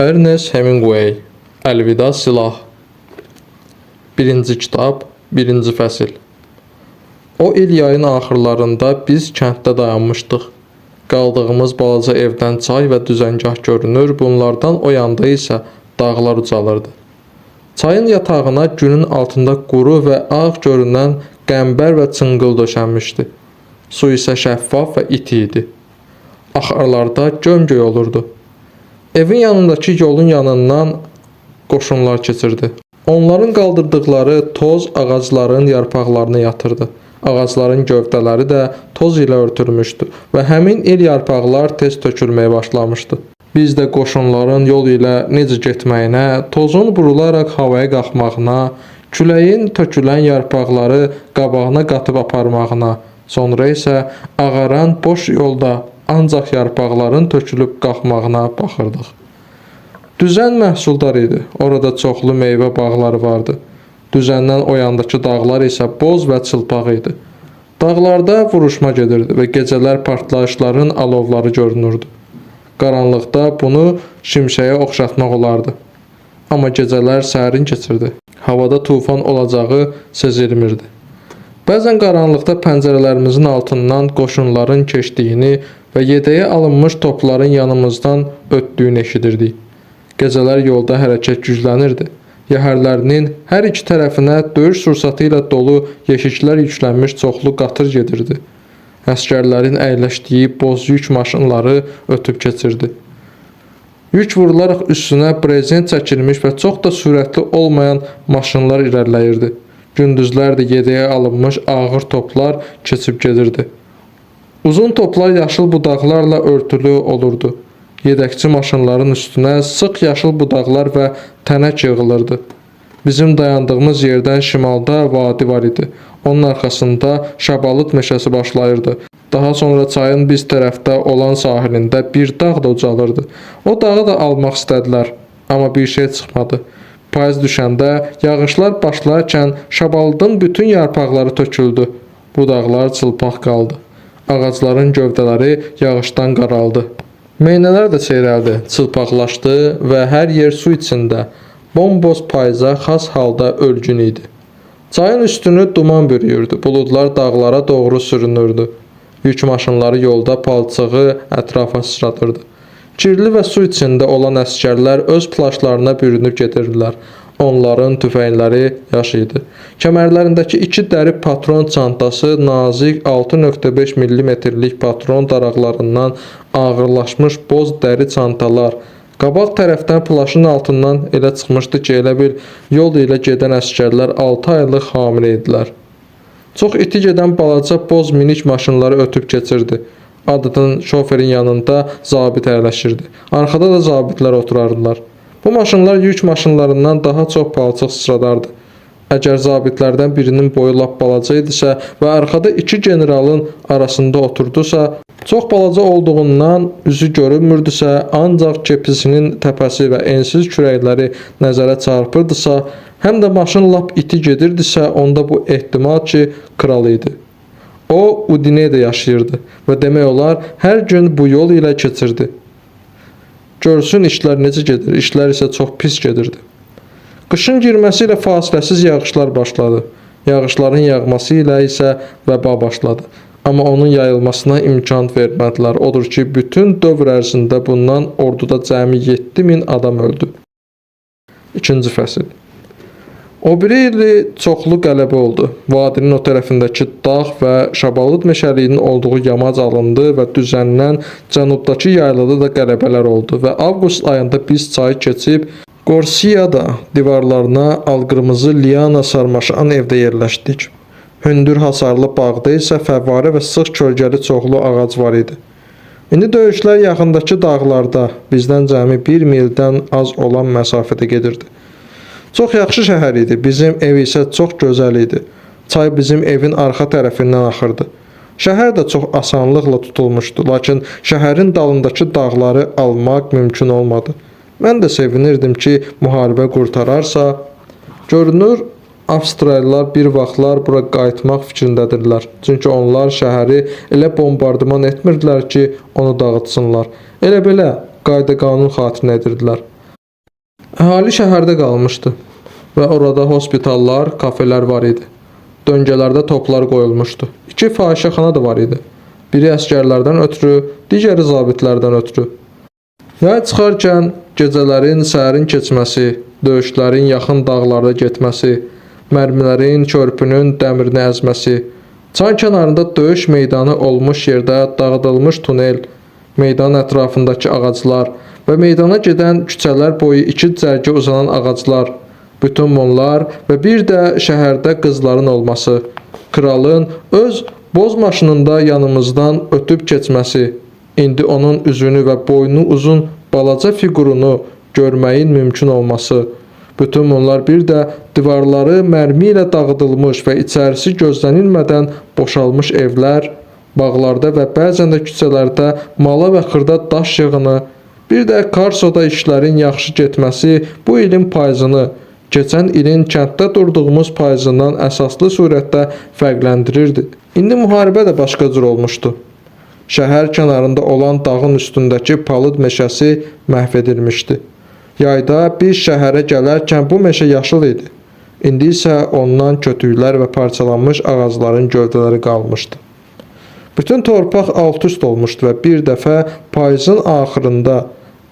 Ernest Hemingway, Əlvida silah. Birinci kitab, birinci fəsil. O il yayın axırlarında biz kənddə dayanmışdıq. Qaldığımız balaca evdən çay və düzəngah görünür, bunlardan o yanda isə dağlar ucalırdı. Çayın yatağına günün altında quru və ağ görünən qəmbər və çınqıl döşənmişdi. Su isə şəffaf və iti idi. Axarlarda gömgöy olurdu. Evin yanındakı yolun yanından qoşunlar keçirdi. Onların qaldırdıqları toz ağacların yarpaqlarını yatırdı. Ağacların gövdələri də toz ilə örtülmüşdü və həmin il yarpaqlar tez tökülməyə başlamışdı. Biz də qoşunların yol ilə necə getməyinə, tozun burularaq havaya qalxmağına, küləyin tökülən yarpaqları qabağına qatıb aparmağına, sonra isə ağaran boş yolda ancaq yarpaqların tökülüb qalxmağına baxırdıq. Düzən məhsuldar idi. Orada çoxlu meyvə bağları vardı. Düzəndən o yandakı dağlar isə boz və çılpaq idi. Dağlarda vuruşma gedirdi və gecələr partlayışların alovları görünürdü. Qaranlıqda bunu şimşəyə oxşatmaq olardı. Amma gecələr sərin keçirdi. Havada tufan olacağı sezilmirdi. Bəzən qaranlıqda pəncərələrimizin altından qoşunların keçdiyini və yedəyə alınmış topların yanımızdan ötdüyünü eşidirdik. Gecələr yolda hərəkət güclənirdi. Yəhərlərinin hər iki tərəfinə döyüş sursatı ilə dolu yeşiklər yüklənmiş çoxlu qatır gedirdi. Əsgərlərin əyləşdiyi boz yük maşınları ötüb keçirdi. Yük vurularaq üstünə brezent çəkilmiş və çox da sürətli olmayan maşınlar irəliləyirdi. Gündüzlər də yedəyə alınmış ağır toplar keçib gedirdi. Uzun toplar yaşıl budaqlarla örtülü olurdu. Yedəkçi maşınların üstünə sıx yaşıl budaqlar və tənək yığılırdı. Bizim dayandığımız yerdən şimalda vadi var idi. Onun arxasında şabalıd meşəsi başlayırdı. Daha sonra çayın biz tərəfdə olan sahilində bir dağ da ucalırdı. O dağı da almaq istədilər, amma bir şey çıxmadı. Payız düşəndə yağışlar başlarkən şabaludun bütün yarpaqları töküldü. Budaqlar çılpaq qaldı. Ağacların gövdələri yağışdan qaraldı. Meynələr də seyrəldi, çılpaqlaşdı və hər yer su içində, bomboz payıza xas halda ölgün idi. Çayın üstünü duman bürüyürdü, buludlar dağlara doğru sürünürdü. Yük maşınları yolda palçığı ətrafa sıçradırdı. Kirli və su içində olan əsgərlər öz plaşlarına bürünüb gedirdilər. Onların tüfəngləri yaş idi. Kəmərlərindəki iki dəri patron çantası nazik 6,5 mm-lik patron daraqlarından ağırlaşmış boz dəri çantalar. Qabaq tərəfdən plaşın altından elə çıxmışdı ki, elə bil yol ilə gedən əsgərlər 6 aylıq hamilə idilər. Çox iti gedən balaca boz minik maşınları ötüb keçirdi. Adının şoferin yanında zabit əyləşirdi. Arxada da zabitlər oturardılar. Bu maşınlar yük maşınlarından daha çox palçıq sıçradardı. Əgər zabitlərdən birinin boyu lap balaca idisə və arxada iki generalın arasında oturdusa, çox balaca olduğundan üzü görünmürdüsə, ancaq kepisinin təpəsi və ensiz kürəkləri nəzərə çarpırdısa, həm də maşın lap iti gedirdisə, onda bu ehtimal ki, kral idi. O, Udine'də yaşayırdı və demək olar, hər gün bu yol ilə keçirdi. Görsün işlər necə gedir, işlər isə çox pis gedirdi. Qışın girməsi ilə fasiləsiz yağışlar başladı. Yağışların yağması ilə isə vəba başladı. Amma onun yayılmasına imkan vermədilər. Odur ki, bütün dövr ərzində bundan orduda cəmi 7000 adam öldü. İkinci fəsil. O biri ili çoxlu qələbə oldu. Vadinin o tərəfindəki dağ və şabalud meşəliyinin olduğu yamac alındı və düzəndən cənubdakı yaylada da qələbələr oldu və avqust ayında biz çayı keçib Qorsiyada divarlarına al-qırmızı liana sarmaşan evdə yerləşdik. Hündür hasarlı bağda isə fəvvarə və sıx kölgəli çoxlu ağac var idi. İndi döyüşlər yaxındakı dağlarda bizdən cəmi 1 mildən az olan məsafədə gedirdi. Çox yaxşı şəhər idi, bizim ev isə çox gözəl idi. Çay bizim evin arxa tərəfindən axırdı. Şəhər də çox asanlıqla tutulmuşdu, lakin şəhərin dalındakı dağları almaq mümkün olmadı. Mən də sevinirdim ki, müharibə qurtararsa, görünür, Avstraliyalılar bir vaxtlar bura qayıtmaq fikrindədirlər. Çünki onlar şəhəri elə bombardıman etmirdilər ki, onu dağıtsınlar. Elə belə qayda qanun xatirinə edirdilər. Əhali şəhərdə qalmışdı və orada hospitallar, kafelər var idi. Döngələrdə toplar qoyulmuşdu. 2 fahişəxana da var idi. Biri əsgərlərdən ötürü, digəri zabitlərdən ötürü. Yay çıxarkən gecələrin səhərin keçməsi, döyüşlərin yaxın dağlarda getməsi, mərmilərin körpünün dəmirini əzməsi, çay kənarında döyüş meydanı olmuş yerdə dağıdılmış tunel, meydanın ətrafındakı ağaclar və meydana gedən küçələr boyu 2 cərgə uzanan ağaclar, bütün bunlar və bir də şəhərdə qızların olması, kralın öz boz maşınında yanımızdan ötüb keçməsi, indi onun üzünü və boynu uzun balaca fiqurunu görməyin mümkün olması, bütün bunlar bir də divarları mərmi ilə dağıdılmış və içərisi gözlənilmədən boşalmış evlər, bağlarda və bəzən də küçələrdə mala və xırda daş yığını, bir də Karsoda işlərin yaxşı getməsi bu ilin payızını, keçən ilin kənddə durduğumuz payızından əsaslı surətdə fərqləndirirdi. İndi müharibə də başqa cür olmuşdu. Şəhər kənarında olan dağın üstündəki palıd meşəsi məhv edilmişdi. Yayda biz şəhərə gələrkən bu meşə yaşıl idi. İndi isə ondan kötüklər və parçalanmış ağacların gövdələri qalmışdı. Bütün torpaq alt-üst olmuşdu və bir dəfə payızın axırında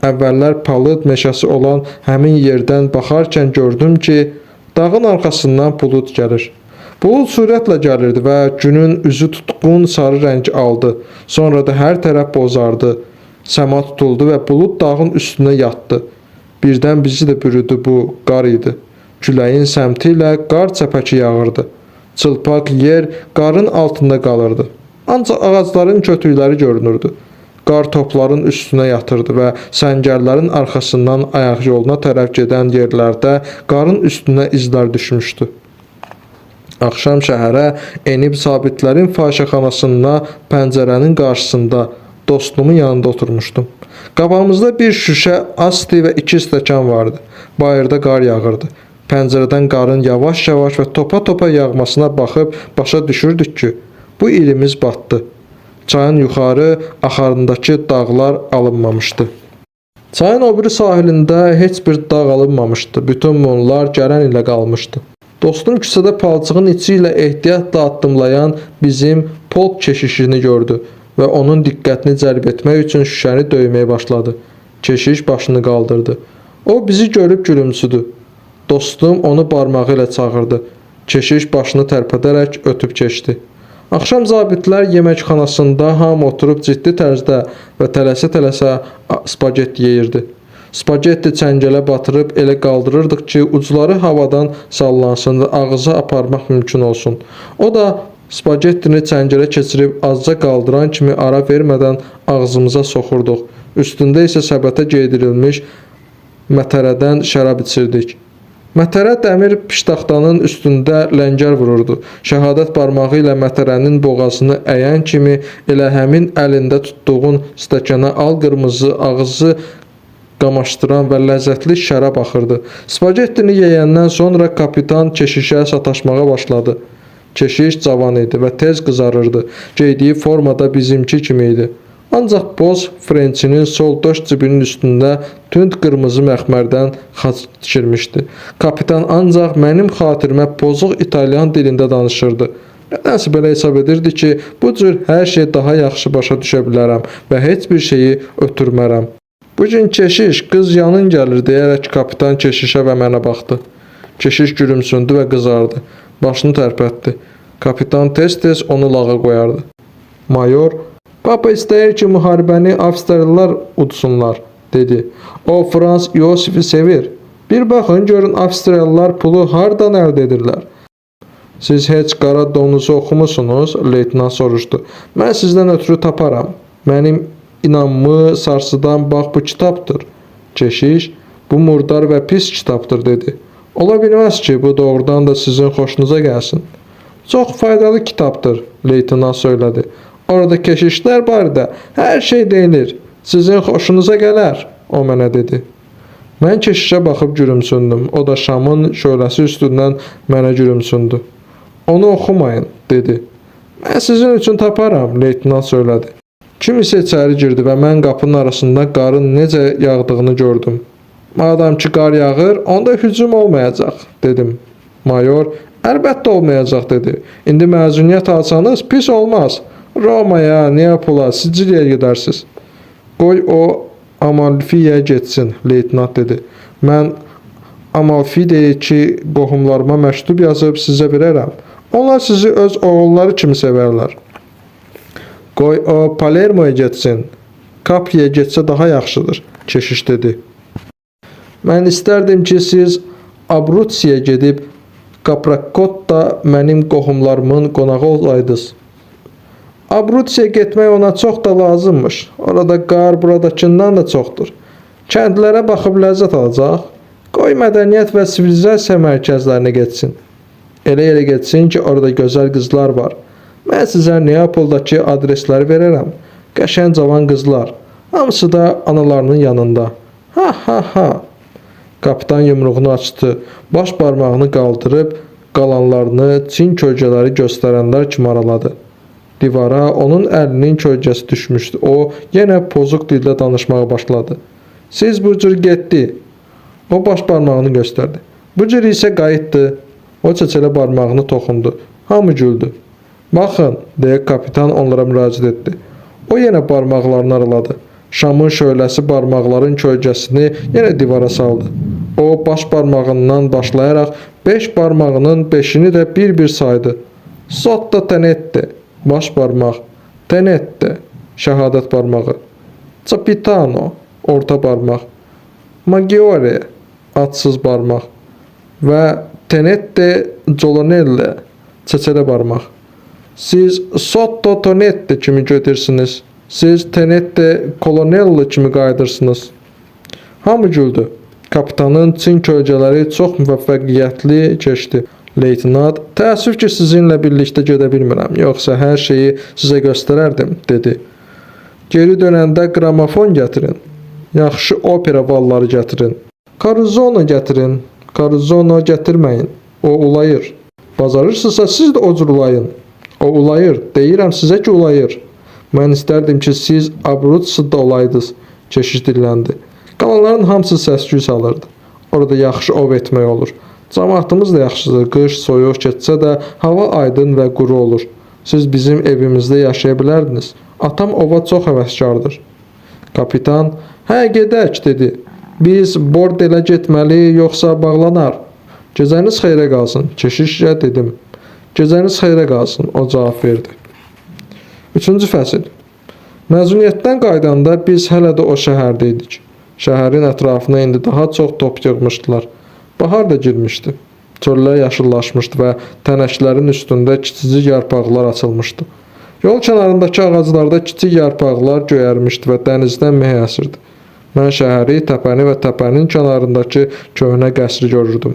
əvvəllər palıd meşəsi olan həmin yerdən baxarkən gördüm ki, dağın arxasından bulud gəlir. Bulud sürətlə gəlirdi və günün üzü tutqun sarı rəng aldı. Sonra da hər tərəf bozardı. Səma tutuldu və bulud dağın üstünə yatdı. Birdən bizi də bürüdü bu qar idi. Küləyin səmti ilə qar çəpəki yağırdı. Çılpaq yer qarın altında qalırdı. Ancaq ağacların kötükləri görünürdü. Qar topların üstünə yatırdı və səngərlərin arxasından ayaq yoluna tərəf gedən yerlərdə qarın üstünə izlər düşmüşdü. Axşam şəhərə enib zabitlərin fahişəxanasına pəncərənin qarşısında dostumun yanında oturmuşdum. Qabağımızda bir şüşə asti və 2 stəkan vardı. Bayırda qar yağırdı. Pəncərədən qarın yavaş-yavaş və topa-topa yağmasına baxıb başa düşürdük ki, bu ilimiz batdı. Çayın yuxarı axarındakı dağlar alınmamışdı. Çayın o biri sahilində heç bir dağ alınmamışdı. Bütün bunlar gələn ilə qalmışdı. Dostum küçədə palçığın içi ilə ehtiyatla addımlayan bizim polk keşişini gördü və onun diqqətini cəlb etmək üçün şüşəni döyməyə başladı. Keşiş başını qaldırdı. O bizi görüb gülümsüdü. Dostum onu barmağı ilə çağırdı. Keşiş başını tərpədərək ötüb keçdi. Axşam zabitlər yeməkxanasında hamı oturub ciddi tərzdə və tələsə-tələsə spagetti yeyirdi. Spagetti çəngələ batırıb elə qaldırırdıq ki, ucları havadan sallansın və ağıza aparmaq mümkün olsun. O da spagettini çəngələ keçirib azca qaldıran kimi ara vermədən ağzımıza soxurduq. Üstündə isə səbətə geydirilmiş mətərədən şərab içirdik. Mətərə dəmir piştaxtanın üstündə ləngər vururdu. Şəhadət barmağı ilə mətərənin boğazını əyən kimi elə həmin əlində tutduğun stəkana al-qırmızı ağzı qamaşdıran və ləzzətli şərab axırdı. Spagettini yeyəndən sonra kapitan keşişə sataşmağa başladı. Keşiş cavan idi və tez qızarırdı. Geydiyi formada bizimki kimi idi. Ancaq boz frençinin sol döş cibinin üstündə tünd qırmızı məxmərdən xaç tikilmişdi. Kapitan ancaq mənim xatirimə pozuq İtalyan dilində danışırdı. Nədənsə belə hesab edirdi ki, bu cür hər şey daha yaxşı başa düşə bilərəm və heç bir şeyi ötürmərəm. Bugün keşiş qız yanın gəlir deyərək kapitan keşişə və mənə baxdı. Keşiş gülümsündü və qızardı. Başını tərpətdi. Kapitan tez-tez onu lağa qoyardı. Mayor, papa istəyir ki, müharibəni Avstriyalılar udsunlar, dedi. O, Frans Iosifi sevir. Bir baxın, görün Avstriyalılar pulu hardan əldə edirlər. Siz heç qara donuzu oxumusunuz, leytenant soruşdu. Mən sizdən ötürü taparam. Mənim İnanmı sarsıdan bax bu kitabdır. Keşiş, bu murdar və pis kitabdır, dedi. Ola bilməz ki, bu doğrudan da sizin xoşunuza gəlsin. Çox faydalı kitabdır, leytenant söylədi. Orada keşişlər barədə hər şey deyilir. Sizin xoşunuza gələr, o mənə dedi. Mən keşişə baxıb gülümsündüm. O da şamın şöləsi üstündən mənə gülümsündü. Onu oxumayın, dedi. Mən sizin üçün taparam, leytenant söylədi. Kim isə içəri girdi və mən qapının arasında qarın necə yağdığını gördüm. Madam ki qar yağır, onda hücum olmayacaq, dedim. Mayor, əlbəttə olmayacaq, dedi. İndi məzuniyyət alsanız pis olmaz. Romaya, Neapola, Siciliyaya gedərsiniz. Qoy o Amalfiyaya getsin, leytenant dedi. Mən Amalfidəyə ki, qohumlarıma məktub yazıb sizə verərəm. Onlar sizi öz oğulları kimi sevərlər. Qoy o Palermoya getsin. Kapiyə getsə daha yaxşıdır, keşiş dedi. Mən istərdim ki, siz Abruzziyaya gedib Capracotta mənim qohumlarımın qonağı olaydınız. Abruzziyaya getmək ona çox da lazımmış. Orada qar buradakından da çoxdur. Kəndlərə baxıb ləzzət alacaq. Qoy mədəniyyət və sivilizasiya mərkəzlərinə getsin. Elə getsin ki, orada gözəl qızlar var. Mən sizə Neapoldakı adresləri verərəm. Qəşəng cavan qızlar. Hamısı da analarının yanında. Ha ha ha. Kapitan yumruğunu açdı. Baş barmağını qaldırıb qalanlarını Çin kölgələri göstərənlər kimi araladı. Divara onun əlinin kölgəsi düşmüşdü. O yenə pozuq dildə danışmağa başladı. Siz bu cür getdi. O baş barmağını göstərdi. Bu cür isə qayıtdı. O çəçələ barmağını toxundu. Hamı güldü. Baxın, deyə kapitan onlara müraciət etdi. O yenə barmaqlarını araladı. Şamın şöləsi barmaqların kölgəsini yenə divara saldı. O baş barmağından başlayaraq 5 barmağının 5'ini də bir-bir saydı. Sotto tenette, baş barmaq, tenette, şəhadət barmağı, capitano, orta barmaq, maggiore, adsız barmaq və tenette colonelle, çəçələ barmaq. Siz sotto tonette kimi gedirsiniz. Siz tenette colonello kimi qayıdırsınız. Hamı güldü. Kapitanın Çin kölgələri çox müvəffəqiyyətli keçdi. Leytenant, təəssüf ki, sizinlə birlikdə gedə bilmirəm, yoxsa hər şeyi sizə göstərərdim, dedi. Geri dönəndə qramofon gətirin. Yaxşı opera valları gətirin. Caruzono gətirin. Caruzono gətirməyin. O ulayır. Bacarırsınızsa siz də o cür ulayın. O ulayır. Deyirəm sizə ki, ulayır. Mən istərdim ki, siz Abruzziyada olaydınız, keşiş dilləndi. Qalanların hamısı səs-küy salırdı. Orada yaxşı ov etmək olur. Cəmaatımız da yaxşıdır. Qış soyuq keçsə də hava aydın və quru olur. Siz bizim evimizdə yaşaya bilərdiniz. Atam ova çox həvəskardır. Kapitan, hə gedək, dedi. Biz bordelə getməli, yoxsa bağlanar. Gecəniz xeyrə qalsın, keşişə dedim. Gecəniz xeyrə qalsın, o cavab verdi. 3-cü fəsil. Məzuniyyətdən qaydanda biz hələ də o şəhərdə idik. Şəhərin ətrafına indi daha çox top yığmışdılar. Bahar da girmişdi. Çöllər yaşıllaşmışdı və tənəklərin üstündə kiçicik yarpaqlar açılmışdı. Yol kənarındakı ağaclarda kiçik yarpaqlar göyərmişdi və dənizdən meh əsirdi. Mən şəhəri, təpəni və təpənin kənarındakı köhnə qəsri görürdüm.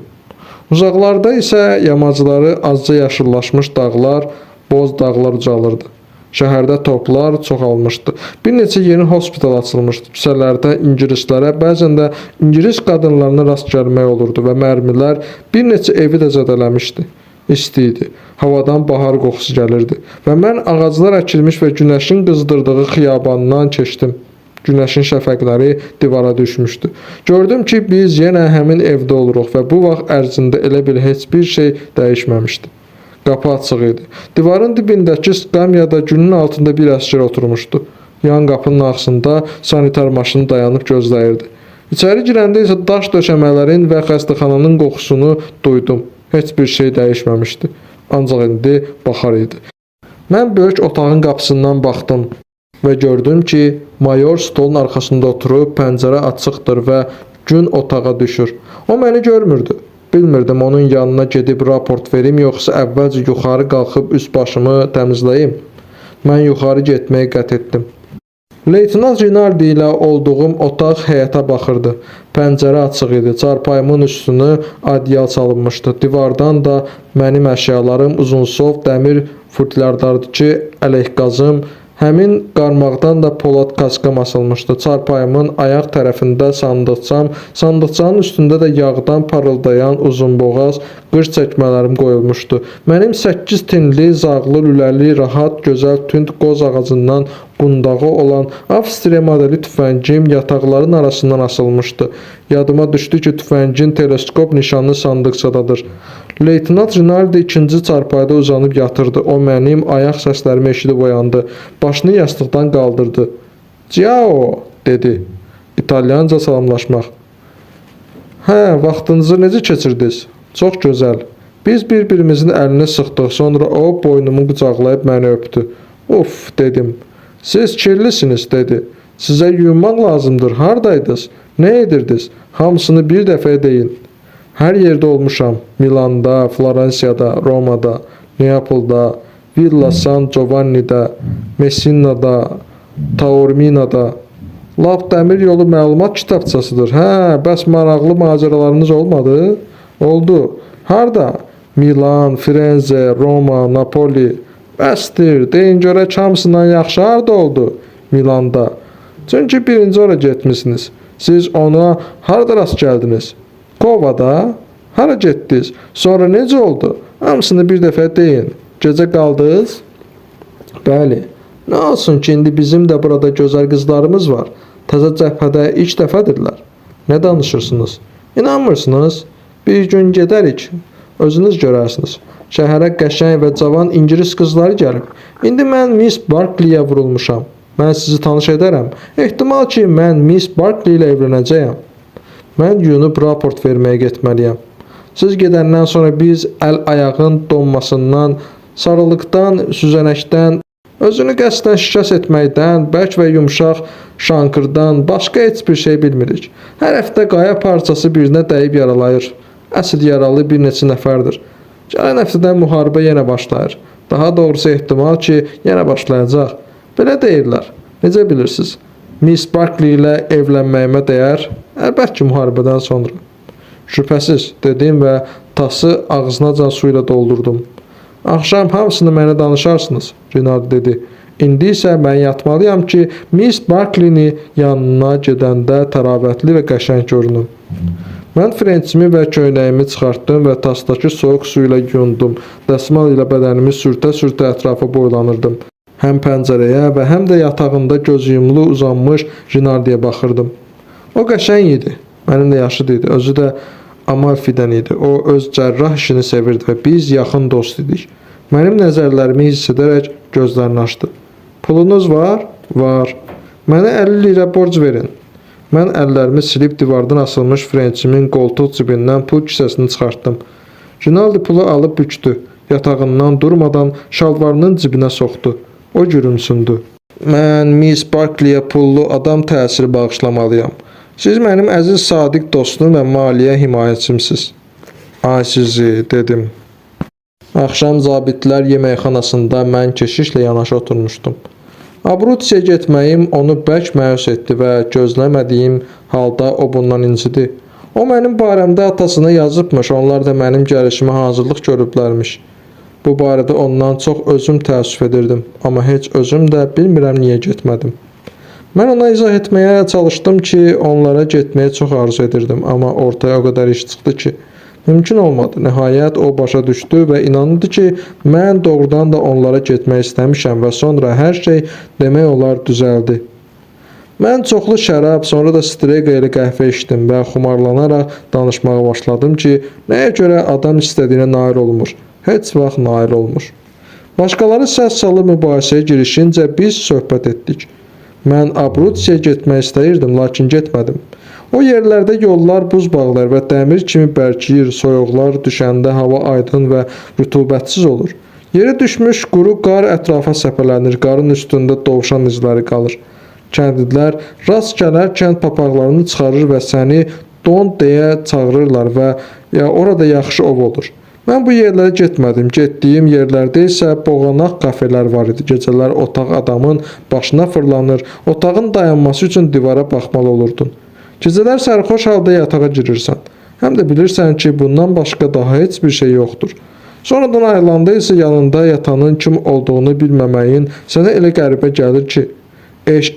Uzaqlarda isə yamacları azca yaşıllaşmış dağlar, boz dağlar ucalırdı. Şəhərdə toplar çoxalmışdı. Bir neçə yeni hospital açılmışdı. Küçələrdə ingilislərə, bəzən də ingilis qadınlarına rast gəlmək olurdu və mərmilər bir neçə evi də zədələmişdi. İsti idi. Havadan bahar qoxusu gəlirdi və mən ağaclar əkilmiş və günəşin qızdırdığı xiyabandan keçdim. Günəşin şəfəqləri divara düşmüşdü. Gördüm ki, biz yenə həmin evdə oluruq və bu vaxt ərzində elə bil heç bir şey dəyişməmişdi. Qapı açıq idi. Divarın dibindəki skamyada günün altında bir əsgər oturmuşdu. Yan qapının ağzında sanitar maşını dayanıb gözləyirdi. İçəri girəndə isə daş döşəmələrin və xəstəxananın qoxusunu duydum. Heç bir şey dəyişməmişdi. Ancaq indi bahar idi. Mən böyük otağın qapısından baxdım və gördüm ki, mayor stolun arxasında oturub, pəncərə açıqdır və gün otağa düşür. O məni görmürdü. Bilmirdim onun yanına gedib raport verim, yoxsa əvvəlcə yuxarı qalxıb üst başımı təmizləyim. Mən yuxarı getməyi qət etdim. Leytenant Rinaldi ilə olduğum otaq həyətə baxırdı. Pəncərə açıq idi. Çarpayımın üstünü adyal salınmışdı. Divardan da mənim əşyalarım uzunsov dəmir futlyardardı ki, əleyhqazım, Həmin qarmaqdan da polad kaskam asılmışdı. Çarpayımın ayaq tərəfində sandıqçam, sandıqçanın üstündə də yağdan parıldayan uzunboğaz qış çəkmələrim qoyulmuşdu. Mənim 8 tinli, zağlı, lüləli, rahat, gözəl, tünd qoz ağacından qundağı olan Avstriya modeli tüfəngim yataqların arasından asılmışdı. Yadıma düşdü ki, tüfəngin teleskop nişanlı sandıqçadadır. Leytenant Rinaldi ikinci çarpayda uzanıb yatırdı. O mənim ayaq səslərimi eşidib oyandı. Başını yastıqdan qaldırdı. "Ciao", dedi. İtalyanca salamlaşmaq. "Hə, vaxtınızı necə keçirdiniz?" "Çox gözəl." Biz bir-birimizin əlini sıxdıq. Sonra o boynumu qucaqlayıb məni öpdü. "Uf", dedim. "Siz kirlisiniz", dedi. "Sizə yuyunmaq lazımdır. Hardaydınız? Nə edirdiniz? Hamısını bir dəfə deyin." "Hər yerdə olmuşam. Milanda, Florensiyada, Romada, Neapolda, Villa San Giovanni'də, Messina'da, Taormina'da. Lap dəmir yolu məlumat kitabçasıdır. Hə, bəs maraqlı macəralarınız olmadı?" "Oldu." "Harda?" "Milan, Firenze, Roma, Napoli." "Bəsdir, deyin görək hamısından yaxşı harda oldu?" "Milanda." "Çünki birinci ora getmisiniz. Siz ona harda rast gəldiniz?" "Kovada." "Hara getdiniz? Sonra necə oldu? Hamısını bir dəfə deyin. Gecə qaldınız?" "Bəli." "Nə olsun ki, indi bizim də burada gözəl qızlarımız var. Təzə cəbhədə ilk dəfədirlər." "Nə danışırsınız?" "İnanmırsınız? Bir gün gedərik. Özünüz görərsiniz. Şəhərə qəşəng və cavan ingilis qızları gəlib. İndi mən Miss Barkley-yə vurulmuşam. Mən sizi tanış edərəm. Ehtimal ki, mən Miss Barkley ilə evlənəcəyəm. Mən yunub raport verməyə getməliyəm. Siz gedəndən sonra biz əl-ayağın donmasından, sarılıqdan, süzənəkdən, özünü qəsdən şikəst etməkdən, bərk və yumşaq şankırdan başqa heç bir şey bilmirik. Hər həftə qaya parçası birinə dəyib yaralayır. Əsl yaralı bir neçə nəfərdir. Gələn həftədən müharibə yenə başlayır. Daha doğrusu ehtimal ki, yenə başlayacaq. Belə deyirlər. Necə bilirsiniz? Miss Barkley ilə evlənməyimə dəyər? Əlbəttə ki, müharibədən sonra." "Şübhəsiz", dedim və tası ağzınacan su ilə doldurdum. "Axşam hamısını mənə danışarsınız", Rinaldi dedi. "İndi isə mən yatmalıyam ki, Miss Barkley-ni yanına gedəndə təravətli və qəşəng görünüm." Mən frençimi və köynəyimi çıxartdım və tasdakı soyuq su ilə yuyundum. Dəsmal ilə bədənimi sürtə-sürtə ətrafa boylanırdım. Həm pəncərəyə və həm də yatağında gözüyumlu uzanmış Rinaldiyə baxırdım. O qəşəng idi. Mənimlə yaşıd idi. Özü də Amalfidən idi. O öz cərrah işini sevirdi və biz yaxın dost idik. Mənim nəzərlərimi hiss edərək gözlərini açdı. "Pulunuz var?" "Var." "Mənə 50 lirə borc verin." Mən əllərimi silib divardan asılmış frençimin qoltuq cibindən pul kisəsini çıxartdım. Rinaldi pulu alıb bükdü. Yatağından durmadan şalvarının cibinə soxdu. O gülümsündü. "Mən Miss Barkley-yə pullu adam təsiri bağışlamalıyam. Siz mənim əziz sadiq dostum və maliyyə himayəçimsiz." "Ay sizi", dedim. Axşam zabitlər yeməkxanasında mən keşişlə yanaşı oturmuşdum. Abrutsiya getməyim onu bərk məyus etdi və gözləmədiyim halda o bundan incidi. O mənim barəmdə atasına yazıbmış, onlar da mənim gəlişimə hazırlıq görüblərmiş. Bu barədə ondan çox özüm təəssüf edirdim, amma heç özüm də bilmirəm niyə getmədim. Mən ona izah etməyə çalışdım ki, onlara getməyə çox arzu edirdim, amma ortaya o qədər iş çıxdı ki, mümkün olmadı. Nəhayət o başa düşdü və inandı ki, mən doğrudan da onlara getmək istəmişəm və sonra hər şey demək olar düzəldi. Mən çoxlu şərab, sonra da strega ilə qəhvə içdim və xumarlanaraq danışmağa başladım ki, nəyə görə adam istədiyinə nail olmur, heç vaxt nail olmur. Başqaları səs salıb mübahisəyə girişincə biz söhbət etdik. Mən Abrutsiyaya getmək istəyirdim, lakin getmədim. O yerlərdə yollar buz bağlar və dəmir kimi bərkiyir, soyuqlar düşəndə hava aydın və rütubətsiz olur. Yerə düşmüş quru qar ətrafa səpələnir, qarın üstündə dovşan izləri qalır. Kəndlilər rast gələrkən papaqlarını çıxarır və səni don deyə çağırırlar və ya orada yaxşı ov olur. Mən bu yerlərə getmədim. Getdiyim yerlərdə isə boğanaq kafelər var idi. Gecələr otaq adamın başına fırlanır, otağın dayanması üçün divara baxmalı olurdun. Gecələr sərxoş halda yatağa girirsən. Həm də bilirsən ki, bundan başqa daha heç bir şey yoxdur. Sonradan ayrılanda isə yanında yatanın kim olduğunu bilməməyin sənə elə qəribə gəlir ki,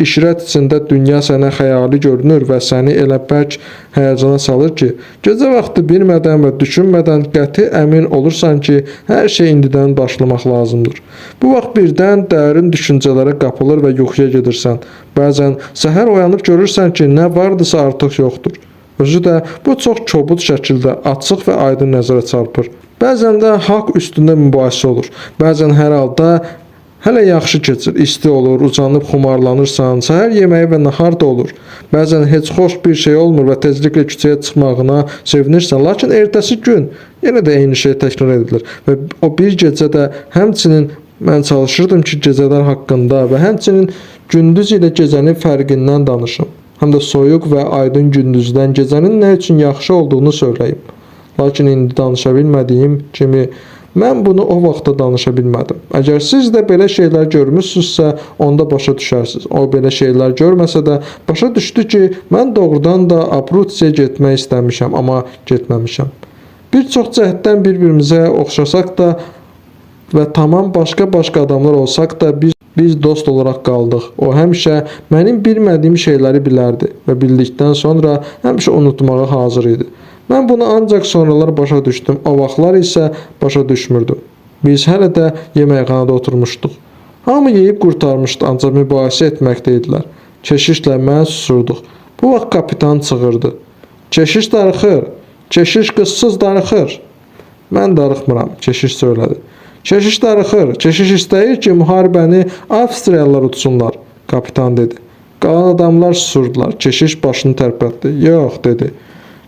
işrət içində dünya sənə xəyali görünür və səni elə bərk həyəcana salır ki, gecə vaxtı bilmədən və düşünmədən qəti əmin olursan ki, hər şey indidən başlamaq lazımdır. Bu vaxt birdən dərin düşüncələrə qapılır və yuxuya gedirsən. Bəzən səhər oyanıb görürsən ki, nə vardısa artıq yoxdur. Özü də bu çox kobud şəkildə açıq və aydın nəzərə çarpır. Bəzən də haqq üstündə mübahisə olur. Bəzən hər halda hələ yaxşı keçir, isti olur, uzanıb xumarlanırsan, səhər yeməyi və nahar da olur. Bəzən heç xoş bir şey olmur və tezliklə küçəyə çıxmağına sevinirsən, lakin ertəsi gün yenə də eyni şey təkrar edilir. Və o bir gecədə həmçinin mən çalışırdım ki, gecələr haqqında və həmçinin gündüz ilə gecənin fərqindən danışım. Həm də soyuq və aydın gündüzdən gecənin nə üçün yaxşı olduğunu söyləyim. Lakin indi danışa bilmədiyim kimi mən bunu o vaxtda danışa bilmədim. Əgər siz də belə şeylər görmüsünüzsə, onda başa düşərsiniz. O belə şeylər görməsə də başa düşdü ki, mən doğrudan da Abruçiyə getmək istəmişəm, amma getməmişəm. Bir çox cəhətdən bir-birimizə oxşasaq da və tamam başqa adamlar olsaq da biz dost olaraq qaldıq. O həmişə mənim bilmədiyim şeyləri bilərdi və bildikdən sonra həmişə unutmağa hazır idi. Mən bunu ancaq sonralar başa düşdüm. O vaxtlar isə başa düşmürdüm. Biz hələ də yeməkxanada oturmuşduq. Hamı yeyib qurtarmışdı, ancaq mübahisə etməkdə idilər. Keşişlə mən susurduq. Bu vaxt kapitan çığırdı. Keşiş darıxır. Keşiş qızsız darıxır. Mən darıxmıram, keşiş söylədi. Keşiş darıxır. Keşiş istəyir ki, müharibəni Avstriyalılar utsunlar, kapitan dedi. Qalan adamlar susurdular. Keşiş başını tərpətdi. Yox, dedi.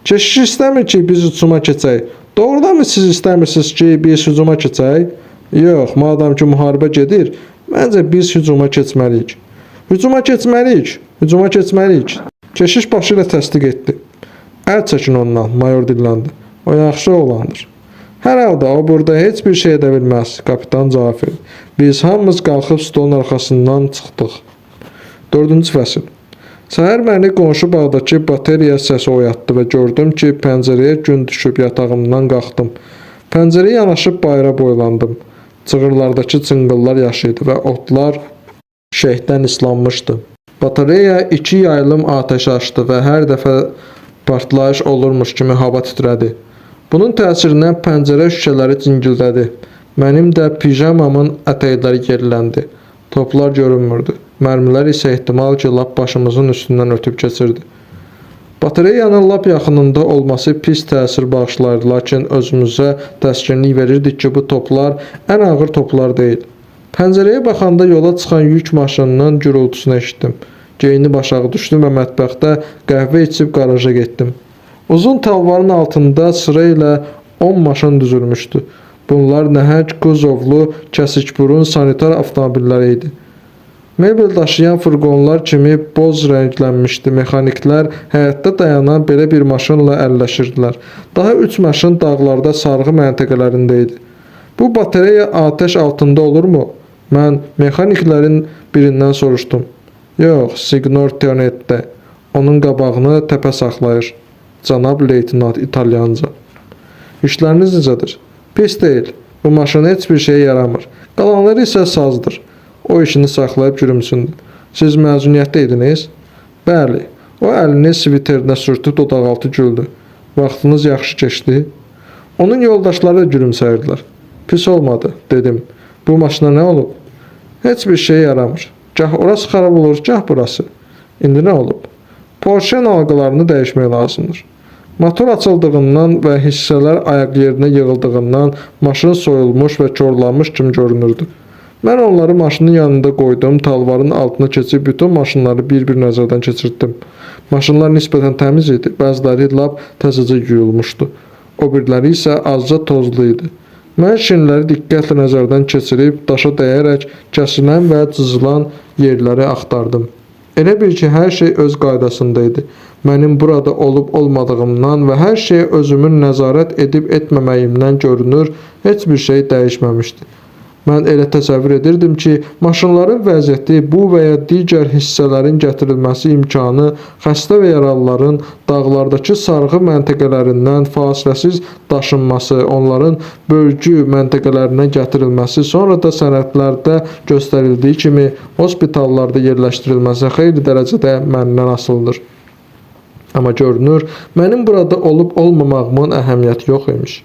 Keşiş istəmir ki, biz hücuma keçək. Doğrudanmı siz istəmirsiniz ki, biz hücuma keçək? Yox, madam ki, müharibə gedir, məncə biz hücuma keçməliyik. Hücuma keçməliyik, hücuma keçməliyik. Keşiş başı ilə təsdiq etdi. Əl çəkin ondan, mayor dilləndi. O yaxşı oğlandır. Hər halda o burada heç bir şey edə bilməz, kapitan cavab verdi. Biz hamımız qalxıb stolun arxasından çıxdıq. 4-cü fəsil. Səhər məni qonşu bağdakı bateriya səsi oyatdı və gördüm ki, pəncərəyə gün düşüb yatağımdan qalxdım. Pəncərəyə yanaşıb bayıra boylandım. Cığırlardakı çınqıllar yaşaydı və otlar şehdən islanmışdı. Batareya 2 yaylım atəş açdı və hər dəfə partlayış olurmuş kimi hava titrədi. Bunun təsirindən pəncərə şüşələri cingildədi. Mənim də pijamamın ətəkləri geriləndi. Toplar görünmürdü. Mərmilər isə ehtimal ki, lap başımızın üstündən ötüb keçirdi. Batareyanın lap yaxınında olması pis təsir bağışlayırdı, lakin özümüzə təskinlik verirdik ki, bu toplar ən ağır toplar deyil. Pəncərəyə baxanda yola çıxan yük maşınının gürültüsünü eşitdim. Geyinib aşağı düşdüm və mətbəxdə qəhvə içib qaraja getdim. Uzun talvarın altında sıra ilə 10 maşın düzülmüşdü. Bunlar nəhəng kuzovlu, kəsikburun sanitar avtomobilləri idi. Mebel daşıyan furqonlar kimi boz rənglənmişdi. Mexaniklər həyətdə dayanan belə bir maşınla əlləşirdilər. Daha 3 maşın dağlarda sarğı məntəqələrində idi. Bu batareya atəş altında olurmu? Mən mexaniklərin birindən soruşdum. Yox, Signor Tionette. Onun qabağını təpə saxlayır. Cənab leytenant İtalyanca. İşləriniz necədir? Pis deyil. Bu maşın heç bir şeyə yaramır. Qalanları isə sazdır. O işini saxlayıb gülümsündü. Siz məzuniyyətdə idiniz? Bəli. O əlini sviterinə sürtüb dodaqaltı güldü. Vaxtınız yaxşı keçdi? Onun yoldaşları da gülümsəyirdilər. Pis olmadı, dedim. Bu maşına nə olub? Heç bir şey yaramır. Gah orası xarab olur, gah burası. İndi nə olub? Porsche halqalarını dəyişmək lazımdır. Motor açıldığından və hissələr ayaq yerinə yığıldığından maşın soyulmuş və korlanmış kimi görünürdü. Mən onları maşının yanında qoydum, talvarın altına keçib bütün maşınları bir-bir nəzərdən keçirtdim. Maşınlar nisbətən təmiz idi, bəziləri lap təzəcə yuyulmuşdu. O biriləri isə azca tozlu idi. Mən şinləri diqqətlə nəzərdən keçirib, daşa dəyərək kəsilən və cızılan yerləri axtardım. Elə bil ki, hər şey öz qaydasında idi. Mənim burada olub-olmadığımdan və hər şeyə özümün nəzarət edib-etməməyimdən görünür, heç bir şey dəyişməmişdi. Mən elə təsəvvür edirdim ki, maşınların vəziyyəti bu və ya digər hissələrin gətirilməsi imkanı xəstə və yaralıların dağlardakı sarğı məntəqələrindən fasiləsiz daşınması, onların bölgü məntəqələrinə gətirilməsi, sonra da sənədlərdə göstərildiyi kimi hospitallarda yerləşdirilməsi xeyli dərəcədə məndən asılıdır. Amma görünür, mənim burada olub olmamağımın əhəmiyyəti yox imiş.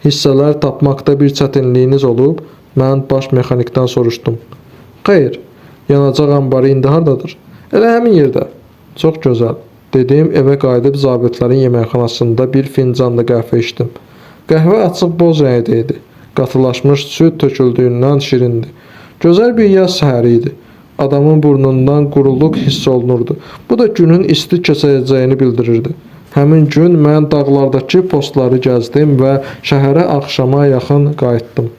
Hissələr tapmaqda bir çətinliyiniz olub? Mən baş mexanikdən soruşdum. Xeyr, yanacaq anbarı indi hardadır? Elə həmin yerdə. Çox gözəl. Dedim, evə qayıdıb zabitlərin yeməkxanasında bir fincanla qəhvə içdim. Qəhvə açıq boz rəngdə idi. Qatılaşmış süd töküldüyündən şirindi. Gözəl bir yaz səhəri idi. Adamın burnundan quruluq hiss olunurdu. Bu da günün isti keçəcəyini bildirirdi. Həmin gün mən dağlardakı postları gəzdim və şəhərə axşama yaxın qayıtdım.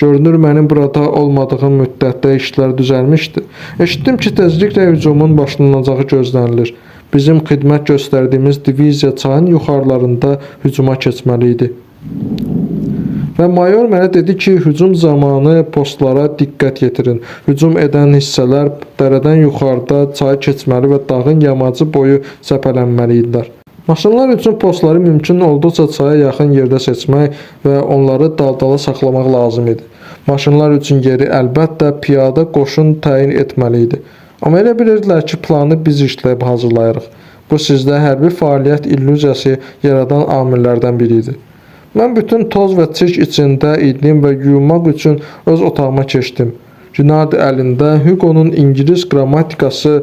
Görünür, mənim burada olmadığım müddətdə işlər düzəlmişdi. Eşitdim ki, tezliklə hücumun başlanacağı gözlənilir. Bizim xidmət göstərdiyimiz diviziya çayın yuxarılarında hücuma keçməli idi. Və mayor mənə dedi ki, hücum zamanı postlara diqqət yetirin. Hücum edən hissələr dərədən yuxarıda çayı keçməli və dağın yamacı boyu səpələnməli idilər. Maşınlar üçün postları mümkün olduqca çaya yaxın yerdə seçmək və onları dal-dala saxlamaq lazım idi. Maşınlar üçün yeri əlbəttə piyada qoşun təyin etməli idi. Amma elə bilirdilər ki, planı biz işləyib hazırlayırıq. Bu sizdə hərbi fəaliyyət illüziyası yaradan amillərdən biri idi. Mən bütün toz və çirk içində idim və yuyunmaq üçün öz otağıma keçdim. Rinaldi əlində Hugo'nun İngilis qrammatikası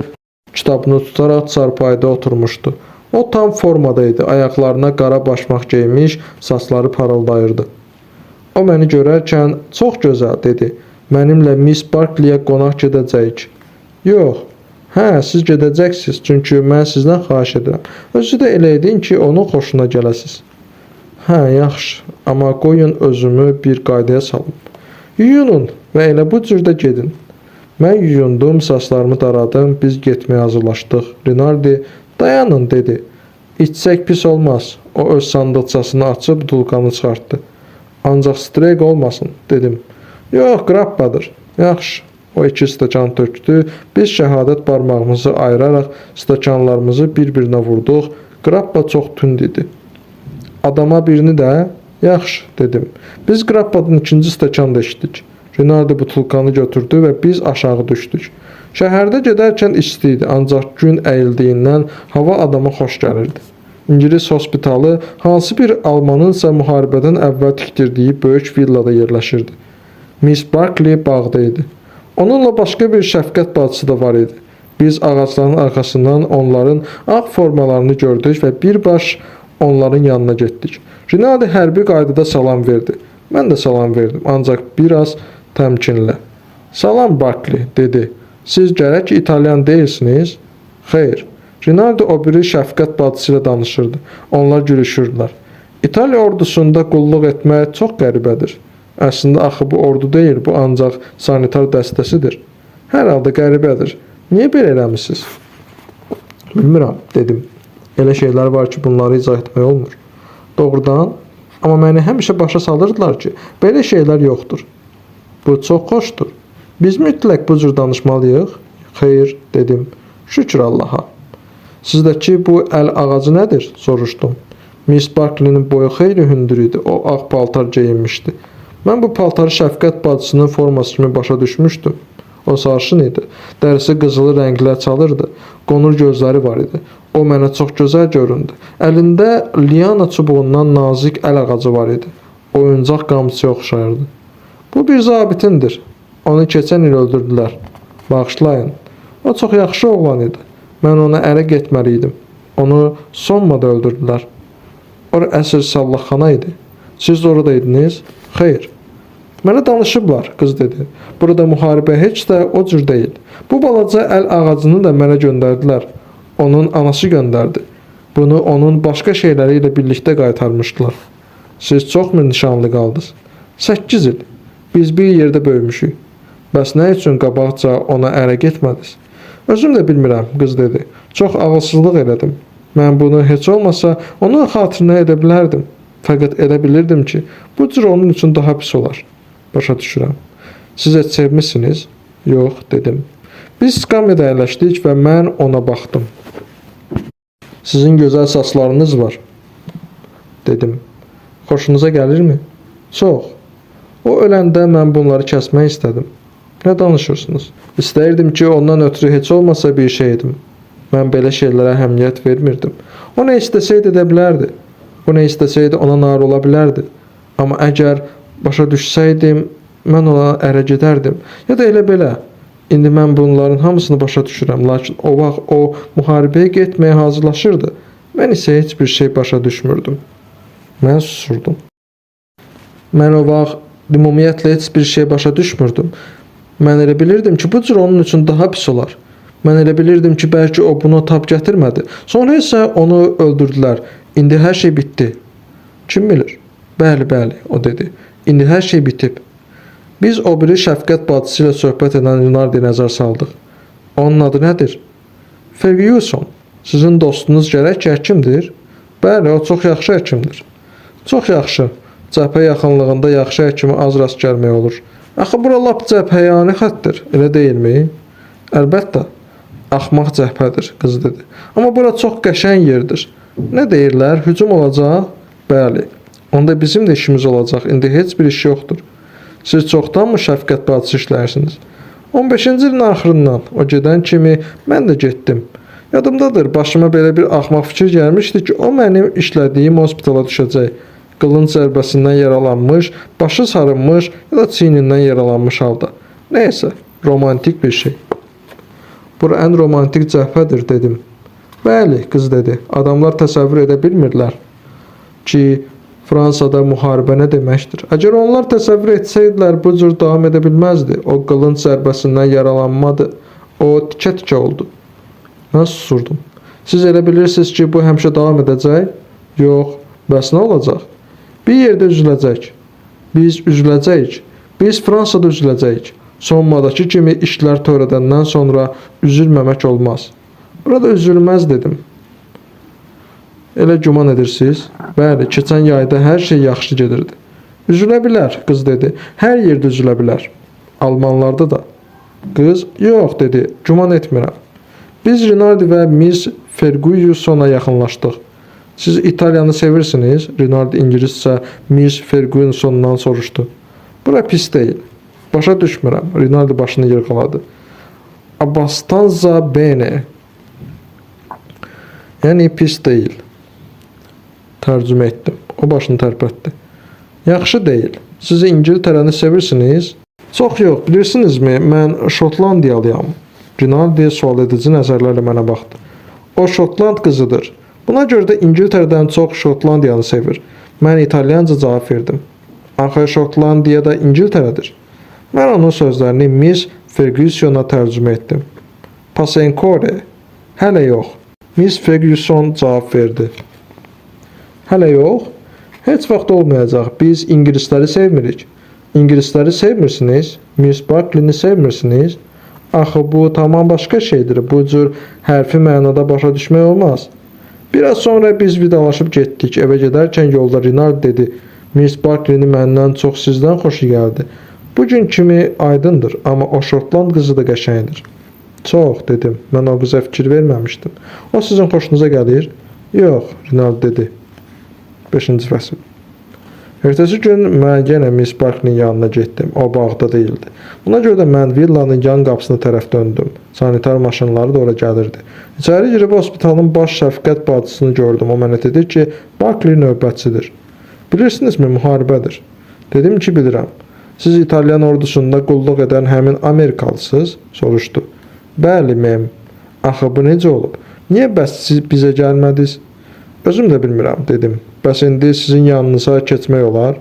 kitabını tutaraq çarpayıda oturmuşdu. O tam formada idi, ayaqlarına qara başmaq geymiş, saçları parıldayırdı. O məni görərkən, çox gözəl, dedi. Mənimlə Miss Barkley-yə qonaq gedəcəyik. Yox, siz gedəcəksiniz, çünki mən sizdən xahiş edirəm. Özü də elə edin ki, onun xoşuna gələsiniz. Yaxşı, amma qoyun özümü bir qaydaya salım. Yuyunun və elə bu cürdə gedin. Mən yuyundum, saçlarımı daradım, biz getməyə hazırlaşdıq. Rinaldi, dayanın, dedi. İçsək pis olmaz. O öz sandıqçasını açıb dulqanı çıxartdı. Ancaq streyk olmasın, dedim. Yox, qrappadır. Yaxşı. O 2 stəkan tökdü. Biz şəhadət barmağımızı ayıraraq stəkanlarımızı bir-birinə vurduq. Qrappa çox tünd idi. Adama birini də, yaxşı, dedim. Biz qrappadan 2-ci stəkan da içdik. Rinaldi butulkanı götürdü və biz aşağı düşdük. Şəhərdə gedərkən isti idi, ancaq gün əyildiyindən hava adama xoş gəlirdi. İngilis hospitalı hansı bir almanınsa müharibədən əvvəl tikdirdiyi böyük villada yerləşirdi. Miss Barkley bağda idi. Onunla başqa bir şəfqət bacısı da var idi. Biz ağacların arxasından onların ağ formalarını gördük və birbaş onların yanına getdik. Rinaldi hərbi qaydada salam verdi. Mən də salam verdim, ancaq biraz təmkinlə. Salam Barkley, dedi. Siz gərək İtalyan deyilsiniz? Xeyr. Rinaldi o biri şəfqət bacısı ilə danışırdı. Onlar gülüşürdülər. İtaliya ordusunda qulluq etmək çox qəribədir. Əslində axı bu ordu deyil, bu ancaq sanitar dəstəsidir. Hər halda qəribədir. Niyə belə eləmisiniz? Bilmirəm, dedim. Elə şeylər var ki, bunları izah etmək olmur. Doğrudan, amma məni həmişə başa salırdılar ki, belə şeylər yoxdur. Bu çox xoşdur. Biz mütləq bu cür danışmalıyıq? Xeyr, dedim. Şükür Allaha. Sizdəki bu əl ağacı nədir? Soruşdum. Miss Barkley'nin boyu xeyli hündür idi. O ağ paltar geyinmişdi. Mən bu paltarı şəfqət bacısının forması kimi başa düşmüşdüm. O sarışın idi. Dərisi qızılı rənglər çalırdı. Qonur gözləri var idi. O mənə çox gözəl göründü. Əlində liana çubuğundan nazik əl ağacı var idi. Oyuncaq qamçıya oxşayırdı. Bu bir zabitindir. Onu keçən il öldürdülər. Bağışlayın. O çox yaxşı oğlan idi. Mən ona ərə getməli idim. Onu sonmada öldürdülər. Ora əsl sallaxana idi. Siz də oradaydınız? Xeyr. Mənə danışıblar, qız dedi. Burada müharibə heç də o cür deyil. Bu balaca əl ağacını da mənə göndərdilər. Onun anası göndərdi. Bunu onun başqa şeyləri ilə birlikdə qaytarmışdılar. Siz çoxmu nişanlı qaldınız? 8 il. Biz bir yerdə böyümüşük. Bəs nə üçün qabaqca ona ərə getmədiniz? Özüm də bilmirəm, qız dedi. Çox ağılsızlıq elədim. Mən bunu heç olmasa onun xatirinə edə bilərdim. Fəqət elə bilirdim ki, bu cür onun üçün daha pis olar. Başa düşürəm. Siz heç sevmisiniz? Yox, dedim. Biz skamyada əyləşdik və mən ona baxdım. Sizin gözəl saçlarınız var, dedim. Xoşunuza gəlirmi? Çox. O öləndə mən bunları kəsmək istədim. Nə danışırsınız? İstəyirdim ki, ondan ötürü heç olmasa bir şey edim. Mən belə şeylərə əhəmiyyət vermirdim. O nə istəsəydi edə bilərdi. O nə istəsəydi ona nar ola bilərdi. Amma əgər başa düşsəydim, mən ona ərə gedərdim. Ya da elə belə. İndi mən bunların hamısını başa düşürəm. Lakin o vaxt o müharibəyə getməyə hazırlaşırdı. Mən isə heç bir şey başa düşmürdüm. Mən susurdum. Mən o vaxt ümumiyyətlə heç bir şey başa düşmürdüm. Mən elə bilirdim ki, bu cür onun üçün daha pis olar. Mən elə bilirdim ki, bəlkə o bunu tab gətirmədi. Sonra isə onu öldürdülər. İndi hər şey bitdi. Kim bilir? Bəli, o dedi. İndi hər şey bitib. Biz o biri şəfqət bacısı ilə söhbət edən Rinaldiyə nəzər saldıq. Onun adı nədir? Ferguson. Sizin dostunuz gərək ki, həkimdir? Bəli, o çox yaxşı həkimdir. Çox yaxşı. Cəbhə yaxınlığında yaxşı həkimə az rast gəlmək olur. Axı bura lap cəbhəyani xəttir, elə deyilmi? Əlbəttə. Axmaq cəbhədir, qız dedi. Amma bura çox qəşəng yerdir. Nə deyirlər? Hücum olacaq? Bəli. Onda bizim də işimiz olacaq. İndi heç bir iş yoxdur. Siz çoxdanmı şəfqət bacısı işləyirsiniz? 15-ci ilin axırından o gedən kimi mən də getdim. Yadımdadır, başıma belə bir axmaq fikir gəlmişdi ki, o mənim işlədiyim hospitala düşəcək. Qılınc zərbəsindən yaralanmış, başı sarınmış ya da çiynindən yaralanmış halda. Nəysə, romantik bir şey. Bura ən romantik cəbhədir, dedim. Bəli, qız dedi. Adamlar təsəvvür edə bilmirlər ki, Fransada müharibə nə deməkdir? Əgər onlar təsəvvür etsəydilər, bu cür davam edə bilməzdi. O qılınc zərbəsindən yaralanmadı. O tikə-tikə oldu. Mən susurdum. Siz elə bilirsiniz ki, bu həmişə davam edəcək? Yox, bəs nə olacaq? Bir yerdə üzüləcək. Biz üzüləcəyik. Biz Fransada üzüləcəyik. Sonmadakı kimi işlər törədəndən sonra üzülməmək olmaz. Burada üzülməz, dedim. Elə güman edirsiniz? Bəli, keçən yayda hər şey yaxşı gedirdi. Üzülə bilər, qız dedi. Hər yerdə üzülə bilər. Almanlarda da. Qız, yox, dedi. Güman etmirəm. Biz Rinaldi və Miss Fergusona yaxınlaşdıq. Siz İtaliyanı sevirsiniz? Rinaldi ingiliscə Miss Fergusondan soruşdu. Bura pis deyil. Başa düşmürəm. Rinaldi başını yırğaladı. Abbastanza bene. Yəni pis deyil. Tərcümə etdim. O başını tərpətdi. Yaxşı deyil. Siz İngiltərəni sevirsiniz? Çox yox, bilirsinizmi? Mən Şotlandiyalıyam. Rinaldi sual edici nəzərlərlə mənə baxdı. O Şotland qızıdır. Buna görə də İngiltərədən çox Şotlandiyanı sevir. Mən İtalyanca cavab verdim. Axı Şotlandiya da İngiltərədir. Mən onun sözlərini Miss Fergusona tərcümə etdim. Pasenkore. Hələ yox. Miss Ferguson cavab verdi. Hələ yox. Heç vaxt olmayacaq. Biz ingilisləri sevmirik. İngilisləri sevmirsiniz? Miss Barkley'ni sevmirsiniz? Axı bu tamam başqa şeydir. Bu cür hərfi mənada başa düşmək olmaz. Biraz sonra biz vidalaşıb getdik. Evə gedərkən yolda Rinaldi dedi. Miss Barkley'ni məndən çox sizdən xoşu gəldi. Bugün kimi aydındır, amma o Şotland qızı da qəşəngdir. Çox, dedim. Mən o qıza fikir verməmişdim. O sizin xoşunuza gəlir? Yox, Rinaldi dedi. 5-ci fəsil. Ertəsi gün mən yenə Miss Barkley'nin yanına getdim. O bağda değildi. Buna görə də mən villanın yan qapısına tərəf döndüm. Sanitar maşınları da ora gəlirdi. İçəri girib hospitalın baş şəfqət bacısını gördüm. O mənə dedi ki, Barkley növbətçidir. Bilirsinizmi, müharibədir. Dedim ki, bilirəm. Siz İtalyan ordusunda qulluq edən həmin Amerikalısınız? Soruşdu. Bəli, mem. Axı bu necə olub? Niyə bəs siz bizə gəlmədiniz? Özüm də bilmirəm, dedim. Bəs indi sizin yanınıza keçmək olar?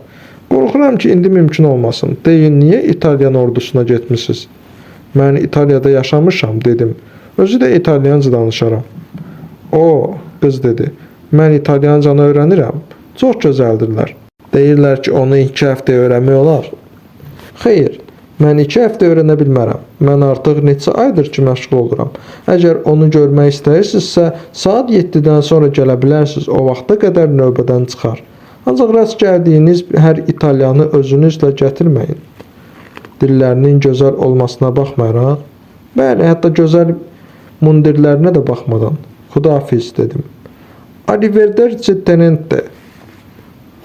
Qorxuram ki, indi mümkün olmasın. Deyin, niyə İtalyan ordusuna getmişsiniz? Mən İtaliyada yaşamışam, dedim. Özü də İtalyanca danışaram. O, qız dedi. Mən İtalyancanı öyrənirəm. Çox gözəldirlər. Deyirlər ki, onu 2 həftə öyrənmək olar. Xeyr, mən 2 həftə öyrənə bilmərəm. Mən artıq neçə aydır ki, məşğul oluram. Əgər onu görmək istəyirsinizsə, saat 7-dən sonra gələ bilərsiniz. O vaxta qədər növbədən çıxar. Ancaq rast gəldiyiniz hər İtalyanı özünüzlə gətirməyin. dillərinin gözəl olmasına baxmayaraq, bəli, hətta gözəl mundirlərinə də baxmadan, xudahafiz dedim. Arrivederci tenente,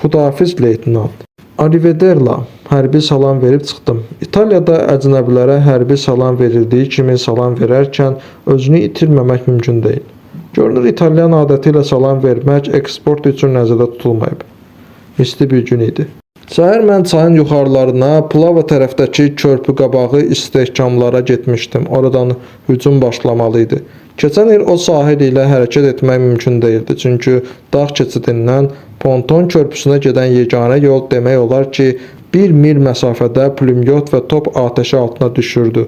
xudahafiz leytenant. Arrivederla, hərbi salam verib çıxdım. İtaliyada əcnəbilərə hərbi salam verildiyi kimi salam verərkən özünü itirməmək mümkün deyil. Görünür, İtalyan adəti ilə salam vermək eksport üçün nəzərdə tutulmayıb. Misli bir gün idi. Səhər mən çayın yuxarılarına, Plava tərəfdəki körpü qabağı istehkamlara getmişdim. Oradan hücum başlamalı idi. Keçən il o sahil ilə hərəkət etmək mümkün deyildi. Çünki dağ keçidindən ponton körpüsünə gedən yeganə yol demək olar ki, 1 mil məsafədə pulemyot və top atəşi altına düşürdü.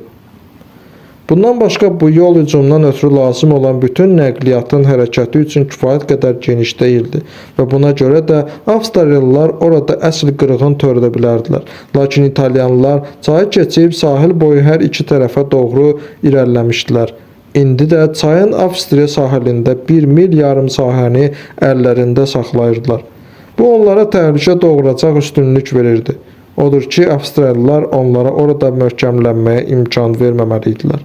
Bundan başqa bu yol hücumdan ötürü lazım olan bütün nəqliyyatın hərəkəti üçün kifayət qədər geniş deyildi və buna görə də Avstraliyalılar orada əsl qırğın törədə bilərdilər. Lakin İtalyanlar çayı keçib sahil boyu hər iki tərəfə doğru irəliləmişdilər. İndi də çayın Avstriya sahilində 1 mil yarım sahəni əllərində saxlayırdılar. Bu onlara təhlükə doğuracaq üstünlük verirdi. Odur ki, Avstraliyalılar onlara orada möhkəmlənməyə imkan verməməli idilər.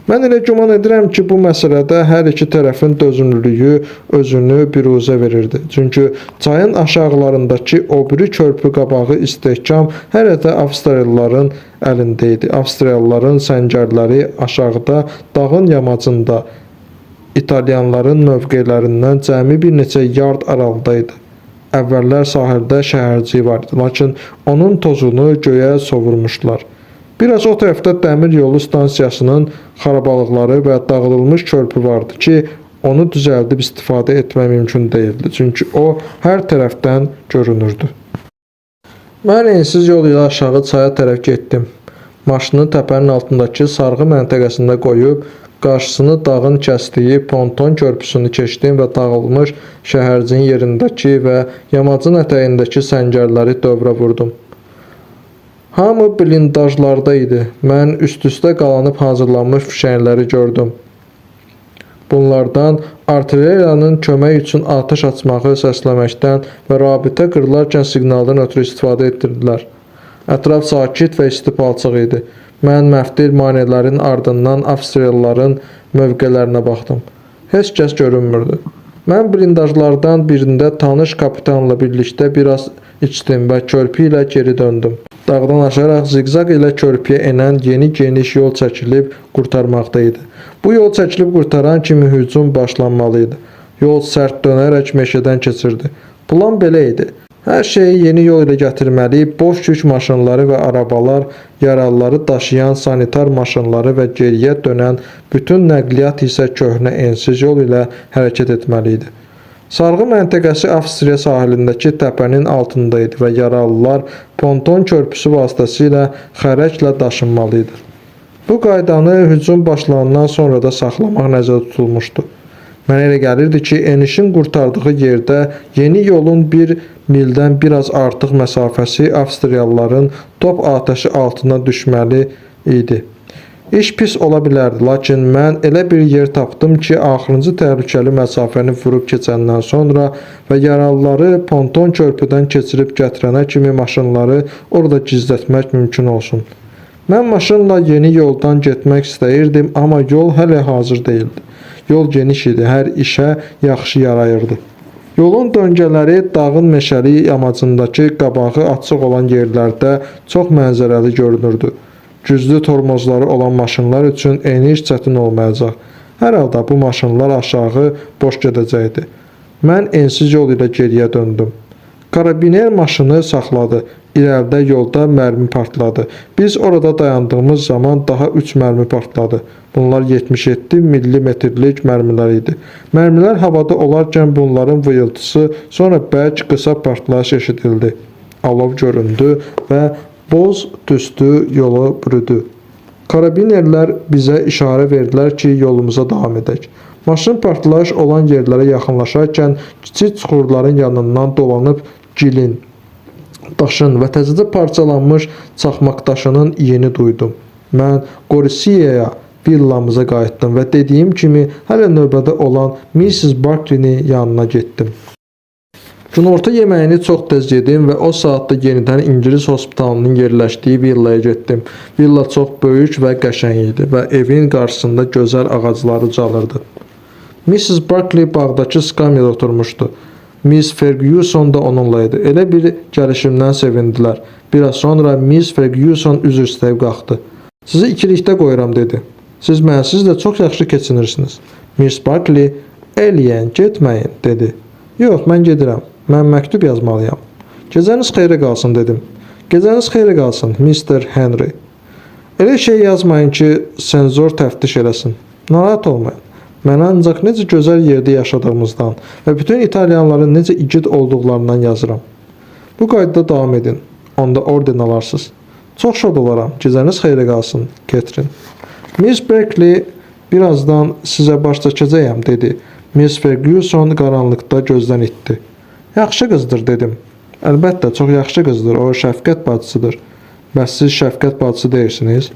Mən elə güman edirəm ki, bu məsələdə hər iki tərəfin dözümlülüyü özünü biruzə verirdi. Çünki çayın aşağılarındakı o biri körpü qabağı istehkam hələ də Avstraliyalıların əlində idi. Avstraliyalıların səngərləri aşağıda dağın yamacında İtalyanların mövqelərindən cəmi bir neçə yard aralıdaydı. Əvvəllər sahildə şəhərcik var idi, lakin onun tozunu göyə sovurmuşlar. Biraz o tərəfdə dəmir yolu stansiyasının xarabalıqları və dağıdılmış körpü vardı ki, onu düzəldib istifadə etmək mümkün deyildi. Çünki o hər tərəfdən görünürdü. Mən ensiz yol ilə aşağı çaya tərəf getdim. Maşını təpənin altındakı sarğı məntəqəsində qoyub, qarşısını dağın kəsdiyi ponton körpüsünü keçdim və dağılmış şəhərciyin yerindəki və yamacın ətəyindəki səngərləri dövrə vurdum. Hamı blindajlarda idi. Mən üst-üstə qalanıb hazırlanmış fişəngləri gördüm. Bunlardan artilleriyanın kömək üçün atəş açmağı səsləməkdən və rabitə qırılarkən siqnaldan ötürü istifadə etdirdilər. Ətraf sakit və isti palçıq idi. Mən məftil maneələrin ardından Avstriyalıların mövqələrinə baxdım. Heç kəs görünmürdü. Mən blindajlardan birində tanış kapitanla birlikdə biraz içdim və körpü ilə geri döndüm. Dağdan aşaraq ziqzaq ilə körpüyə enən yeni geniş yol çəkilib qurtarmaqda idi. Bu yol çəkilib qurtaran kimi hücum başlanmalıydı. Yol sərt dönərək meşədən keçirdi. Plan belə idi. Hər şeyi yeni yol ilə gətirməli, boş yük maşınları və arabalar, yaralıları daşıyan sanitar maşınları və geriyə dönən bütün nəqliyyat isə köhnə ensiz yol ilə hərəkət etməli idi. Sarğı məntəqəsi Avstriya sahilindəki təpənin altında idi və yaralılar ponton körpüsü vasitəsilə xərəklə daşınmalı idi. Bu qaydanı hücum başlanandan sonra da saxlamaq nəzərdə tutulmuşdu. Mənə elə gəlirdi ki, enişin qurtardığı yerdə yeni yolun 1 mildən biraz artıq məsafəsi Avstriyalıların top atəşi altına düşməli idi. İş pis ola bilərdi, lakin mən elə bir yer tapdım ki, axırıncı təhlükəli məsafəni vurub keçəndən sonra və yaralıları ponton körpüdən keçirib gətirənə kimi maşınları orada gizlətmək mümkün olsun. Mən maşınla yeni yoldan getmək istəyirdim, amma yol hələ hazır deyildi. Yol geniş idi, hər işə yaxşı yarayırdı. Yolun döngələri dağın meşəli yamacındakı qabağı açıq olan yerlərdə çox mənzərəli görünürdü. Güclü tormozları olan maşınlar üçün eniş çətin olmayacaq. Hər halda bu maşınlar aşağı boş gedəcəkdi. Mən ensiz yol ilə geriyə döndüm. Karabiner maşını saxladı. İrəlidə yolda mərmi partladı. Biz orada dayandığımız zaman daha 3 mərmi partladı. Bunlar 77 millimetrlik mərmilər idi. Mərmilər havada olarkən bunların vıyıltısı, sonra bərk qısa partlayış eşidildi. Alov göründü və boz tüstü yolu bürüdü. Karabinerlər bizə işarə verdilər ki, yolumuza davam edək. Maşın partlayış olan yerlərə yaxınlaşarkən kiçik çuxurların yanından dolanıb gilin, daşın və təzəcə parçalanmış çaxmaq daşının iyini duydum. Mən Qorisiyaya villamıza qayıtdım və dediyim kimi hələ növbədə olan Mrs. Barkley'nin yanına getdim. Günorta yeməyini çox tez yedim və o saatda yenidən İngilis hospitalının yerləşdiyi villaya getdim. Villa çox böyük və qəşəng idi və evin qarşısında gözəl ağaclar ucalırdı. Mrs. Barkley bağdakı skamyada oturmuşdu. Miss Ferguson da onunla idi. Elə bir gəlişimdən sevindilər. Biraz sonra Miss Ferguson üzr istəyib qalxdı. Sizi ikilikdə qoyuram dedi. Siz mənsiz də çox yaxşı keçinirsiniz. Miss Barkley, eləyin, getməyin dedi. Yox, mən gedirəm. Mən məktub yazmalıyam. Gecəniz xeyrə qalsın dedim. Gecəniz xeyrə qalsın, Mr. Henry. Elə şey yazmayın ki, senzor təftiş eləsin. Narahat olmayın. Mən ancaq necə gözəl yerdə yaşadığımızdan və bütün İtalyanların necə igid olduqlarından yazıram. Bu qaydada davam edin. Onda orden alarsınız. Çox şad olaram. Gecəniz xeyrə qalsın, Catherine. Miss Berkeley, birazdan sizə baş çəkəcəyəm, dedi. Miss Ferguson qaranlıqda gözdən itdi. Yaxşı qızdır, dedim. Əlbəttə, çox yaxşı qızdır. O, şəfqət bacısıdır. Bəs siz şəfqət bacısı deyirsiniz?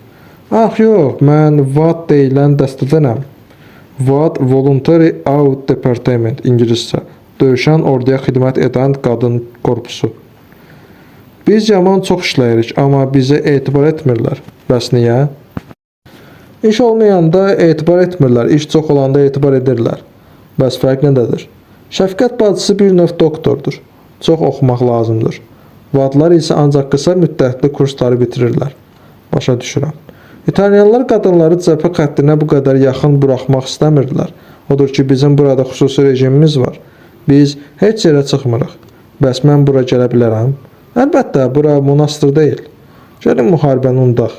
Ah, yox, mən VAD deyilən dəstədənəm. VAD, Voluntary Out Department, İngiliscə. Döyüşən orduya xidmət edən qadın korpusu. Biz yaman çox işləyirik, amma bizə etibar etmirlər. Bəs niyə? İş olmayanda etibar etmirlər, iş çox olanda etibar edirlər. Bəs fərq nədədir? Şəfqət bacısı bir növ doktordur. Çox oxumaq lazımdır. Vadlar isə ancaq qısa müddətli kursları bitirirlər. Başa düşürəm. İtalyanlar qadınları cəbhə xəttinə bu qədər yaxın buraxmaq istəmirdilər. Odur ki, bizim burada xüsusi rejimimiz var. Biz heç yerə çıxmırıq. Bəs mən bura gələ bilərəm? Əlbəttə, bura monastır deyil. Gəlin müharibəni unudaq.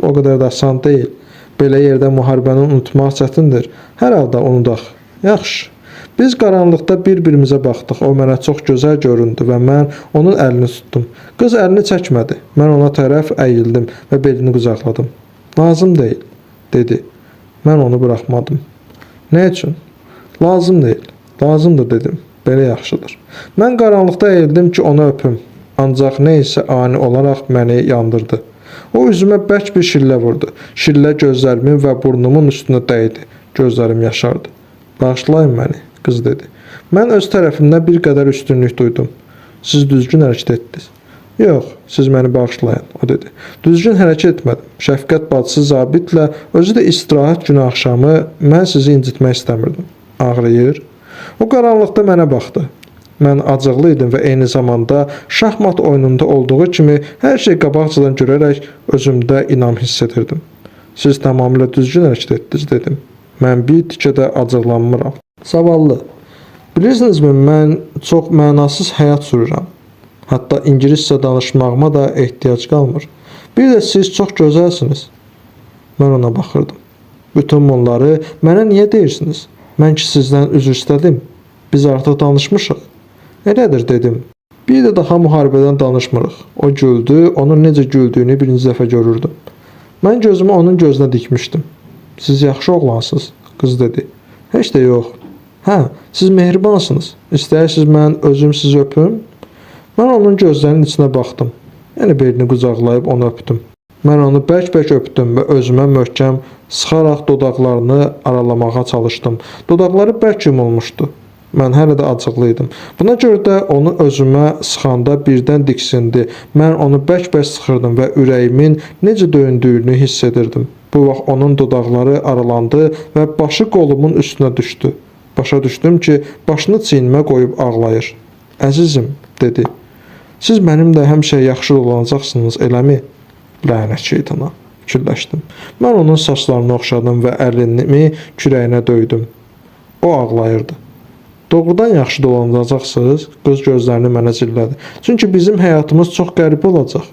O qədər də asan deyil. Belə yerdə müharibəni unutmaq çətindir. Hər halda unudaq. Yaxşı. Biz qaranlıqda bir-birimizə baxdıq. O mənə çox gözəl göründü və mən onun əlini tutdum. Qız əlini çəkmədi. Mən ona tərəf əyildim və belini qucaqladım. Lazım deyil, dedi. Mən onu buraxmadım. Nə üçün? Lazım deyil. Lazımdır, dedim. Belə yaxşıdır. Mən qaranlıqda əyildim ki, onu öpüm. Ancaq nə isə ani olaraq məni yandırdı. O üzümə bərk bir şillə vurdu. Şillə gözlərimin və burnumun üstünə dəydi. Gözlərim yaşardı. Bağışlayın məni, qız dedi. Mən öz tərəfimdən bir qədər üstünlük duydum. Siz düzgün hərəkət etdiniz. Yox, siz məni bağışlayın, o dedi. Düzgün hərəkət etmədim. Şəfqət bacısı zabitlə, özü də istirahət günü axşamı mən sizi incitmək istəmirdim. Ağrıyır. O qaranlıqda mənə baxdı. Mən acıqlı idim və eyni zamanda şahmat oyununda olduğu kimi hər şey qabaqcadan görərək özümdə inam hiss edirdim. Siz tamamilə düzgün hərəkət etdiniz, dedim. Mən bir tikə də acıqlanmıram. Zavallı. Bilirsinizmi, mən çox mənasız həyat sürürəm. Hətta ingiliscə danışmağıma da ehtiyac qalmır. Bir də siz çox gözəlsiniz. Mən ona baxırdım. Bütün bunları mənə niyə deyirsiniz? Mən ki sizdən üzr istədim. Biz artıq danışmışıq. Elədir, dedim. Bir də daha müharibədən danışmırıq. O güldü, onun necə güldüyünü birinci dəfə görürdüm. Mən gözümü onun gözünə dikmişdim. Siz yaxşı oğlansınız, qız dedi. Heç də yox. Hə, siz mehribansınız. İstəyirsiniz mən özüm sizi öpüm? Mən onun gözlərinin içinə baxdım. Yəni belini qucaqlayıb onu öpdüm. Mən onu bərk-bərk öpdüm və özümə möhkəm sıxaraq dodaqlarını aralamağa çalışdım. Dodaqları bərk yumulmuşdu. Mən hələ də acıqlı idim. Buna görə də onu özümə sıxanda birdən diksindi. Mən onu bərk-bərk sıxırdım və ürəyimin necə döyündüyünü hiss edirdim. Bu vaxt onun dodaqları aralandı və başı qolumun üstünə düşdü. Başa düşdüm ki, başını çiynimə qoyub ağlayır. Əzizim, dedi. Siz mənimlə həmişə yaxşı olacaqsınız, eləmi? Lənət şeytana, fikirləşdim. Mən onun saçlarını oxşadım və əlimi kürəyinə döydüm. O ağlayırdı. Doğrudan yaxşı dolanacaqsınız, qız gözlərini mənə zillədi. Çünki bizim həyatımız çox qəribə olacaq.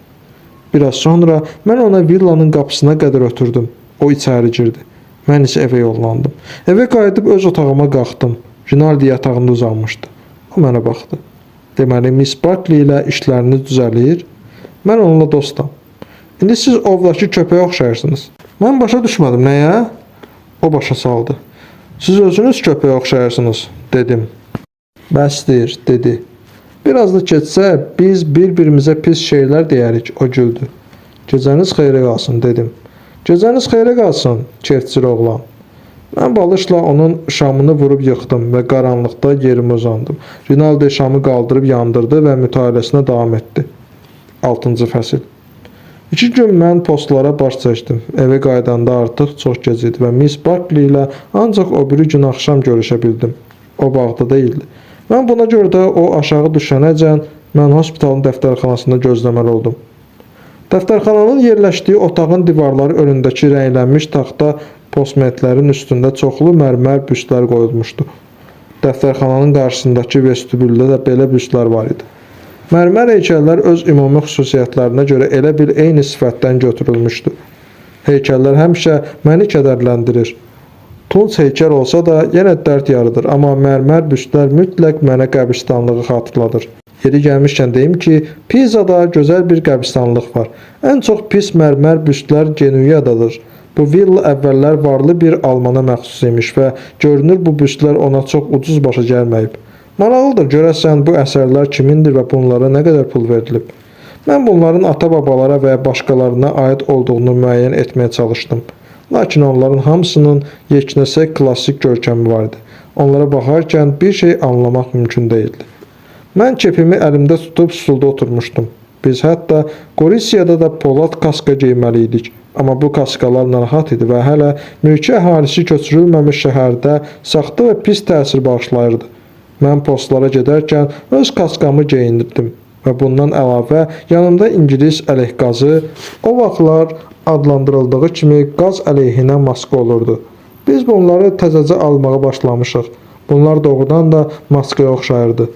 Biraz sonra mən ona villanın qapısına qədər ötürdüm. O içəri girdi. Mən isə evə yollandım. Evə qayıdıb öz otağıma qalxdım. Rinaldi yatağında uzanmışdı. O mənə baxdı. Deməli, Miss Barkley ilə işləriniz düzəlir. Mən onunla dostam. İndi siz ovdakı köpəyə oxşayırsınız. Mən başa düşmədim, nəyə? O başa saldı. Siz özünüz köpəyə oxşayırsınız, dedim. Bəsdir, dedi. Biraz da keçsə, biz bir-birimizə pis şeylər deyərik, o güldü. Gecəniz xeyrə qalsın, dedim. Gecəniz xeyrə qalsın, kefcil oğlan. Mən balışla onun şamını vurub yıxdım və qaranlıqda yerimə uzandım. Rinaldi şamı qaldırıb yandırdı və mütaliəsinə davam etdi. 6-cı fəsil. 2 gün mən postlara baş çəkdim. Evə qayıdanda artıq çox gec idi və Miss Barkley ilə ancaq o biri gün axşam görüşə bildim. O bağda deyildi. Mən buna görə də o aşağı düşənəcən mən hospitalın dəftərxanasında gözləməli oldum. Dəftərxananın yerləşdiyi otağın divarları önündəki rənglənmiş taxta postmentlərin üstündə çoxlu mərmər büstlər qoyulmuşdu. Dəftərxananın qarşısındakı vestibüldə də belə büstlər var idi. Mərmər heykəllər öz ümumi xüsusiyyətlərinə görə elə bil eyni sifətdən götürülmüşdü. Heykəllər həmişə məni kədərləndirir. Tunç heykəl olsa da yenə dərd yarıdır, amma mərmər büstlər mütləq mənə qəbristanlığı xatırladır. Yeri gəlmişkən deyim ki, Pizada gözəl bir qəbristanlıq var. Ən çox pis mərmər büstlər Genuyadadır. Bu villa əvvəllər varlı bir almana məxsus imiş və görünür bu büstlər ona çox ucuz başa gəlməyib. Maraqlıdır, görəsən bu əsərlər kimindir və bunlara nə qədər pul verilib? Mən bunların ata-babalara və başqalarına aid olduğunu müəyyən etməyə çalışdım. Lakin onların hamısının yeknəsək klassik görkəmi vardı. Onlara baxarkən bir şey anlamaq mümkün değildi. Mən kepimi əlimdə tutub stulda oturmuşdum. Biz hətta Qorisiyada da polad kaska geyməli idik. Amma bu kaskalar narahat idi və hələ mülki əhalisi köçürülməmiş şəhərdə saxta və pis təsir bağışlayırdı. Mən postlara gedərkən öz kaskamı geyindirdim və bundan əlavə yanımda İngilis əleyhqazı, o vaxtlar adlandırıldığı kimi qaz əleyhinə maska olurdu. Biz bunları təzəcə almağa başlamışıq. Bunlar doğrudan da maskaya oxşayırdı.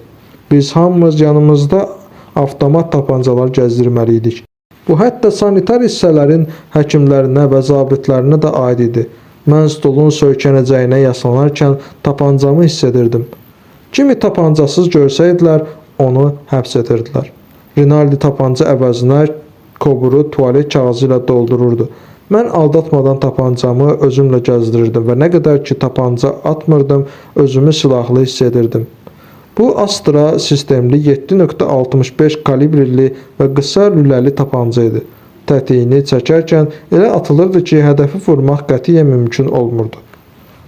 Biz hamımız yanımızda avtomat tapancalar gəzdirməli idik. Bu hətta sanitar hissələrin həkimlərinə və zabitlərinə də aid idi. Mən stolun söykənəcəyinə yaslanarkən tapancamı hiss edirdim. Kimi tapancasız görsəydilər, onu həbs edirdilər. Rinaldi tapanca əvəzinə koburu tualet kağızı ilə doldururdu. Mən aldatmadan tapancamı özümlə gəzdirirdim və nə qədər ki tapanca atmırdım, özümü silahlı hiss edirdim. Bu Astra sistemli 7.65 kalibrli və qısa lüləli tapanca idi. Tətiyini çəkərkən elə atılırdı ki, hədəfi vurmaq qətiyyən mümkün olmurdu.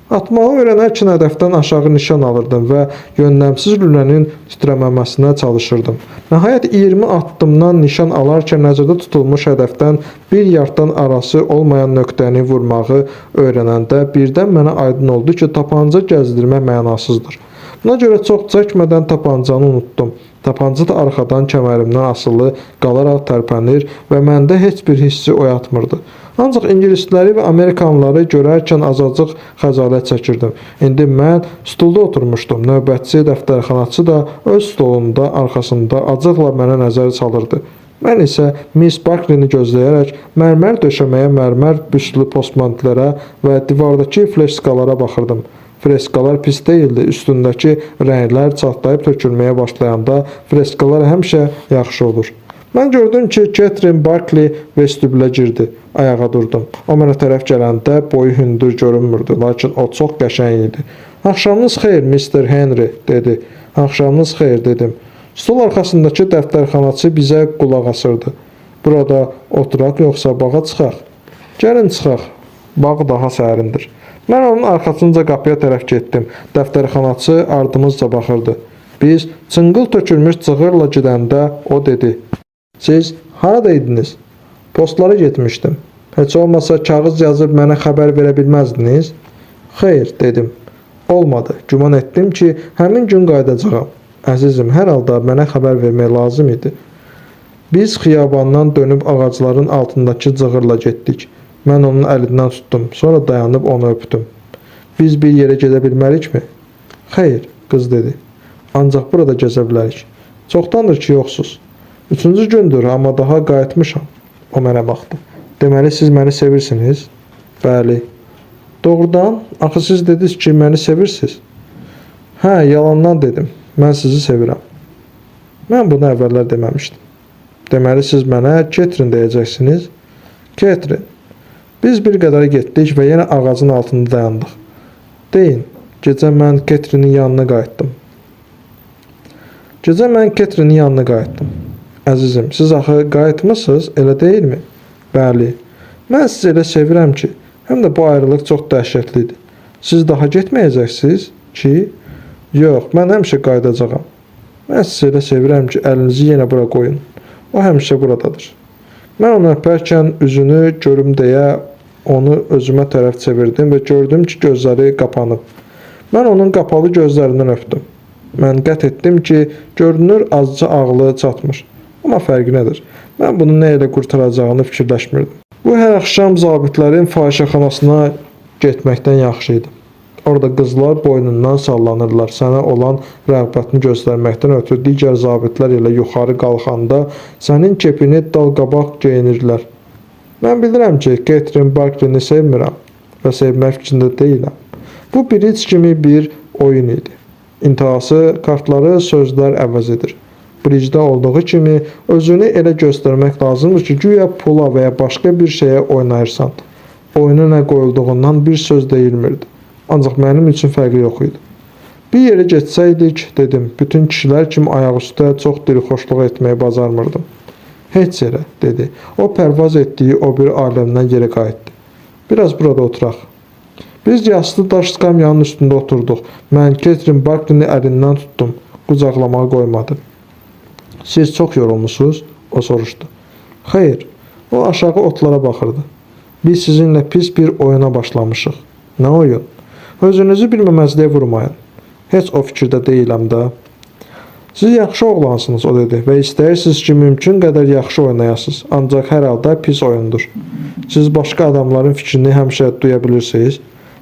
Atmağı öyrənərkən hədəfdən aşağı nişan alırdım və yönləmsiz lülənin titrəməməsinə çalışırdım. Nəhayət 20 addımdan nişan alarkən nəzərdə tutulmuş hədəfdən 1 yarddan arası olmayan nöqtəni vurmağı öyrənəndə birdən mənə aydın oldu ki, tapanca gəzdirmək mənasızdır. Buna görə çox çəkmədən tapancanı unutdum. Tapanca da arxadan kəmərimdən asılı qalaraq tərpənir və məndə heç bir hissi oyatmırdı. Ancaq ingilisləri və amerikanları görərkən azacıq xəcalət çəkirdim. İndi mən stulda oturmuşdum. Növbətçi dəftərxanaçı da öz stolunda arxasında acıqla mənə nəzər salırdı. Mən isə Miss Barkley-ni gözləyərək mərmər döşəməyə, mərmər büstlü postmentlərə və divardakı freskalara baxırdım. Freskalar pis değildi. Üstündəki rənglər çatlayıb tökülməyə başlayanda freskalar həmişə yaxşı olur. Mən gördüm ki, Catherine Barkley vestibülə girdi. Ayağa durdum. O mənə tərəf gələndə boyu hündür görünmürdü, lakin o çox qəşəng idi. "Axşamınız xeyir, Mr. Henry," dedi. "Axşamınız xeyir," dedim. Stol arxasındakı dəftərxanaçı bizə qulaq asırdı. "Burada oturaq yoxsa bağa çıxaq?" "Gəlin çıxaq. Bağ daha sərindir." Mən onun arxasınca qapıya tərəf getdim. Dəftərxanaçı ardımızca baxırdı. Biz çınqıl tökülmüş cığırla gedəndə o dedi: "Siz haradaydınız?" "Postlara getmişdim." "Heç olmasa kağız yazıb mənə xəbər verə bilməzdiniz?" "Xeyr," dedim. "Olmadı. Güman etdim ki, həmin gün qayıdacağam." "Əzizim, hər halda mənə xəbər vermək lazım idi." Biz xiyabandan dönüb ağacların altındakı cığırla getdik. Mən onun əlindən tutdum, sonra dayanıb onu öpdüm. "Biz bir yerə gedə bilmərikmi?" "Xeyr," qız dedi. "Ancaq burada gəzə bilərik." "Çoxdandır ki, yoxsuz." "3-cü gündür, amma daha qayıtmışam." O mənə baxdı. "Deməli, siz məni sevirsiniz?" "Bəli." "Doğrudan? Axı siz dediniz ki, məni sevirsiniz." "Hə, yalandan dedim. Mən sizi sevirəm." "Mən bunu əvvəllər deməmişdim." "Deməli, siz mənə Catherine deyəcəksiniz?" "Catherine." Biz bir qədər getdik və yenə ağacın altında dayandıq. "Deyin, gecə mən Catherine'in yanına qayıtdım." "Gecə mən Catherine'in yanına qayıtdım." "Əzizim, siz axı qayıtmısınız, elə deyilmi?" "Bəli. Mən sizi elə sevirəm ki, həm də bu ayrılıq çox dəhşətlidir. Siz daha getməyəcəksiniz ki? Yox, mən həmişə qayıdacağam. Mən sizi elə sevirəm ki, əlinizi yenə bura qoyun. O həmişə buradadır. Mən onu öpərkən üzünü görüm deyə onu özümə tərəf çevirdim və gördüm ki, gözləri qapanıb. Mən onun qapalı gözlərindən öpdüm. Mən qət etdim ki, görünür azca ağlı çatmır. Amma fərqi nədir? Mən bunu nə ilə qurtaracağını fikirləşmirdim. Bu hər axşam zabitlərin fahişəxanasına getməkdən yaxşı idi. Orada qızlar boynundan sallanırlar. Sənə olan rəğbətini göstərməkdən ötürü digər zabitlər ilə yuxarı qalxanda sənin kepini dalqabaq geyinirlər. Mən bilirəm ki, Catherine Barkley-ni sevmirəm və sevmək fikrində deyiləm. Bu bridge kimi bir oyun idi. İntihası kartları sözlər əvəz edir. Bridgedə olduğu kimi özünü elə göstərmək lazımdır ki, güya pula və ya başqa bir şeyə oynayırsan. Oyuna nə qoyulduğundan bir söz deyilmirdi. Ancaq mənim üçün fərqi yox idi. Bir yerə getsəydik, dedim, bütün kişilər kimi ayaqüstə çox dilxoşluq etməyi bacarmırdım. Heç yerə, dedi. O pərvaz etdiyi o bir aləmdən yerə qayıtdı. Biraz burada oturaq. Biz yaslı daş skamyanın üstündə oturduq. Mən Catherine Barkley-ni əlindən tutdum. Qucaqlamağa qoymadı. Siz çox yorulmusunuz? O soruşdu. Xeyr, o aşağı otlara baxırdı. Biz sizinlə pis bir oyuna başlamışıq. Nə oyun? Özünüzü bilməməzliyə vurmayın. Heç o fikirdə deyiləm də. Siz yaxşı oğlansınız, o dedi və istəyirsiniz ki, mümkün qədər yaxşı oynayasınız. Ancaq hər halda pis oyundur. Siz başqa adamların fikrini həmişə duya bilirsiniz.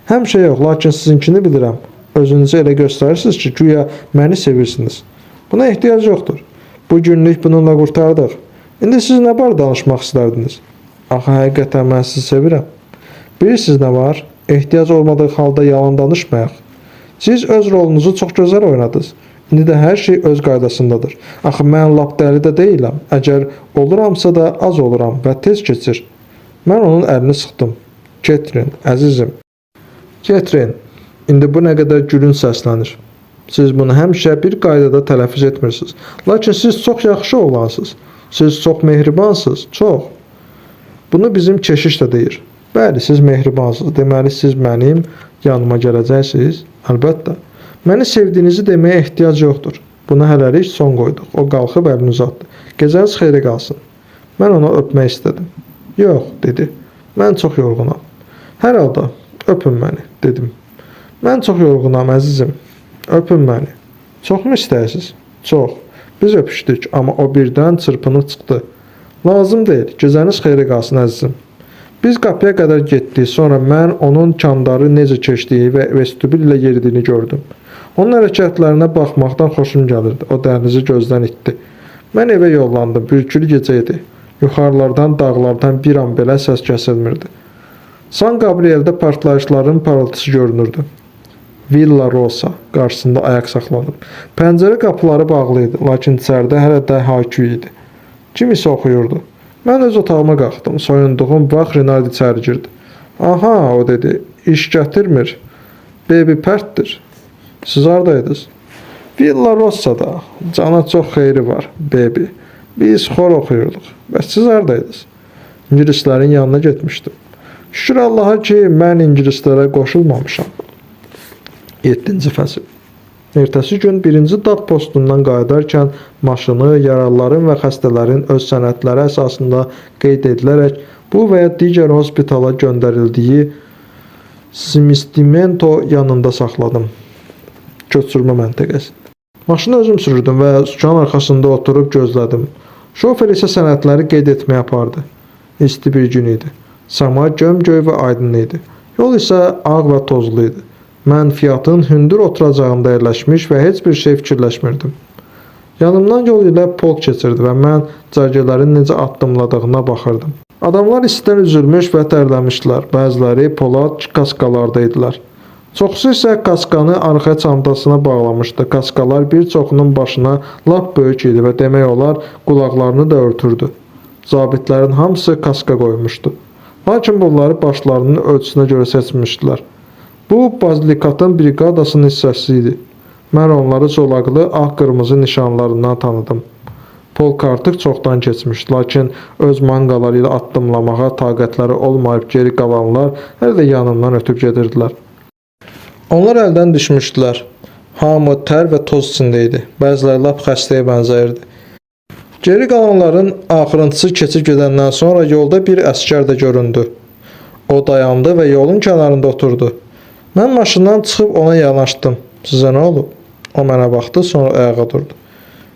Həmişə yox, lakin sizinkini bilirəm. Özünüzü elə göstərirsiniz ki, güya məni sevirsiniz. Buna ehtiyac yoxdur. Bu günlük bununla qurtardıq. İndi siz nə barədə danışmaq istərdiniz? Axı, həqiqətən mən sizi sevirəm. Bilirsiniz nə var? Ehtiyac olmadığı halda yalan danışmayaq. Siz öz rolunuzu çox gözəl oynadınız. İndi də hər şey öz qaydasındadır. Axı, mən lap dəli də deyiləm. Əgər oluramsa da az oluram və tez keçir. Mən onun əlini sıxdım. Catherine, əzizim. Catherine, indi bu nə qədər gülün səslənir. Siz bunu həmişə bir qaydada tələffüz etmirsiniz. Lakin siz çox yaxşı oğlansınız. Siz çox mehribansınız, çox. Bunu bizim keşiş də deyir. Bəli, siz mehribansınız. Deməli, siz mənim yanıma gələcəksiniz. Əlbəttə. Məni sevdiyinizi deməyə ehtiyac yoxdur. Buna hələlik son qoyduq. O qalxıb əlini uzatdı. Gecəniz xeyrə qalsın. Mən onu öpmək istədim. Yox, dedi. Mən çox yorğunam. Hər halda, öpün məni, dedim. Mən çox yorğunam, əzizim. Öpün məni. Çoxmu istəyirsiniz? Çox. Biz öpüşdük, amma o birdən çırpınıb çıxdı. Lazım deyil, gecəniz xeyrə qalsın, əzizim. Biz qapıya qədər getdik, sonra mən onun kandarı necə keçdiyi və vestibül ilə yeridiyini gördüm. Onun hərəkətlərinə baxmaqdan xoşum gəlirdi. O dəhlizi gözdən itdi. Mən evə yollandım, bürkülü gecə idi. Yuxarılardan, dağlardan bir an belə səs kəsilmirdi. San Gabriel'də partlayışların parıltısı görünürdü. Villa Rosa qarşısında ayaq saxladım. Pəncərə qapıları bağlı idi, lakin içəridə hələ də hay-küy idi. Kim isə oxuyurdu. Mən öz otağıma qalxdım. Soyunduğum vaxt Rinaldi içəri girdi. Aha, o dedi, iş gətirmir. Baby pərtdir. Siz haradaydınız? Villa Rosa'da. Cana çox xeyri var, baby. Biz xor oxuyurduq. Bəs siz haradaydınız? İngilislərin yanına getmişdim. Şükür Allaha ki, mən ingilislərə qoşulmamışam. 7-ci fəsil. Ertəsi gün 1-ci dağ postundan qayıdarkən maşını yaralıların və xəstələrin öz sənədləri əsasında qeyd edilərək bu və ya digər hospitala göndərildiyi Simistimento yanında saxladım. Köçürmə məntəqəsi. Maşını özüm sürürdüm və sükan arxasında oturub gözlədim. Şofer isə sənədləri qeyd etməyə apardı. İsti bir gün idi. Səma gömgöy və aydın idi. Yol isə ağ və tozlu idi. Mən Fiatın hündür oturacağında yerləşmiş və heç bir şey fikirləşmirdim. Yanımdan yol ilə Pol keçirdi və mən cərgələrin necə addımladığına baxırdım. Adamlar istidən üzülmüş və tərləmişdilər. Bəziləri polad kaskalarda idilər. Çoxusu isə kaskanı arxa çantasına bağlamışdı. Kaskalar bir çoxunun başına lap böyük idi və demək olar qulaqlarını da örtürdü. Zabitlərin hamısı kaska qoymuşdu. Lakin bunları başlarının ölçüsünə görə seçmişdilər. Bu, Bazilikatın briqadasının hissəsi idi. Mən onları zolaqlı ağ-qırmızı nişanlarından tanıdım. Polk artıq çoxdan keçmiş, lakin öz manqaları ilə addımlamağa taqətləri olmayıb geri qalanlar hələ də yanımdan ötüb gedirdilər. Onlar əldən düşmüşdülər. Hamı tər və toz içində idi. Bəziləri lap xəstəyə bənzəyirdi. Geri qalanların axırıntısı keçib gedəndən sonra yolda bir əsgər də göründü. O dayandı və yolun kənarında oturdu. Mən maşından çıxıb ona yanaşdım. Sizə nə olub? O mənə baxdı, sonra ayağa durdu.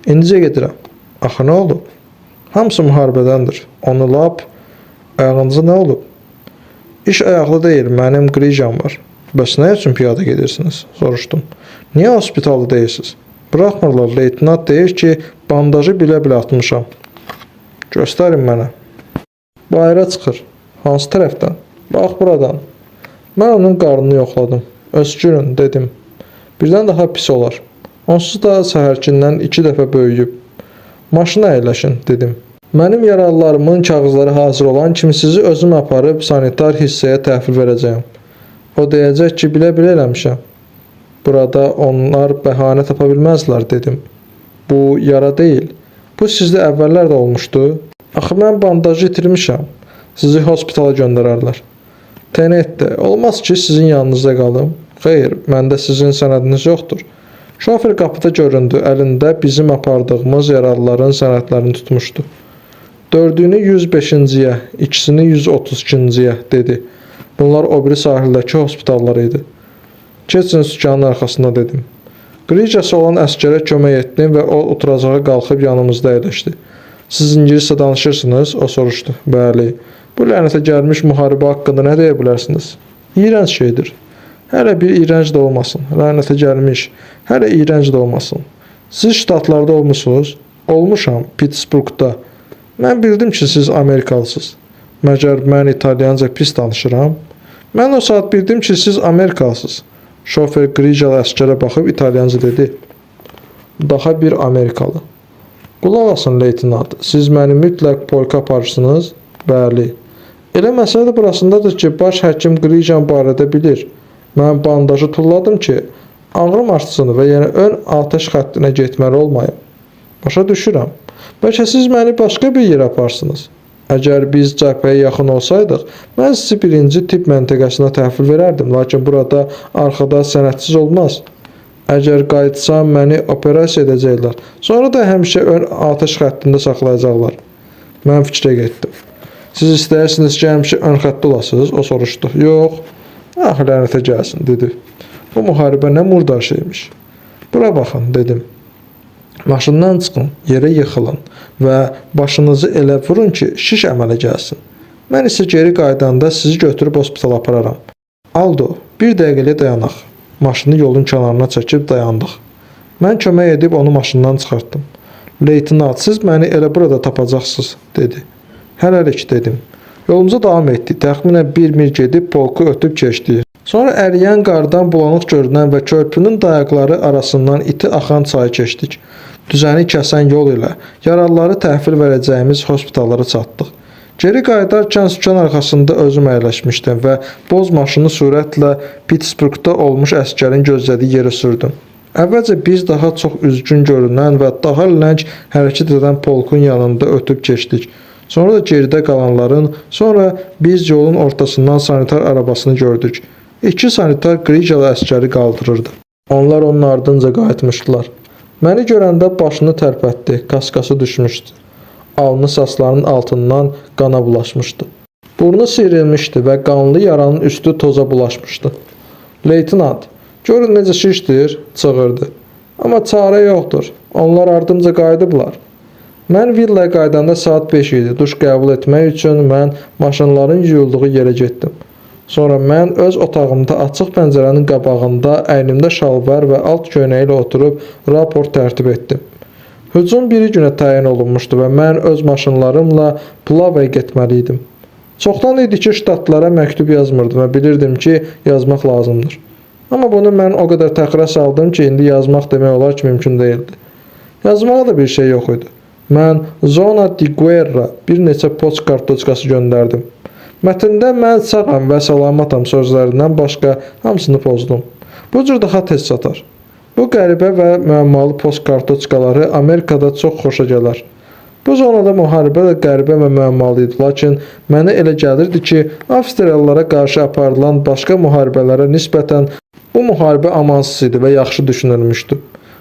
İndicə gedirəm. Axı nə olub? Hamısı müharibədəndir. Onu lap ayağınıza nə olub? İş ayaqlı deyil, mənim qrijam var. Bəs nə üçün piyada gedirsiniz? Soruşdum. Niyə hospitalda deyilsiniz? Buraxmırlar, leytenant deyir ki, bandajı bilə-bilə atmışam. Göstərin mənə. Bayıra çıxır. Hansı tərəfdən? Bax buradan. Mən onun qarnını yoxladım. Öskürün, dedim. Birdən daha pis olar. Onsuz da səhərkindən 2 dəfə böyüyüb. Maşına əyləşin, dedim. Mənim yaralılarımın kağızları hazır olan kimi sizi özüm aparıb sanitar hissəyə təhvil verəcəyəm. O deyəcək ki, bilə-bilə eləmişəm. Burada onlar bəhanə tapa bilməzlər, dedim. Bu yara deyil. Bu sizdə əvvəllər də olmuşdu. Axı mən bandajı itirmişəm. Sizi hospitala göndərərlər. Tenette, olmaz ki, sizin yanınızda qalım. Xeyr, məndə sizin sənədiniz yoxdur. Şofer qapıda göründü, əlində bizim apardığımız yaralıların sənədlərini tutmuşdu. 4'ünü 105-ciyə, ikisini 132-ciyə, dedi. Bunlar o biri sahildəki hospitallar idi. Keçin sükanın arxasında, dedim. Qrijası olan əskərə kömək etdim və o oturacağa qalxıb yanımızda əyləşdi. Siz ingiliscə danışırsınız? O soruşdu. Bəli. Bu lənətə gəlmiş müharibə haqqında nə deyə bilərsiniz? İyrənc şeydir. Hələ bir iyrənc də olmasın. Lənətə gəlmiş. Hələ iyrənc də olmasın. Siz ştatlarda olmusunuz? Olmuşam, Pittsburghda. Mən bildim ki, siz Amerikalısınız. Məgər mən İtalyanca pis danışıram? Mən o saat bildim ki, siz Amerikalısınız. Şofer Grijalı əskərə baxıb İtalyanca dedi. Daha bir Amerikalı. Qulaq asın, leytenant. Siz məni mütləq polka aparırsınız? Bəli. Elə məsələ burasındadır ki, baş həkim Grijan barədə bilir. Mən bandajı tulladım ki, ağrım artsın və yəni ön atəş xəttinə getməli olmayım. Başa düşürəm. Bəlkə siz məni başqa bir yerə aparsınız. Əgər biz cəbhəyə yaxın olsaydıq, mən sizi 1-ci tibb məntəqəsinə təhvil verərdim, lakin burada arxada sənədsiz olmaz. Əgər qayıtsam, məni operasiya edəcəklər. Sonra da həmişə ön atəş xəttində saxlayacaqlar. Mən fikrə getdim. Siz istəyirsiniz ki, həmişə ön xəttdə olasınız? O soruşdu. Yox. Ah, lənətə gəlsin, dedi. Bu müharibə nə murdar şeymiş. Bura baxın, dedim. Maşından çıxın, yerə yıxılın və başınızı elə vurun ki, şiş əmələ gəlsin. Mən isə geri qaydanda sizi götürüb hospitala apararam. Aldo, bir dəqiqəliyə dayanaq. Maşını yolun kənarına çəkib dayandıq. Mən kömək edib onu maşından çıxartdım. Leytenant, siz məni elə burada tapacaqsınız, dedi. Hələlik, dedim. Yolumuza davam etdik. Təxminən 1 mil gedib polku ötüb keçdik. Sonra əriyən qardan bulanıq görünən və körpünün dayaqları arasından iti axan çayı keçdik. Düzəni kəsən yol ilə yaralıları təhvil verəcəyimiz hospitallara çatdıq. Geri qayıdarkən sükan arxasında özüm əyləşmişdim və boz maşını sürətlə Pittsburghda olmuş əskərin gözlədiyi yerə sürdüm. Əvvəlcə biz daha çox üzgün görünən və daha ləng hərəkət edən polkun yanında ötüb keçdik. Sonra da geridə qalanların, sonra biz yolun ortasından sanitar arabasını gördük. 2 sanitar Grijalı əskəri qaldırırdı. Onlar onun ardınca qayıtmışdılar. Məni görəndə başını tərpətdi, kaskası düşmüşdü. Alnı saçlarının altından qana bulaşmışdı. Burnu sıyırılmışdı və qanlı yaranın üstü toza bulaşmışdı. Leytenant, görün necə şişdir, çığırdı. Amma çarə yoxdur, onlar ardımca qayıdıblar. Mən villaya qaydanda saat 5 idi. Duş qəbul etmək üçün mən maşınların yuyulduğu yerə getdim. Sonra mən öz otağımda açıq pəncərənin qabağında əynimdə şalvar və alt köynəyi ilə oturub raport tərtib etdim. Hücum biri günə təyin olunmuşdu və mən öz maşınlarımla Plavaya getməli idim. Çoxdan idi ki, ştatlara məktub yazmırdım və bilirdim ki, yazmaq lazımdır. Amma bunu mən o qədər təxirə saldım ki, indi yazmaq demək olar ki, mümkün deyildi. Yazmağa da bir şey yox idi. Mən Zona di Guerra bir neçə poçt kartoçkası göndərdim. Mətndə mən sağam və salamatam sözlərindən başqa hamısını pozdum. Bu cür daha tez çatar. Bu qəribə və müəmmalı post kartoçkaları Amerikada çox xoşa gələr. Bu zonada müharibə də qəribə və müəmmalı idi, lakin mənə elə gəlirdi ki, Avstriyalılara qarşı aparılan başqa müharibələrə nisbətən Bu müharibə amansız idi və yaxşı düşünülmüşdü.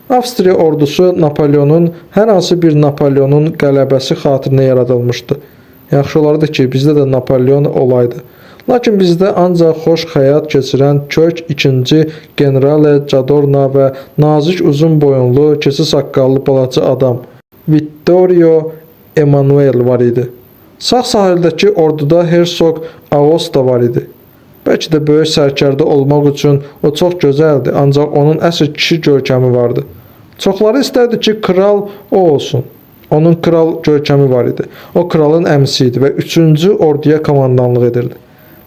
Avstriya ordusu Napoleonun, hər hansı bir Napoleonun qələbəsi xatirinə yaradılmışdı. Yaxşı olardı ki, bizdə də Napoleon olaydı. Lakin bizdə ancaq xoş həyat keçirən kök 2-ci generale Cadorna və nazik uzun boyunlu, keçi saqqallı balaca adam Vittorio Emanuel var idi. Sağ sahildəki orduda Hersoq Aosta var idi. Bəlkə də böyük sərkərdə olmaq üçün o çox gözəldi, ancaq onun əsl kişi görkəmi vardı. Çoxları istərdi ki, kral o olsun. Onun kral görkəmi var idi. O kralın əmisi idi və 3-cü orduya komandanlıq edirdi.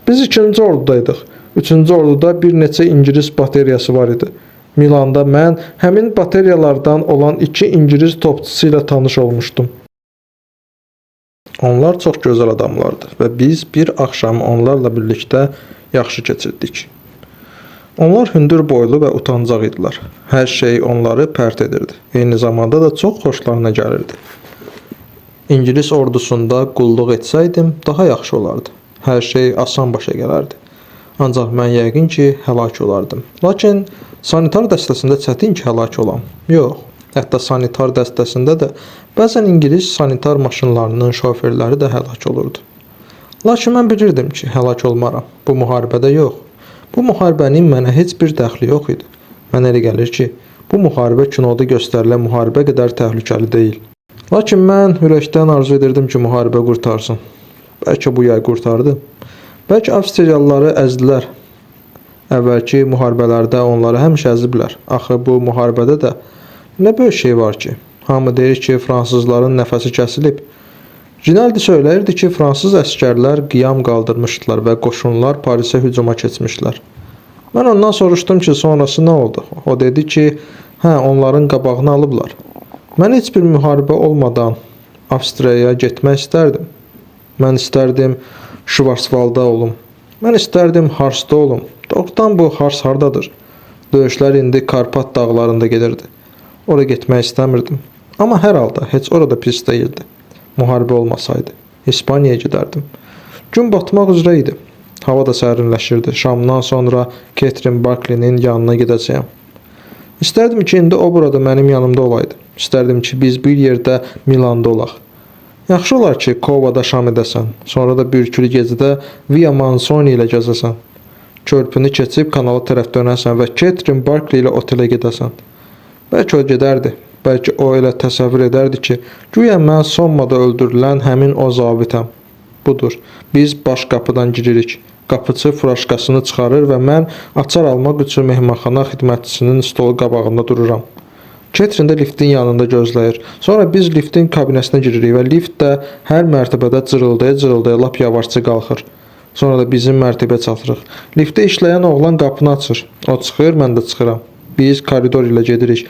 Biz 2-ci ordudaydıq. 3-cü orduda bir neçə İngilis bateriyası var idi. Milanda mən həmin bateriyalardan olan 2 İngilis topçusu ilə tanış olmuşdum. Onlar çox gözəl adamlardı və biz bir axşamı onlarla birlikdə yaxşı keçirdik. Onlar hündür boylu və utancaq idilər. Hər şey onları pərt edirdi. Eyni zamanda da çox xoşlarına gəlirdi. İngilis ordusunda qulluq etsəydim daha yaxşı olardı. Hər şey asan başa gələrdi. Ancaq mən yəqin ki, həlak olardım. Lakin sanitar dəstəsində çətin ki, həlak olam. Yox, hətta sanitar dəstəsində də bəzən İngilis sanitar maşınlarının şoferləri də həlak olurdu. Lakin mən bilirdim ki, həlak olmaram. Bu müharibədə yox. Bu müharibənin mənə heç bir dəxli yox idi. Mənə elə gəlir ki, bu müharibə kinoda göstərilən müharibə qədər təhlükəli deyil. Lakin mən ürəkdən arzu edirdim ki, müharibə qurtarsın. Bəlkə bu yay qurtardı. Bəlkə Avstriyalıları əzdilər. Əvvəlki müharibələrdə onları həmişə əziblər. Axı bu müharibədə də nə böyük şey var ki? Hamı deyir ki, fransızların nəfəsi kəsilib. Rinaldi söyləyirdi ki, fransız əskərlər qiyam qaldırmışdılar və qoşunlar Parisə hücuma keçmişlər. Mən ondan soruşdum ki, sonrası nə oldu? O dedi ki, onların qabağını alıblar. Mən heç bir müharibə olmadan Avstriyaya getmək istərdim. Mən istərdim Şvarsvalda olum. Mən istərdim Harsda olum. Doğrudan bu Hars hardadır? Döyüşlər indi Karpat dağlarında gedirdi. Ora getmək istəmirdim. Amma hər halda heç orada pis deyildi. Müharibə olmasaydı, İspaniyaya gedərdim. Gün batmaq üzrə idi. Hava da sərinləşirdi. Şamdan sonra Catherine Barclay'nin yanına gedəcəyəm. İstərdim ki, indi o burada mənim yanımda olaydı. İstərdim ki, biz bir yerdə Milanda olaq. Yaxşı olar ki, Kovada şam edəsən. Sonra da bürkülü gecədə Via Manzoni ilə gəzəsən. Körpünü keçib kanala tərəf dönəsən və Catherine Barclay ilə otelə gedəsən. Bəlkə o gedərdi. Bəlkə o elə təsəvvür edərdi ki, güya mən Sommada öldürülən həmin o zabitəm. Budur, biz baş qapıdan giririk. Qapıçı furaşkasını çıxarır və mən açar almaq üçün mehmanxana xidmətçisinin stolu qabağında dururam. Catherine də liftin yanında gözləyir. Sonra biz liftin kabinesinə giririk və lift də hər mərtəbədə cırıldaya-cırıldaya lap yavaşca qalxır. Sonra da bizim mərtəbəyə çatırıq. Liftdə işləyən oğlan qapını açır. O çıxır, mən də çıxıram. Biz koridor ilə gedirik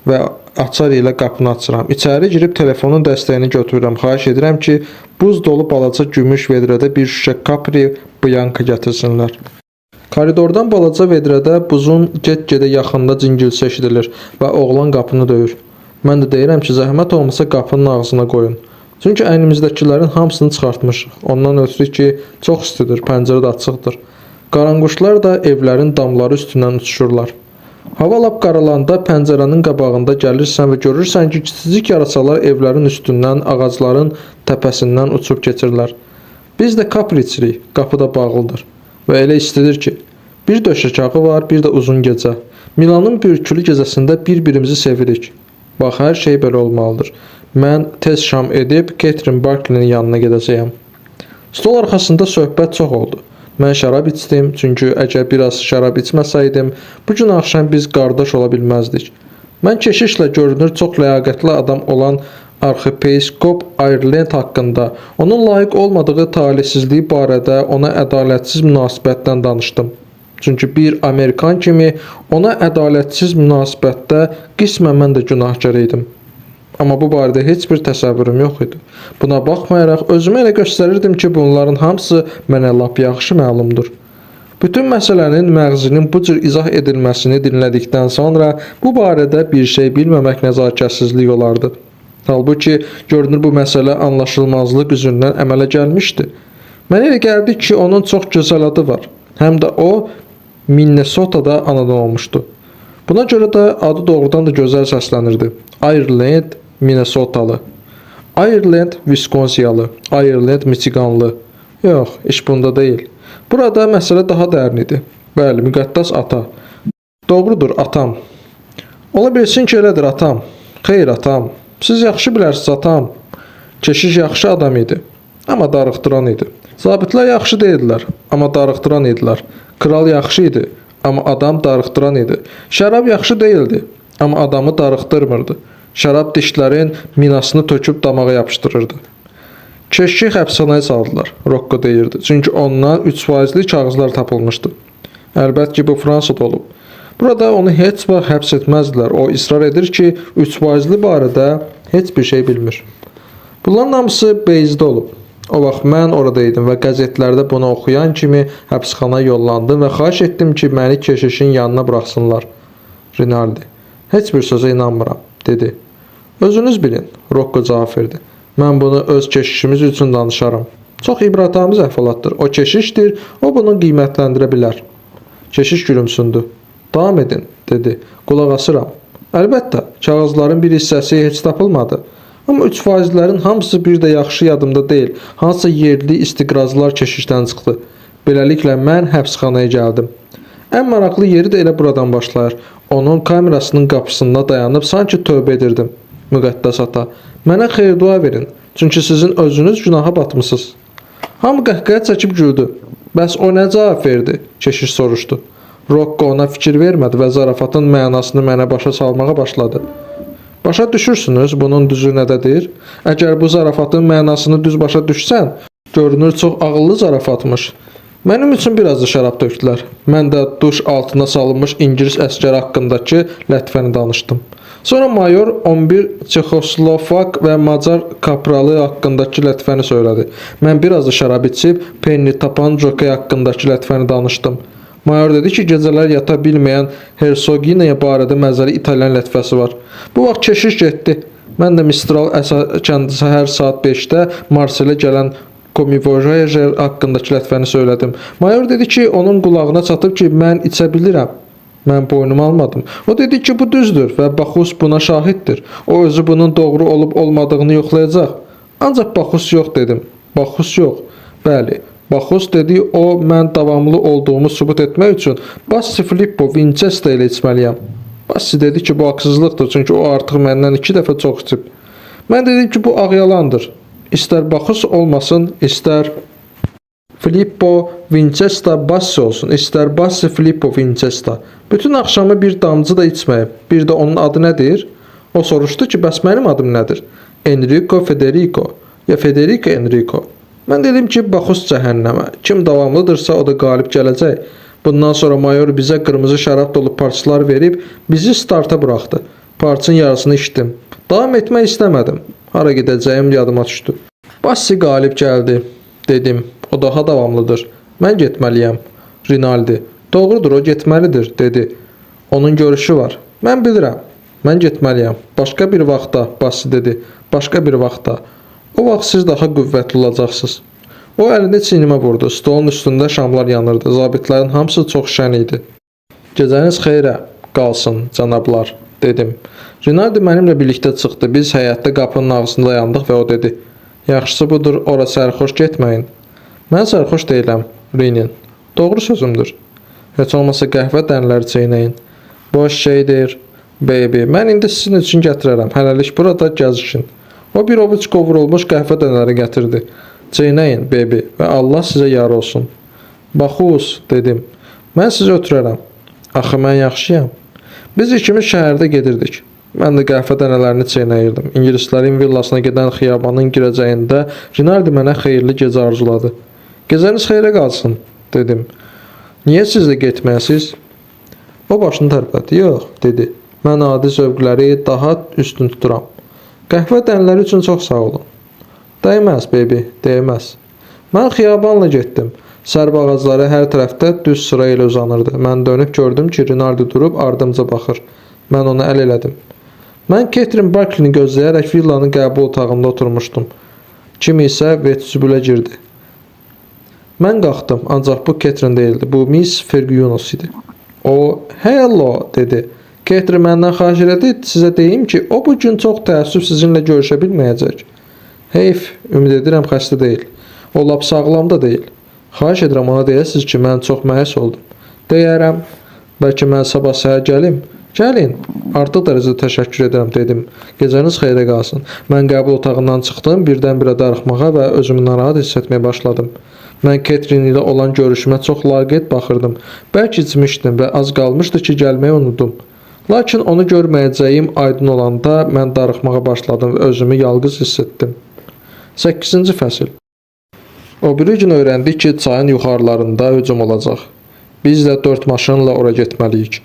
və açar ilə qapını açıram. İçəri girib telefonun dəstəyini götürürəm. Xahiş edirəm ki, buz dolu balaca gümüş vedrədə bir şüşə Capri Bianca gətirsinlər. Koridordan balaca vedrədə buzun get-gedə yaxında cingilti eşidilir və oğlan qapını döyür. Mən də deyirəm ki, zəhmət olmasa qapının ağzına qoyun. Çünki əynimizdəkilərin hamısını çıxartmışıq. Ondan ötürü ki, çox istidir, pəncərə də açıqdır. Qaranquşlar da evlərin damları üstündən uçuşurlar. Hava lap qaralanda pəncərənin qabağında gəlirsən və görürsən ki, kiçicik yarasalar evlərin üstündən, ağacların təpəsindən uçub keçirlər. Biz də Capri içirik, qapı da bağlıdır. Və elə istidir ki, bir döşəkağı var, bir də uzun gecə. Milanın bürkülü gecəsində bir-birimizi sevirik. Bax, hər şey belə olmalıdır. Mən tez şam edib Catherine Barclay'nin yanına gedəcəyəm. Stol arxasında söhbət çox oldu. Mən şərab içdim, çünki əgər biraz şərab içməsəydim, bu gün axşam biz qardaş ola bilməzdik. Mən keşişlə görünür çox ləyaqətli adam olan arxiyepiskop Ireland haqqında, onun layiq olmadığı talihsizliyi barədə ona ədalətsiz münasibətdən danışdım. Çünki bir Amerikan kimi ona ədalətsiz münasibətdə qismən mən də günahkar idim. Amma bu barədə heç bir təsəvvürüm yox idi. Buna baxmayaraq özümü elə göstərirdim ki, bunların hamısı mənə lap yaxşı məlumdur. Bütün məsələnin məğzinin bu cür izah edilməsini dinlədikdən sonra bu barədə bir şey bilməmək nəzakətsizlik olardı. Halbuki görünür bu məsələ anlaşılmazlıq üzündən əmələ gəlmişdi. Mənə elə gəldi ki, onun çox gözəl adı var. Həm də o Minnesota'da anadan olmuşdu. Buna görə də adı doğrudan da gözəl səslənirdi. Ireland, Minnesotalı. Ireland, Wisconsinyalı. Ireland, Michiganlı. Yox, iş bunda deyil. Burada məsələ daha dərin idi. Bəli, müqəddəs ata. Doğrudur, atam. Ola bilsin ki, elədir atam. Xeyr, atam. Siz yaxşı bilərsiniz, atam. Keşiş yaxşı adam idi. Amma darıxdıran idi. Zabitlər yaxşı deyildilər, amma darıxdıran idilər. Kral yaxşı idi, amma adam darıxdıran idi. Şərab yaxşı değildi, amma adamı darıxdırmırdı. Şərab dişlərin minasını töküb damağa yapışdırırdı. Keşişi həbsxanaya saldılar, Rocco deyirdi. Çünki ondan 3%lik kağızlar tapılmışdı. Əlbət ki, bu Fransada olub. Burada onu heç vaxt həbs etməzdilər. O israr edir ki, 3%li barədə heç bir şey bilmir. Bunların hamısı Beyzdə olub. O vaxt mən orada idim və qəzetlərdə bunu oxuyan kimi həbsxanaya yollandım və xahiş etdim ki, məni keşişin yanına buraxsınlar. Rinaldi, heç bir sözə inanmıram, dedi. Özünüz bilin, Rocco cavab verdi. Mən bunu öz keşişimiz üçün danışaram. Çox ibrətamiz əhvalatdır. O keşişdir, o bunu qiymətləndirə bilər. Keşiş gülümsündü. Davam edin, dedi. Qulaq asıram. Əlbəttə, kağızların bir hissəsi heç tapılmadı. Amma 3%-lərin hamısı bir də yaxşı yadımda deyil. Hansısa yerli istiqrazlar keşişdən çıxdı. Beləliklə mən həbsxanaya gəldim. Ən maraqlı yeri də elə buradan başlayır. Onun kamerasının qapısında dayanıb sanki tövbə edirdim. Müqəddəs ata, mənə xeyir dua verin. Çünki sizin özünüz günaha batmısınız. Hamı qəhqəhə çəkib güldü. Bəs o nə cavab verdi? Keşiş soruşdu. Rocco ona fikir vermədi və zarafatın mənasını mənə başa salmağa başladı. Başa düşürsünüz bunun düzü nədədir? Əgər bu zarafatın mənasını düz başa düşsən, görünür çox ağıllı zarafatmış. Mənim üçün biraz da şərab tökdülər. Mən də duş altına salınmış İngilis əskəri haqqındakı lətifəni danışdım. Sonra mayor 11 Çexoslovak və Macar kapralı haqqındakı lətifəni söylədi. Mən biraz da şərab içib Penny tapan jokey haqqındakı lətifəni danışdım. Mayor dedi ki, gecələr yata bilməyən Hersoginya barədə məzəli İtalyan lətifəsi var. Bu vaxt keşiş getdi. Mən də Mistral kəndi səhər saat 5-də Marselə gələn Komivojajer haqqındakı lətifəni söylədim. Mayor dedi ki, onun qulağına çatıb ki, mən içə bilirəm. Mən boynumu almadım. O dedi ki, bu düzdür və Baxus buna şahiddir. O özü bunun doğru olub olmadığını yoxlayacaq. Ancaq Baxus yox dedim. Baxus yox. Bəli. Baxus dedi, o mən davamlı olduğumu sübut etmək üçün Bassi Filippo Winchester ilə içməliyəm. Bassi dedi ki, bu haqsızlıqdır, çünki o artıq məndən 2 dəfə çox içib. Mən dedim ki, bu ağ yalandır. İstər Baxus olmasın, istər Filippo Winchester Bassi olsun, istər Bassi Filippo Winchester. Bütün axşamı bir damcı da içməyib. Bir də onun adı nədir? O soruşdu ki, bəs mənim adım nədir? Enrico Federico, ya Federico Enrico. Mən dedim ki, Baxus cəhənnəmə. Kim davamlıdırsa o da qalib gələcək. Bundan sonra mayor bizə qırmızı şərab dolu parçalar verib bizi starta buraxdı. Parçın yarısını içdim. Davam etmək istəmədim. Hara gedəcəyim yadıma düşdü. Bassi qalib gəldi, dedim. O daha davamlıdır. Mən getməliyəm. Rinaldi. Doğrudur, o getməlidir, dedi. Onun görüşü var. Mən bilirəm. Mən getməliyəm. Başqa bir vaxtda, Bassi dedi. Başqa bir vaxtda. O vaxt siz daha qüvvətli olacaqsınız. O əlini çiynimə vurdu. Stolun üstündə şamlar yanırdı. Zabitlərin hamısı çox şən idi. Gecəniz xeyrə qalsın, cənablar, dedim. Rinaldi mənimlə birlikdə çıxdı. Biz həyətdə qapının ağzında dayandıq və o dedi. Yaxşısı budur, ora sərxoş getməyin. Mən sərxoş deyiləm, Rinin. Doğru sözümdür. Heç olmasa qəhvə dənləri çeynəyin. Boş şeydir, baby. Mən indi sizin üçün gətirərəm. Hələlik burada gəzişin. O bir ovuc qovurulmuş qəhvə dənəri gətirdi. Çeynəyin, baby, və Allah sizə yar olsun. Baxus, dedim. Mən sizi ötürərəm. Axı mən yaxşıyam. Biz ikimiz şəhərdə gedirdik. Mən də qəhvə dənələrini çeynəyirdim. İngilislərin villasına gedən xiyabanın girəcəyində Rinaldi mənə xeyirli gecə arzuladı. Gecəniz xeyrə qalsın, dedim. Niyə siz də getməyəsiz? O başını tərpətdi. Yox, dedi. Mən adi zövqləri daha üstün tuturam. Qəhvə dənləri üçün çox sağ olun. Dəyməz, baby, dəyməz. Mən xiyabanla getdim. Sərb ağacları hər tərəfdə düz sıra ilə uzanırdı. Mən dönüb gördüm ki, Rinaldi durub ardımca baxır. Mən ona əl elədim. Mən Catherine Barkley-ni gözləyərək villanın qəbul otağında oturmuşdum. Kim isə vestibülə girdi. Mən qalxdım, ancaq bu Ketrin deyildi. Bu Miss Ferguson idi. O, "Hello" dedi. Ketrin məndən xahiş elədi, sizə deyim ki, o bu gün çox təəssüf sizinlə görüşə bilməyəcək. Heyf, ümid edirəm xəstə deyil. O lap sağlam da deyil. Xahiş edirəm ona deyəsiniz ki, mən çox məyus oldum. Deyərəm, bəlkə mən sabah səhər gəlim. Gəlin, artıq dərəcədə təşəkkür edirəm dedim. Gecəniz xeyrə qalsın. Mən qəbul otağından çıxdım, birdən-birə darıxmağa və özümü narahat hiss etməyə başladım. Mən Ketrin ilə olan görüşümə çox laqeyd baxırdım. Bəlkə içmişdim və az qalmışdı ki, gəlməyi unutdum. Lakin onu görməyəcəyim aydın olanda mən darıxmağa başladım və özümü yalqız hiss etdim. 8-ci fəsil. O biri gün öyrəndik ki, çayın yuxarılarında hücum olacaq. Biz də 4 maşınla ora getməliyik.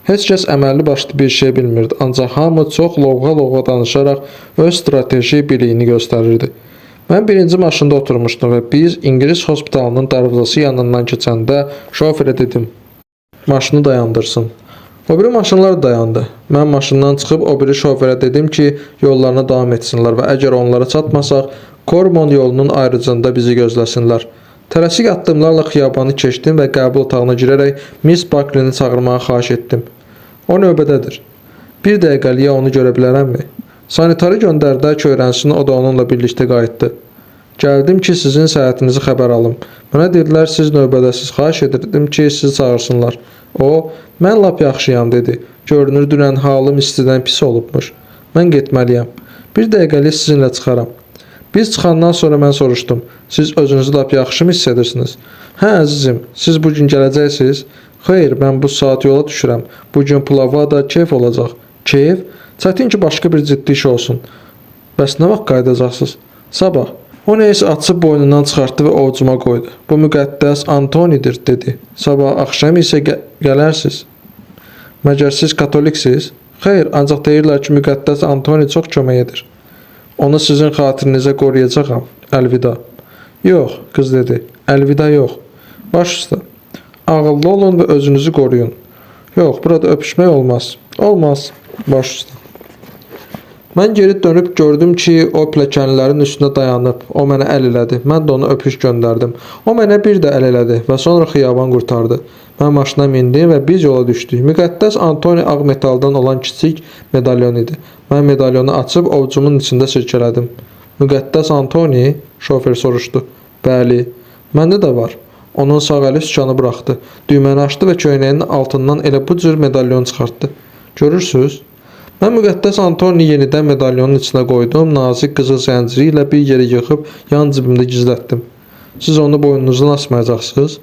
Heç kəs əməlli başlı bir şey bilmirdi, ancaq hamı çox lovğa-lovğa danışaraq öz strateji biliyini göstərirdi. Mən birinci maşında oturmuşdum və biz İngilis hospitalının darvazası yanından keçəndə şoferə dedim, maşını dayandırsın. O biri maşınlar dayandı. Mən maşından çıxıb o biri şoferə dedim ki, yollarına davam etsinlər və əgər onlara çatmasaq, Kormon yolunun ayrıcında bizi gözləsinlər. Tələsik addımlarla xiyabanı keçdim və qəbul otağına girərək Miss Buckley-ni çağırmağa xahiş etdim. O növbədədir. Bir dəqiqəliyə onu görə bilərəmmi? Sanitarı göndərdək öyrənsin, o da onunla birlikdə qayıtdı. Gəldim ki, sizin səhhətinizi xəbər alım. Mənə dedilər, siz növbədəsiz, xahiş edirdim ki, sizi çağırsınlar. O, mən lap yaxşıyam dedi. Görünür, dünən halım istidən pis olubmuş. Mən getməliyəm. Bir dəqiqəliyə sizinlə çıxaram. Biz çıxandan sonra mən soruşdum. Siz özünüzü lap yaxşı mı hiss edirsiniz? Hə, əzizim, siz bugün gələcəksiniz? Xeyr, mən bu saat yola düşürəm. Bugün Plavada keyf olacaq. Keyf? Çətin ki, başqa bir ciddi iş olsun. Bəs nə vaxt qayıdacaqsınız? Sabah. O neysə açıb boynundan çıxartdı və ovucuma qoydu. Bu müqəddəs Antonidir, dedi. Sabah axşam isə gələrsiz. Məgər siz katoliksiniz? Xeyr, ancaq deyirlər ki, müqəddəs Antoni çox kömək edir. Onu sizin xatirinizə qoruyacağam. Əlvida. Yox, qız dedi. Əlvida yox. Baş üstə. Ağıllı olun və özünüzü qoruyun. Yox, burada öpüşmək olmaz. Olmaz. Baş üstə. Mən geri dönüb gördüm ki, o pilləkənlərin üstündə dayanıb. O mənə əl elədi. Mən də ona öpüş göndərdim. O mənə bir də əl elədi və sonra xiyaban qurtardı. Mən maşına mindim və biz yola düşdük. Müqəddəs Antoni ağ metaldan olan kiçik medalyon idi. Mən medalyonu açıb ovucumun içində sirkələdim. Müqəddəs Antoni, şofer soruşdu. Bəli, məndə də var. Onun sağ əli sükanı buraxdı. Düyməni açdı və köynəyinin altından elə bu cür medalyon çıxartdı. Görürsünüz? Mən müqəddəs Antoni yenidən medalyonun içinə qoydum, nazik qızıl zənciri ilə bir yere yığıb yan cibimdə gizlətdim. Siz onu boynunuzdan asmayacaqsınız?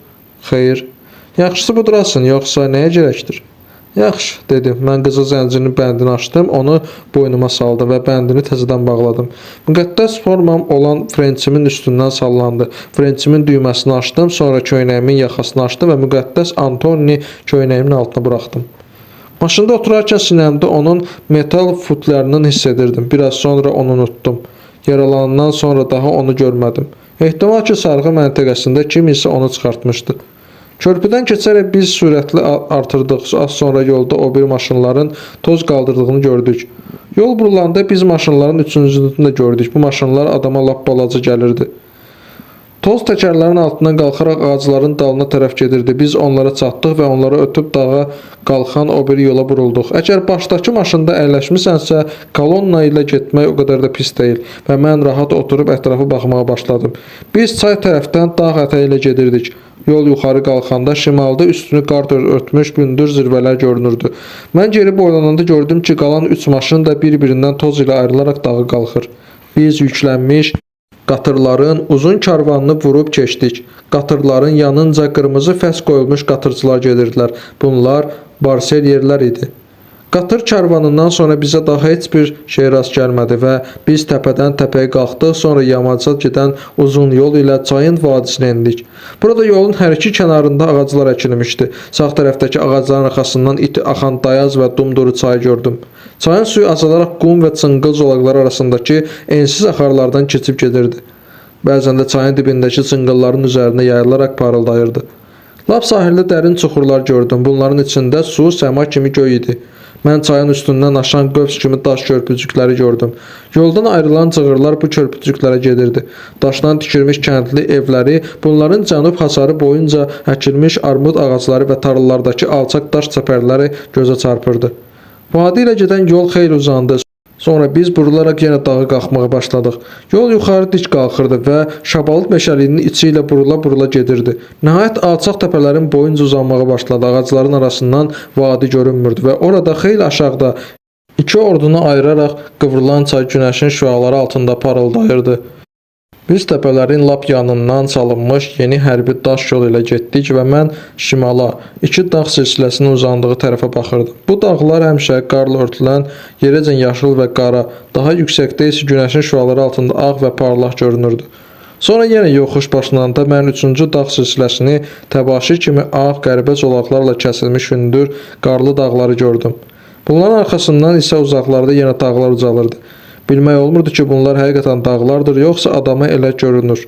Xeyr. Yaxşısı budur asın, yoxsa nəyə gərəkdir? Yaxşı, dedim. Mən qızıl zəncirinin bəndini açdım, onu boynuma saldım və bəndini təzədən bağladım. Müqəddəs formam olan frençimin üstündən sallandı. Frençimin düyməsini açdım, sonra köynəyimin yaxasını açdım və müqəddəs Antoni köynəyimin altına buraxdım. Maşında oturarkən sinəmdə onun metal futlarını hiss edirdim. Biraz sonra onu unutdum. Yaralanandan sonra daha onu görmədim. Ehtimal ki, sarğı məntəqəsində kim isə onu çıxartmışdı. Körpüdən keçərək biz sürətli artırdıq. Az sonra yolda o bir maşınların toz qaldırdığını gördük. Yol burulanda biz maşınların üçüncüsünü də gördük. Bu maşınlar adama lap balaca gəlirdi. Toz təkərlərin altından qalxaraq ağacların dalına tərəf gedirdi. Biz onlara çatdıq və onları ötüb dağa qalxan o bir yola burulduq. Əgər başdakı maşında əyləşmisənsə, kolonna ilə getmək o qədər də pis deyil və mən rahat oturub ətrafı baxmağa başladım. Biz çay tərəfdən dağ ətəyi ilə gedirdik. Yol yuxarı qalxanda şimalda üstünü qar örtmüş gündür zirvələr görünürdü. Mən geri boylananda gördüm ki, qalan 3 maşın da bir-birindən toz ilə ayrılaraq dağı qalxır. Biz yüklənmiş qatırların uzun karvanını vurub keçdik. Qatırların yanınca qırmızı fəs qoyulmuş qatırçılar gedirdilər. Bunlar barseryerlər idi. Qatır karvanından sonra bizə daha heç bir şey rast gəlmədi və biz təpədən təpəyə qalxdıq, sonra yamaca gedən uzun yol ilə çayın vadisinə endik. Burada yolun hər iki kənarında ağaclar əkilmişdi. Sağ tərəfdəki ağacların arxasından iti axan dayaz və dumduru çayı gördüm. Çayın suyu azalaraq qum və çınqıl zolaqlar arasındakı ensiz axarlardan keçib gedirdi. Bəzən də çayın dibindəki çınqılların üzərinə yayılaraq parıldayırdı. Lap sahildə dərin çuxurlar gördüm. Bunların içində su səma kimi göy idi. Mən çayın üstündən aşan qövs kimi daş körpücükləri gördüm. Yoldan ayrılan cığırlar bu körpücüklərə gedirdi. Daşdan tikilmiş kəndli evləri, bunların cənub hasarı boyunca əkilmiş armud ağacları və tarlalardakı alçaq daş çəpərləri gözə çarpırdı. Vadi ilə gedən yol xeyli uzandı. Sonra biz burularaq yenə dağı qalxmağa başladıq. Yol yuxarı dik qalxırdı və Şabalıd meşəliyinin içi ilə burula-burula gedirdi. Nəhayət alçaq təpələrin boyunca uzanmağa başladı. Ağacların arasından vadi görünmürdü və orada xeyli aşağıda iki ordunu ayıraraq qıvrılan çay günəşin şüaları altında parıldayırdı. Biz təpələrin lap yanından salınmış yeni hərbi daş yol ilə getdik və mən şimala, iki dağ silsiləsinin uzandığı tərəfə baxırdım. Bu dağlar həmişə qarla örtülən, yerəcən yaşıl və qara, daha yüksəkdə isə günəşin şüaları altında ağ və parlaq görünürdü. Sonra yenə yoxuş başlananda mən üçüncü dağ silsiləsini təbaşir kimi ağ, qəribə zolaqlarla kəsilmiş hündür, qarlı dağları gördüm. Bunların arxasından isə uzaqlarda yenə dağlar ucalırdı. Bilmək olmurdu ki, bunlar həqiqətən dağlardır, yoxsa adama elə görünür.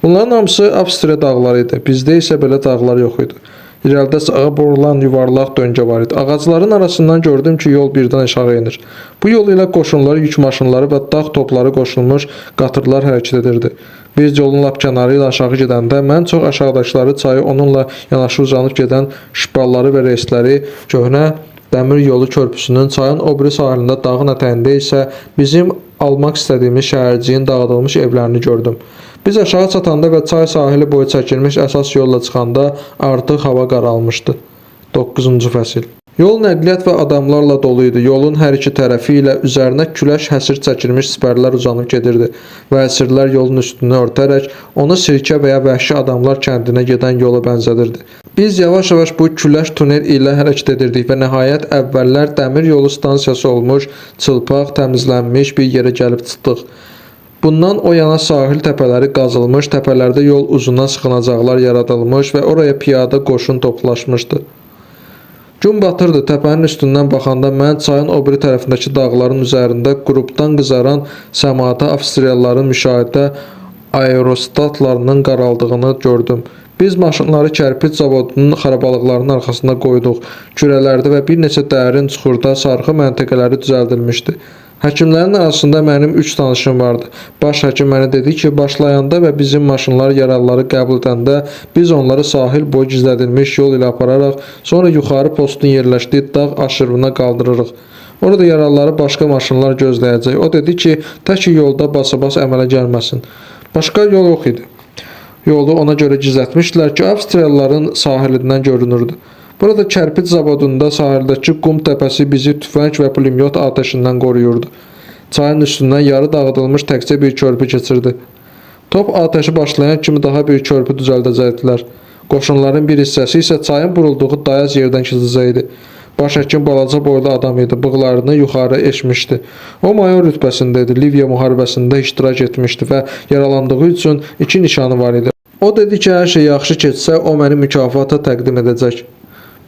Bunların hamısı Avstriya dağları idi. Bizdə isə belə dağlar yox idi. İrəlidə sağa burulan yuvarlaq döngə var idi. Ağacların arasından gördüm ki, yol birdən aşağı enir. Bu yol ilə qoşunları, yük maşınları və dağ topları qoşulmuş qatırlar hərəkət edirdi. Biz yolun lap kənarı ilə aşağı gedəndə mən çox aşağıdakıları çayı onunla yanaşı uzanıb gedən şipalları və reysləri, köhnə dəmir yolu körpüsünün çayın o biri sahilində dağın ətəyində isə bizim almaq istədiyimiz şəhərciyin dağıdılmış evlərini gördüm. Biz aşağı çatanda və çay sahili boyu çəkilmiş əsas yolla çıxanda artıq hava qaralmışdı. 9-cu fəsil. Yol nəqliyyat və adamlarla dolu idi. Yolun hər iki tərəfi ilə üzərinə küləş həsir çəkilmiş sipərlər uzanıb gedirdi və əsirlər yolun üstünü örtərək onu sirkə və ya vəhşi adamlar kəndinə gedən yola bənzədirdi. Biz yavaş-yavaş bu küləş tunel ilə hərəkət edirdik və nəhayət əvvəllər dəmir yolu stansiyası olmuş, çılpaq, təmizlənmiş bir yerə gəlib çıxdıq. Bundan o yana sahil təpələri qazılmış, təpələrdə yol uzuna sıxınacaqlar yaradılmış və oraya piyada qoşun toplaşmışdı. Gün batırdı. Təpənin üstündən baxanda mən çayın o biri tərəfindəki dağların üzərində qrupdan qızaran səmada Avstriyalıların müşahidə aerostatlarının qaraldığını gördüm. Biz maşınları kərpic zavodunun xarabalıqlarının arxasında qoyduq. Kürələrdə və bir neçə dərin çuxurda sarxı məntəqələri düzəldilmişdi. Həkimlərin arasında mənim 3 tanışım vardı. Baş həkim mənə dedi ki, başlayanda və bizim maşınlar yaralıları qəbul edəndə biz onları sahil boyu gizlədilmiş yol ilə apararaq, sonra yuxarı postun yerləşdiyi dağ aşırımına qaldırırıq. Orada yaralıları başqa maşınlar gözləyəcək. O dedi ki, tək yolda basa-bas əmələ gəlməsin. Başqa yol yox idi. Yolu ona görə gizlətmişdilər ki, Avstriyalıların sahilindən görünürdü. Burada kərpic zavodunda sahildəki qum təpəsi bizi tüfəng və pulemyot atəşindən qoruyurdu. Çayın üstündən yarı dağıdılmış təkcə bir körpü keçirdi. Top atəşi başlayan kimi daha bir körpü düzəldəcəkdilər. Qoşunların bir hissəsi isə çayın burulduğu dayaz yerdən keçəcəkdi. Baş həkim balaca boylu adam idi, bığlarını yuxarı eşmişdi. O mayor rütbəsində idi, Liviya müharibəsində iştirak etmişdi və yaralandığı üçün 2 nişanı var idi. O dedi ki, hər şey yaxşı keçsə, o məni mükafata təqdim edəcək.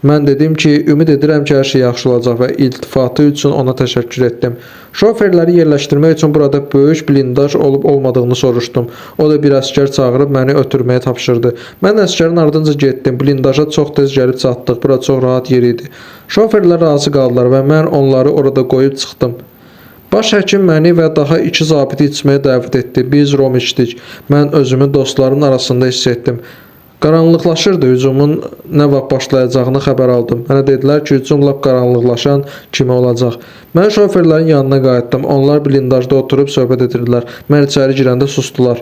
Mən dedim ki, ümid edirəm ki, hər şey yaxşı olacaq və iltifatı üçün ona təşəkkür etdim. Şoferləri yerləşdirmək üçün burada böyük blindaj olub-olmadığını soruşdum. O da bir əskər çağırıb məni ötürməyə tapşırdı. Mən əskərin ardınca getdim. Blindaja çox tez gəlib çatdıq. Bura çox rahat yer idi. Şoferlər razı qaldılar və mən onları orada qoyub çıxdım. Baş həkim məni və daha 2 zabiti içməyə dəvət etdi. Biz rom içdik. Mən özümü dostların arasında hiss etdim. Qaranlıqlaşırdı. Hücumun nə vaxt başlayacağını xəbər aldım. Mənə dedilər ki, hücum lap qaranlıqlaşan kimi olacaq. Mən şoferlərin yanına qayıtdım. Onlar blindajda oturub söhbət edirdilər. Mən içəri girəndə sustular.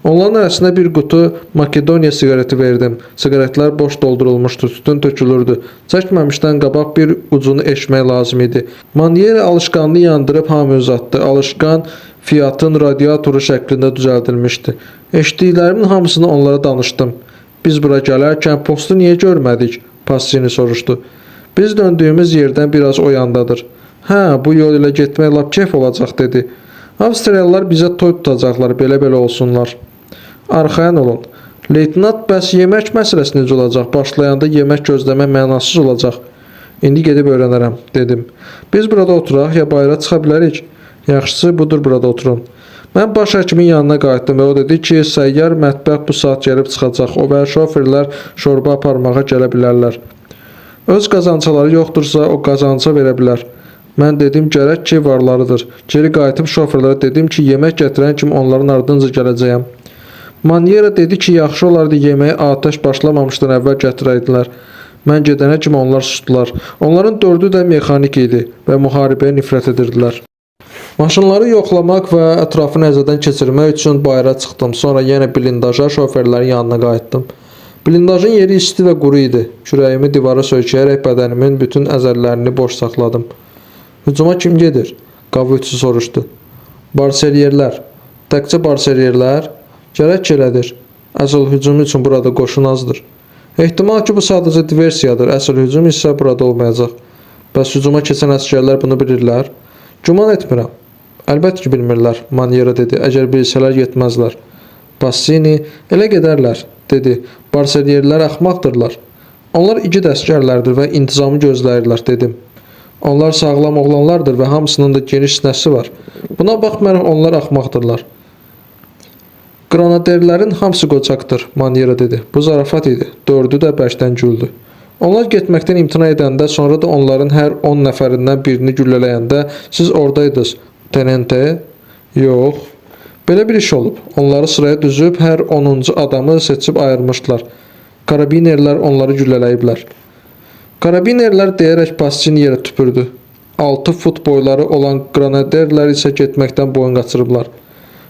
Onların arasında bir qutu Makedoniya siqareti verdim. Siqaretlər boş doldurulmuşdu, tütün tökülürdü. Çəkməmişdən qabaq bir ucunu eşmək lazım idi. Manieri alışqanını yandırıb hamı uzatdı. Alışqan Fiatın radiatoru şəklində düzəldilmişdi. Eşitdiklərimin hamısını onlara danışdım. Biz bura gələrkən postu niyə görmədik? Passini soruşdu. Biz döndüyümüz yerdən biraz o yandadır. Hə, bu yol ilə getmək lap keyf olacaq, dedi. Avstriyalılar bizə toy tutacaqlar, belə-belə olsunlar. Arxayan olun. Leytenant, bəs yemək məsələsi necə olacaq? Başlayanda yemək gözləmək mənasız olacaq. İndi gedib öyrənərəm, dedim. Biz burada oturaq, ya bayıra çıxa bilərik? Yaxşısı budur, burada oturun. Mən baş həkimin yanına qayıtdım və o dedi ki, səyyar mətbəx bu saat gəlib çıxacaq. O və şoferlər şorba aparmağa gələ bilərlər. Öz qazançaları yoxdursa, o qazança verə bilər. Mən dedim gərək ki varlarıdır. Geri qayıtıb şoferlərə dedim ki yemək gətirən kimi onların ardınca gələcəyəm. Manyera dedi ki yaxşı olardı yeməyi atəş başlamamışdan əvvəl gətirəydilər. Mən gedənə kimi onlar sustular. Onların 4'ü də mexanik idi və müharibəyə nifrət edirdilər. Maşınları yoxlamaq və ətrafı nəzərdən keçirmək üçün bayıra çıxdım. Sonra yenə blindaja şoferlərin yanına qayıtdım. Blindajın yeri isti və quru idi. Kürəyimi divara söykəyərək bədənimin bütün əzəllərini boş saxladım. Hücuma kim gedir? Qavüçü soruşdu. Barseriyerlər. Təkcə barseriyerlər? Gərək elədir. Əsl hücum üçün burada qoşun azdır. Ehtimal ki bu sadəcə diversiyadır. Əsl hücum isə burada olmayacaq. Bəs hücuma keçən əsgərlər bunu bilirlər? Güman etmirəm. Əlbəttə ki bilmirlər, Manyera dedi. Əgər bilsələr getməzlər. Passini, elə gedərlər, dedi. Barseriyerlər axmaqdırlar. Onlar igid əsgərlərdir və intizamı gözləyirlər, dedim. Onlar sağlam oğlanlardır və hamısının da geniş sinəsi var. Buna baxmayaraq onlar axmaqdırlar. Granaderlərin hamısı qocaqdır, Manyera dedi. Bu zarafat idi. 4'ü də bərkdən güldü. Onlar getməkdən imtina edəndə, sonra da onların hər 10 nəfərindən birini güllələyəndə siz oradaydınız. Tenente? Yox. Belə bir iş olub. Onları sıraya düzüb hər 10-cu adamı seçib ayırmışdılar. Karabinerlər onları güllələyiblər. Karabinerlər deyərək Passini yerə tüpürdü. 6 fut boyları olan granaderlər isə getməkdən boyun qaçırıblar.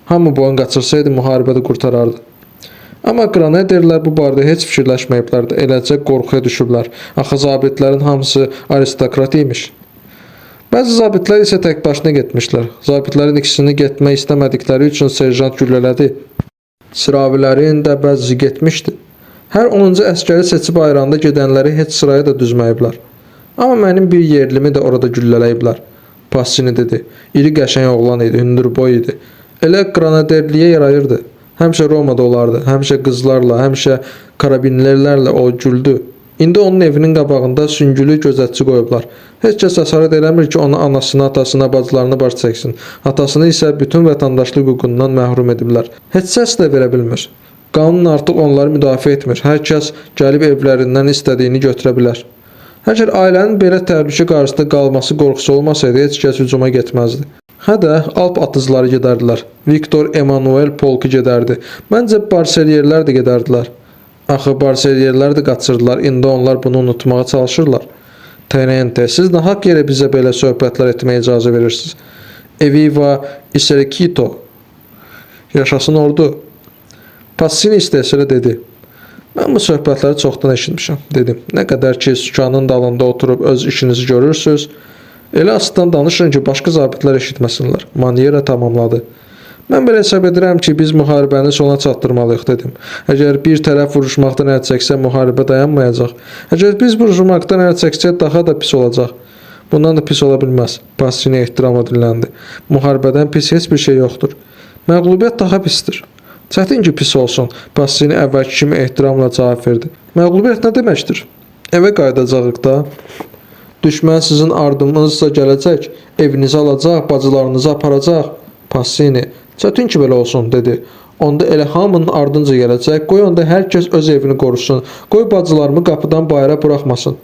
Hamı boyun qaçırsaydı müharibədə qurtarardı. Amma granaderlər bu barədə heç fikirləşməyiblər də, eləcə qorxuya düşüblər. Axı zabitlərin hamısı aristokrat imiş. Bəzi zabitlər isə tək başına getmişlər. Zabitlərin ikisini getmək istəmədikləri üçün serjant güllələdi. Sıravilərin də bəzisi getmişdi. Hər 10-cu əskəri seçib ayranda gedənləri heç sıraya da düzməyiblər. Amma mənim bir yerlimi də orada güllələyiblər. Passini dedi. İri qəşəng oğlan idi, hündür boy idi. Elə granaderliyə yarayırdı. Həmişə Romada olardı. Həmişə qızlarla, həmişə karabinlərlə o güldü. İndi onun evinin qabağında süngülü gözətçi qoyublar. Heç kəs cəsarət eləmir ki, onu anasına, atasına, bacılarına baş çəksin. Atasını isə bütün vətəndaşlıq hüququndan məhrum ediblər. Heç səs də verə bilmir. Qanun artıq onları müdafiə etmir. Hər kəs gəlib evlərindən istədiyini götürə bilər. Əgər ailənin belə təhlükə qarşısında qalması qorxusu olmasaydı, heç kəs hücuma getməzdi. Hə də, Alp atıcıları gedərdilər. Viktor Emanuel polku gedərdi. Məncə barseriyerlər də gedərdilər. Axı barseriyerlər də qaçırdılar. İndi onlar bunu unutmağa çalışırlar. Tenente, siz nahaq yerə bizə belə söhbətlər etməyə icazə verirsiniz. Eviva Iserikito. Yaşasın ordu. Passini istehsələ dedi. Mən bu söhbətləri çoxdan eşitmişəm, dedim. Nə qədər ki, sükanın dalında oturub öz işinizi görürsünüz, elə asıdan danışın ki, başqa zabitlər eşitməsinlər. Manyera tamamladı. Mən belə hesab edirəm ki, biz müharibəni sona çatdırmalıyıq, dedim. Əgər bir tərəf vuruşmaqdan əl çəksə, müharibə dayanmayacaq. Əgər biz vuruşmaqdan əl çəksə, daha da pis olacaq. Bundan da pis ola bilməz. Passini ehtiramla dilləndi. Müharibədən pis heç bir şey yoxdur. Məğlubiyyət daha pisdir. Çətin ki, pis olsun. Passini əvvəlki kimi ehtiramla cavab verdi. Məğlubiyyət nə deməkdir? Evə qayıdacağıq da. Düşmən sizin ardınızca gələcək, evinizi alacaq, bacılarınızı aparacaq. Passini, çətin ki belə olsun, dedi. Onda elə hamının ardınca gələcək, qoy onda hər kəs öz evini qorusun, qoy bacılarımı qapıdan bayıra buraxmasın.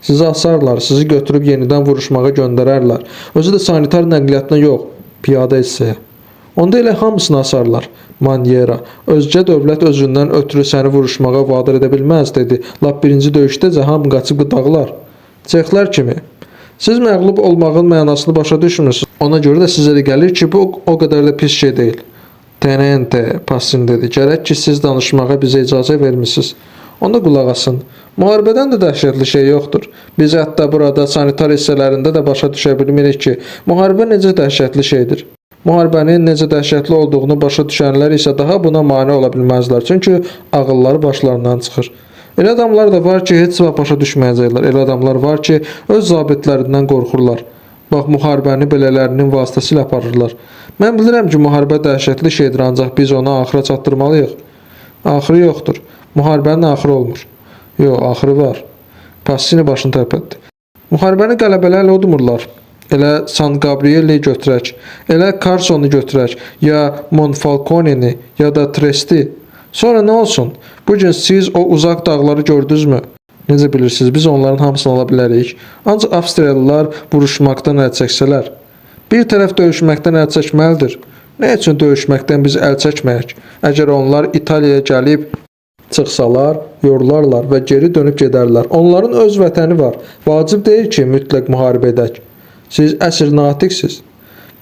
Sizi asarlar, sizi götürüb yenidən vuruşmağa göndərərlər. Özü də sanitar nəqliyyatına yox, piyada hissəyə. Onda elə hamısını asarlar. Manyera, özgə dövlət özündən ötürü səni vuruşmağa vadar edə bilməz, dedi. Lap birinci döyüşdəcə hamı qaçıb dağlar. Çexlər kimi. Siz məğlub olmağın mənasını başa düşmürsünüz. Ona görə də sizə də gəlir ki, bu o qədər də pis şey deyil. Tenente, Passini dedi. Gərək ki, siz danışmağa bizə icazə vermişsiniz. Onda qulaq asın. Müharibədən də dəhşətli şey yoxdur. Biz hətta burada sanitar hissələrində də başa düşə bilmirik ki, müharibə necə dəhşətli şeydir. Müharibənin necə dəhşətli olduğunu başa düşənlər isə daha buna mane ola bilməzlər. Çünki ağılları başlarından çıxır. Elə adamlar da var ki, heç vaxt başa düşməyəcəklər. Elə adamlar var ki, öz zabitlərindən qorxurlar. Bax, müharibəni belələrinin vasitəsilə aparırlar. Mən bilirəm ki, müharibə dəhşətli şeydir, ancaq biz onu axıra çatdırmalıyıq. Axırı yoxdur. Müharibənin axırı olmur. Yox, axırı var. Passini başını tərpətdi. Müharibəni qələbələrlə udmurlar. Elə San Gabriel'i götürək, elə Carson'u götürək, ya Monfalcone'ni, ya da Tresti. Sonra nə olsun? Bugün siz o uzaq dağları gördünüzmü? Necə bilirsiniz, biz onların hamısını ala bilərik. Ancaq Avstriyalılar vuruşmaqdan əl çəksələr, bir tərəf döyüşməkdən əl çəkməlidir. Nə üçün döyüşməkdən biz əl çəkməyək? Əgər onlar İtaliyaya gəlib çıxsalar, yorularlar və geri dönüb gedərlər. Onların öz vətəni var. Vacib deyil ki, mütləq müharibə edək. Siz əsr natiqsiz.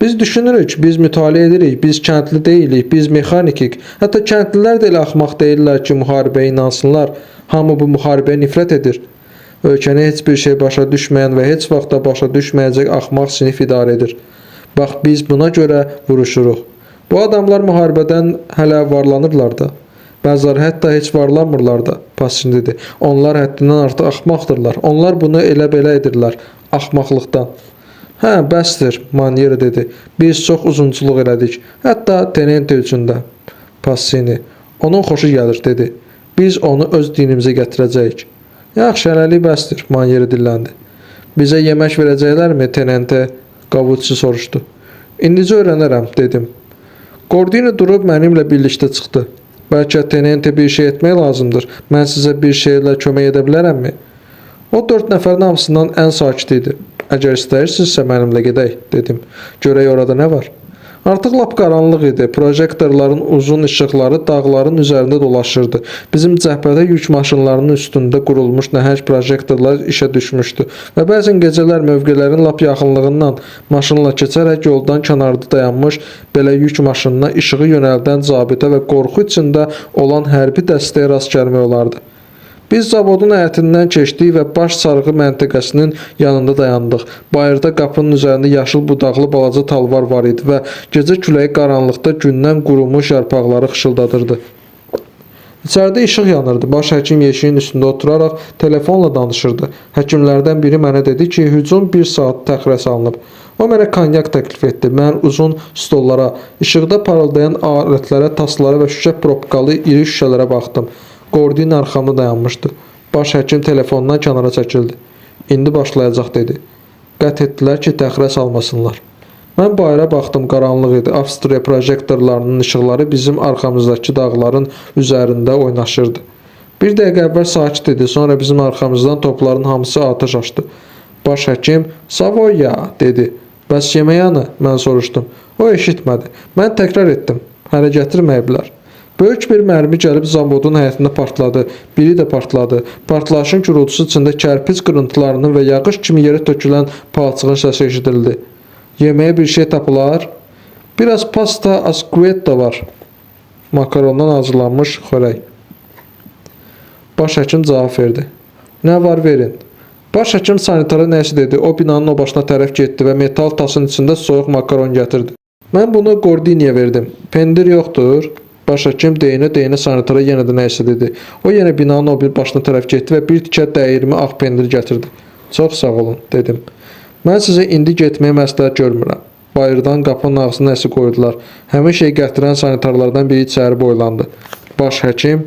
Biz düşünürük, biz mütaliə edirik, biz kəndli deyilik, biz mexanikik. Hətta kəndlilər də elə axmaq deyirlər ki, müharibəyə inansınlar. Hamı bu müharibəyə nifrət edir. Ölkəni heç bir şey başa düşməyən və heç vaxt da başa düşməyəcək axmaq sinif idarə edir. Bax, biz buna görə vuruşuruq. Bu adamlar müharibədən hələ varlanırlar da. Bəziləri hətta heç varlanmırlar da, Passin dedi. Onlar həddindən artıq axmaqdırlar. Onlar bunu elə-belə edirlər, axmaqlıqdan. Hə, bəsdir, Maniera dedi. Biz çox uzunçuluq elədik. Hətta Tenente üçün də. Passini. Onun xoşu gəlir, dedi. Biz onu öz dinimizə gətirəcəyik. Yaxşı, hələlik bəsdir, Maniera dilləndi. Bizə yemək verəcəklərmi, Tenente? Qavuççu soruşdu. İndicə öyrənərəm, dedim. Gordini durub mənimlə birlikdə çıxdı. Bəlkə Tenente bir şey etmək lazımdır. Mən sizə bir şeylə kömək edə bilərəmmi? O 4 nəfərin hamısından ən sakit idi. Əgər istəyirsinizsə mənimlə gedək, dedim. Görək orada nə var? Artıq lap qaranlıq idi. Projektorların uzun işıqları dağların üzərində dolaşırdı. Bizim cəhbədə yük maşınlarının üstündə qurulmuş nəhəng projektorlar işə düşmüşdü və bəzən gecələr mövqələrin lap yaxınlığından maşınla keçərək yoldan kənarda dayanmış belə yük maşınına işığı yönəldən zabitə və qorxu içində olan hərbi dəstəyə rast gəlmək olardı. Biz zavodun həyətindən keçdik və baş sarğı məntəqəsinin yanında dayandıq. Bayırda qapının üzərində yaşıl budaqlı balaca talvar var idi və gecə küləyi qaranlıqda gündən qurumuş yarpaqları xışıldadırdı. İçəridə işıq yanırdı. Baş həkim yeşiyin üstündə oturaraq telefonla danışırdı. Həkimlərdən biri mənə dedi ki, hücum 1 saat təxirə salınıb. O mənə konyak təklif etdi. Mən uzun stollara, işıqda parıldayan alətlərə, taslara və şüşə propkalı iri şüşələrə baxdım. Gordin arxamda dayanmışdı. Baş həkim telefondan kənara çəkildi. İndi başlayacaq, dedi. Qət etdilər ki, təxirə salmasınlar. Mən bayıra baxdım, qaranlıq idi. Avstriya projektorlarının işıqları bizim arxamızdakı dağların üzərində oynaşırdı. Bir dəqiqə əvvəl sakit idi, sonra bizim arxamızdan topların hamısı atəş açdı. Baş həkim, Savoya, dedi. Bəs yeməyanı, mən soruşdum. O eşitmədi. Mən təkrar etdim. Hələ gətirməyiblər. Böyük bir mərmi gəlib zavodun həyətində partladı. Biri də partladı. Partlayışın gürültüsü içində kərpic qırıntılarının və yağış kimi yerə tökülən palçığın səsi eşidildi. Yeməyə bir şey tapılar? Biraz pasta asquetta var. Makarondan hazırlanmış xörək. Baş həkim cavab verdi. Nə var, verin. Baş həkim sanitara nəsə dedi. O binanın o başına tərəf getdi və metal tasın içində soyuq makaron gətirdi. Mən bunu Gordiniyə verdim. Pendir yoxdur. Baş həkim deyinə sanitara yenə də nəsə dedi. O yenə binanın o bir başına tərəf getdi və bir tikə dəyirmi ağ pendir gətirdi. Çox sağ olun, dedim. Mən sizə indi getməyə məsləhət görmürəm. Bayırdan qapının ağzına nəsə qoydular. Həmin şey gətirən sanitarlardan biri içəri boylandı. Baş həkim,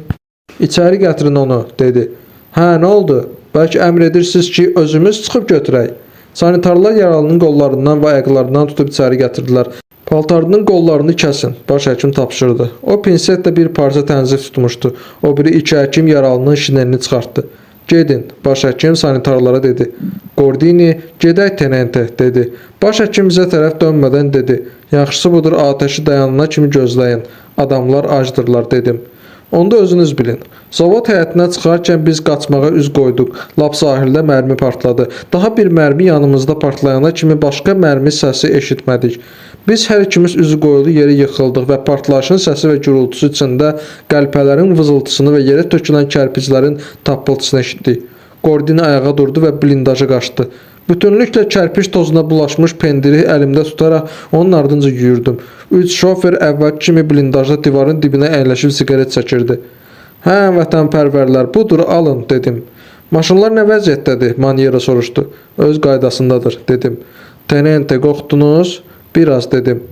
içəri gətirin onu, dedi. Hə, nə oldu? Bəlkə əmr edirsiniz ki, özümüz çıxıb götürək. Sanitarlar yaralının qollarından və ayaqlarından tutub içəri gətirdilər. Paltarının qollarını kəsin, baş həkim tapşırdı. O pinsetlə bir parça tənzif tutmuşdu. O biri iki həkim yaralının şinelini çıxartdı. Gedin, baş həkim sanitarlara dedi. Gordini, gedək Tenente, dedi. Baş həkim bizə tərəf dönmədən dedi. Yaxşısı budur, atəşi dayanana kimi gözləyin. Adamlar acdırlar, dedim. Onda özünüz bilin. Zavod həyətinə çıxarkən biz qaçmağa üz qoyduq. Lap sahildə mərmi partladı. Daha bir mərmi yanımızda partlayana kimi başqa mərmi səsi eşitmədik. Biz hər ikimiz üzü qoyulu yerə yıxıldıq və partlayışın səsi və gürültüsü içində qəlpələrin vızıltısını və yerə tökülən kərpiclərin tappıltısını eşitdik. Gordini ayağa durdu və blindaja qaçdı. Bütünlüklə kərpiç tozuna bulaşmış pendiri əlimdə tutaraq onun ardınca yüyürdüm. 3 şofer əvvəl kimi blindajda divarın dibinə əyləşib siqaret çəkirdi. Hə, vətənpərvərlər, budur, alın, dedim. Maşınlar nə vəziyyətdədir? Maniera soruşdu. Öz qaydasındadır, dedim. Tenente, qorxdunuz? Biraz, dedim.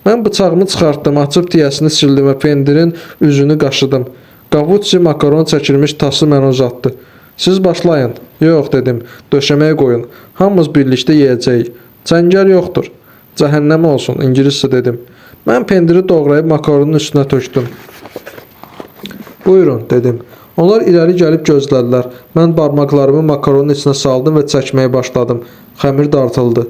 Mən bıçağımı çıxartdım, açıb tiyəsini sildim və pendirin üzünü qaşıdım. Qavuççi makaron çəkilmiş tası mənə uzatdı. Siz başlayın. Yox, dedim. Döşəməyə qoyun. Hamımız birlikdə yeyəcəyik. Cəngəl yoxdur. Cəhənnəm olsun, ingiliscə dedim. Mən pendiri doğrayıb makaronun üstünə tökdüm. Buyurun, dedim. Onlar irəli gəlib gözlədilər. Mən barmaqlarımı makaronun içinə saldım və çəkməyə başladım. Xəmir dartıldı.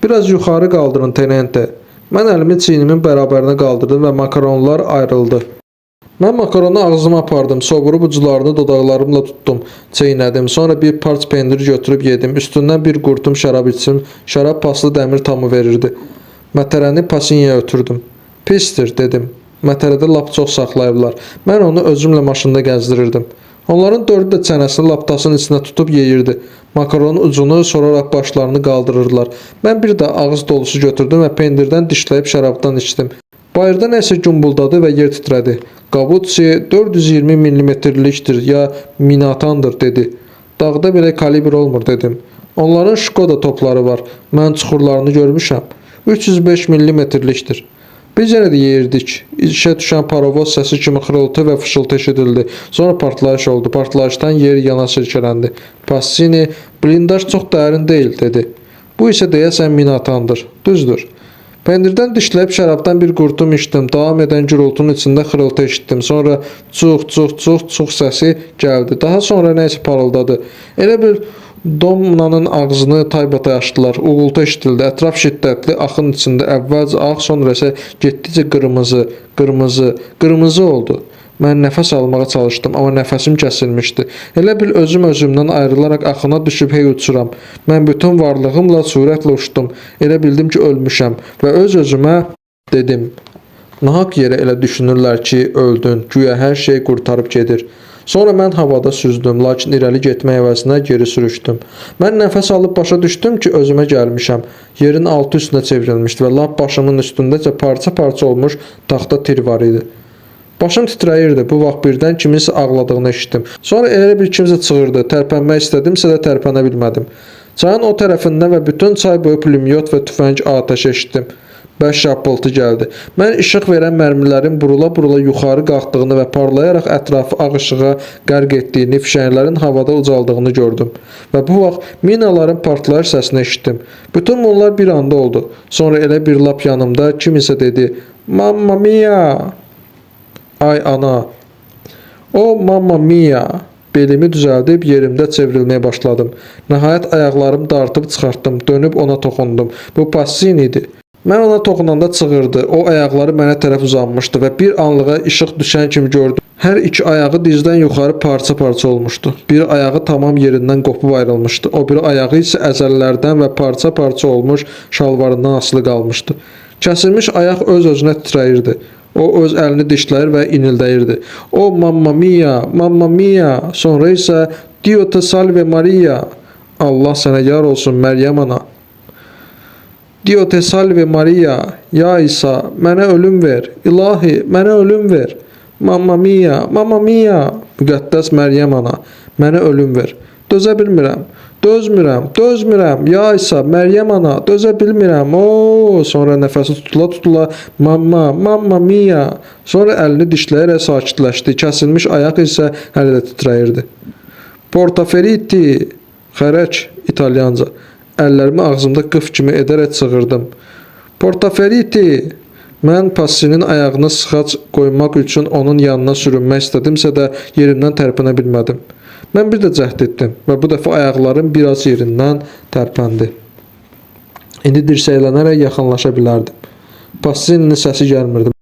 Biraz yuxarı qaldırın, tenente. Mən əlimi çiynimin bərabərinə qaldırdım və makaronlar ayrıldı. Mən makaronu ağzıma apardım, soğurub uclarını dodaqlarımla tutdum, çeynədim. Sonra bir parç pendir götürüb yedim. Üstündən bir qurtum şərab içdim. Şərab paslı dəmir tamı verirdi. Mətərəni pasinyaya ötürdüm. Pistir, dedim. Mətərədə lap çox saxlayıblar. Mən onu özümlə maşında gəzdirirdim. Onların dördü də çənəsini laptasının içinə tutub yeyirdi. Makaronun ucunu soraraq başlarını qaldırırlar. Mən bir də ağız dolusu götürdüm və pendirdən dişləyib şərabdan içdim. Bayırda nəsə gümbuldadı və yer titrədi. Qabuçi 420 mm-likdir ya minatandır, dedi. Dağda belə kalibr olmur, dedim. Onların Şkoda topları var. Mən çuxurlarını görmüşəm. 305 mm-likdir. Biz yenə də yeyirdik. İşə düşən parovoz səsi kimi xırıltı və fışıltı eşidildi. Sonra partlayış oldu. Partlayışdan yer yana silkələndi. Passini, blindaj çox dərin deyil, dedi. Bu isə deyəsən minatandır. Düzdür. Pendirdən dişləyib şərabdan bir qurtum içdim. Davam edən gürültünün içində xırıltı eşitdim. Sonra çox səsi gəldi. Daha sonra nə isə parıldadı. Elə bir domnanın ağzını taybatay açdılar. Uğultu eşidildi. Ətraf şiddətli axın içində əvvəlcə ağ, sonra isə getdikcə qırmızı oldu. Mən nəfəs almağa çalışdım, amma nəfəsim kəsilmişdi. Elə bil özümdən ayrılaraq axına düşüb hey uçuram. Mən bütün varlığımla sürətlə uçdum. Elə bildim ki, ölmüşəm və öz-özümə dedim. Nahaq yerə elə düşünürlər ki, öldün, güya hər şey qurtarıb gedir. Sonra mən havada süzdüm, lakin irəli getmək əvəzinə geri sürüşdüm. Mən nəfəs alıb başa düşdüm ki, özümə gəlmişəm. Yerin altı üstünə çevrilmişdi və lap başımın üstündəcə parça-parça olmuş taxta tir var idi. Başım titrəyirdi. Bu vaxt birdən kiminsə ağladığını eşitdim. Sonra elə bir kimsə çığırdı. Tərpənmək istədimsə də tərpənə bilmədim. Çayın o tərəfindən və bütün çay boyu pulemyot və tüfəng atəş eşitdim. Bəş şapıltı gəldi. Mən işıq verən mərmilərin burula-burula yuxarı qalxdığını və parlayaraq ətrafı ağ işığa qərq etdiyini, fişənglərin havada ucaldığını gördüm. Və bu vaxt minaların partlayış səsini eşitdim. Bütün bunlar bir anda oldu. Sonra elə bir lap yanımda kiminsə dedi: "Mamma mia!" Ay ana! O mamma mia! Belimi düzəldib yerimdə çevrilməyə başladım. Nəhayət ayaqlarımı dartıb çıxartdım, dönüb ona toxundum. Bu Passini idi. Mən ona toxunanda çığırdı. O ayaqları mənə tərəf uzanmışdı və bir anlığa işıq düşən kimi gördüm. Hər iki ayağı dizdən yuxarı parça-parça olmuşdu. Bir ayağı tamam yerindən qopub ayrılmışdı. O biri ayağı isə əzəllərdən və parça-parça olmuş şalvarından asılı qalmışdı. Kəsilmiş ayaq öz-özünə titrəyirdi. O öz əlini dişləyir və inildəyirdi. O mamma mia, mamma mia. Sonra isə Dio te salve Maria. Allah sənə yar olsun Məryəm ana. Dio te salve Maria. Ya İsa, mənə ölüm ver. İlahi, mənə ölüm ver. Mamma mia, mamma mia. Müqəddəs Məryəm ana, mənə ölüm ver. Dözə bilmirəm. Dözmürəm. Ya İsa, Məryəm ana, dözə bilmirəm. O, sonra nəfəsi tutula-tutula mamma mia. Sonra əlini dişləyərək sakitləşdi. Kəsilmiş ayaq isə hələ də titrəyirdi. Portaferiti, xərək, italyanca. Əllərimi ağzımda qıf kimi edərək çığırdım. Portaferiti. Mən Passinin ayağını sıxac qoymaq üçün onun yanına sürünmək istədimsə də yerimdən tərpənə bilmədim. Mən bir də cəhd etdim və bu dəfə ayaqlarım biraz yerindən tərpəndi. İndi dirsəklənərək yaxınlaşa bilərdim. Passininin səsi gəlmirdi.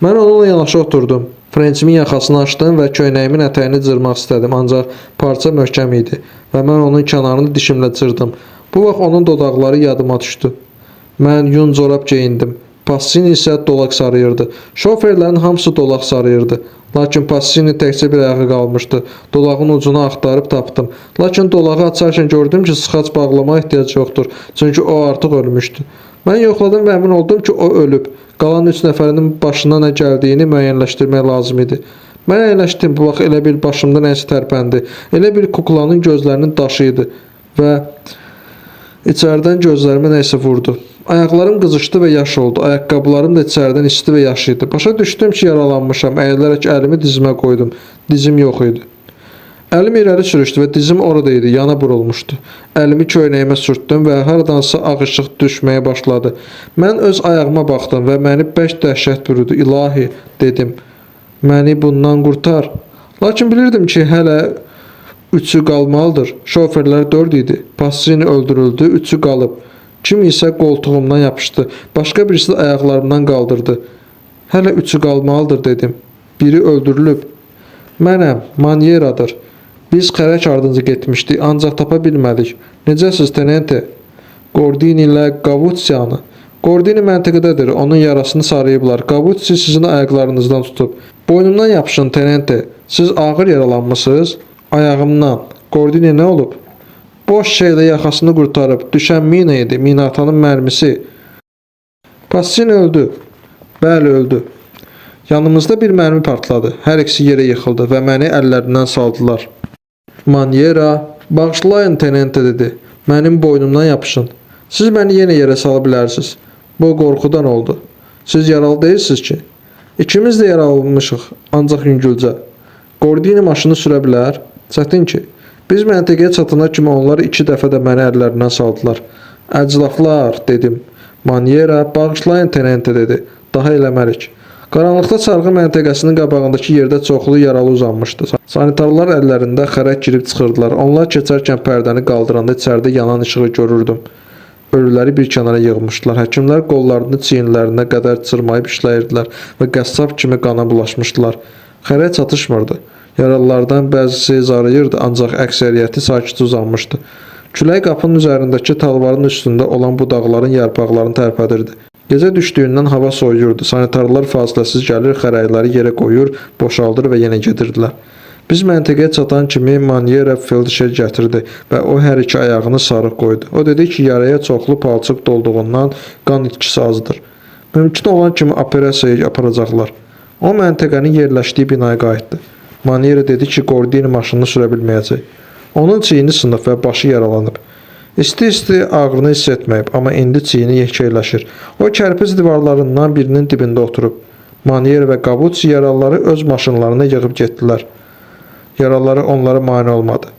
Mən onunla yanaşı oturdum. Frençimin yaxasını açdım və köynəyimin ətəyini cırmaq istədim, ancaq parça möhkəm idi və mən onun kənarını dişimlə cırdım. Bu vaxt onun dodaqları yadıma düşdü. Mən yun corab geyindim. Passini isə dolaq sarıyırdı. Şoferlərin hamısı dolaq sarıyırdı. Lakin Passini təkcə bir ayağı qalmışdı. Dolağın ucunu axtarıb tapdım. Lakin dolağı açarkən gördüm ki, sıxac bağlamaya ehtiyac yoxdur. Çünki o artıq ölmüşdü. Mən yoxladım və əmin oldum ki, o ölüb. Qalan 3 nəfərinin başına nə gəldiyini müəyyənləşdirmək lazım idi. Mən əyləşdim. Bu vaxt elə bir başımda nəsə tərpəndi. Elə bir kuklanın gözlərinin daşı idi və içəridən gözlərimə nəsə vurdu. Ayaqlarım qızışdı və yaş oldu. Ayaqqabılarım da içəridən isti və yaş idi. Başa düşdüm ki, yaralanmışam. Əyilərək əlimi dizimə qoydum. Dizim yox idi. Əlim irəli sürüşdü və dizim orada idi, yana burulmuşdu. Əlimi köynəyimə sürtdüm və haradansa ağ işıq düşməyə başladı. Mən öz ayağıma baxdım və məni bərk dəhşət bürüdü. İlahi, dedim. Məni bundan qurtar. Lakin bilirdim ki, hələ üçü qalmalıdır. Şoferlər 4 idi. Passini öldürüldü, üçü qalıb. Kim isə qoltuğumdan yapışdı. Başqa birisi də ayaqlarımdan qaldırdı. Hələ üçü qalmalıdır dedim. Biri öldürülüb. Mənəm, Manyeradır. Biz xərək ardınca getmişdik, ancaq tapa bilmədik. Necəsiz, tenente? Gordini ilə Qavutsiyanı. Gordini məntəqədədir, onun yarasını sarıyıblar. Qavutsi sizin ayaqlarınızdan tutub. Boynumdan yapışın, tenente. Siz ağır yaralanmışsınız. Ayağımdan. Gordini nə olub? Boş şeylə yaxasını qurtarıb. Düşən mina idi, minatanın mərmisi. Passin öldü. Bəli, öldü. Yanımızda bir mərmi partladı. Hər ikisi yerə yıxıldı və məni əllərindən saldılar. Manyera, bağışlayın, tenente dedi. Mənim boynumdan yapışın. Siz məni yenə yerə sala bilərsiniz. Bu qorxudan oldu. Siz yaralı deyilsiniz ki. İkimiz də yaralanmışıq, ancaq yüngülcə. Gordini maşını sürə bilər. Çətin ki. Biz məntəqəyə çatana kimi onlar 2 dəfə də məni əllərindən saldılar. Əclaflar, dedim. Manyera, bağışlayın, tenente dedi. Daha eləmərik. Qaranlıqda sarğı məntəqəsinin qabağındakı yerdə çoxlu yaralı uzanmışdı. Sanitarlar əllərində xərək girib çıxırdılar. Onlar keçərkən pərdəni qaldıranda içəridə yanan işığı görürdüm. Ölüləri bir kənara yığmışdılar. Həkimlər qollarını çiyinlərinə qədər çırmayıb işləyirdilər və qəssab kimi qana bulaşmışdılar. Xərək çatışmırdı. Yaralılardan bəzisi zarıyırdı, ancaq əksəriyyəti sakit uzanmışdı. Külək qapının üzərindəki talvarın üstündə olan budaqların yarpaqlarını tərpədirdi. Gecə düşdüyündən hava soyuyurdu. Sanitarlar fasiləsiz gəlir, xərəkləri yerə qoyur, boşaldır və yenə gedirdilər. Biz məntəqəyə çatan kimi Manyera feldşer gətirdi və o hər iki ayağını sarıq qoydu. O dedi ki, yaraya çoxlu palçıq dolduğundan qan itkisi azdır. Mümkün olan kimi operasiyaya aparacaqlar. O məntəqənin yerləşdiyi binaya qayıtdı. Manyera dedi ki, Gordini maşınını sürə bilməyəcək. Onun çiyini sınıb və başı yaralanıb. İsti-isti ağrını hiss etməyib, amma indi çiyini yekəyləşir. O kərpiz divarlarından birinin dibində oturub. Manyera və Qavutsi yaralıları öz maşınlarına yığıb getdilər. Yaralıları onlara mane olmadı.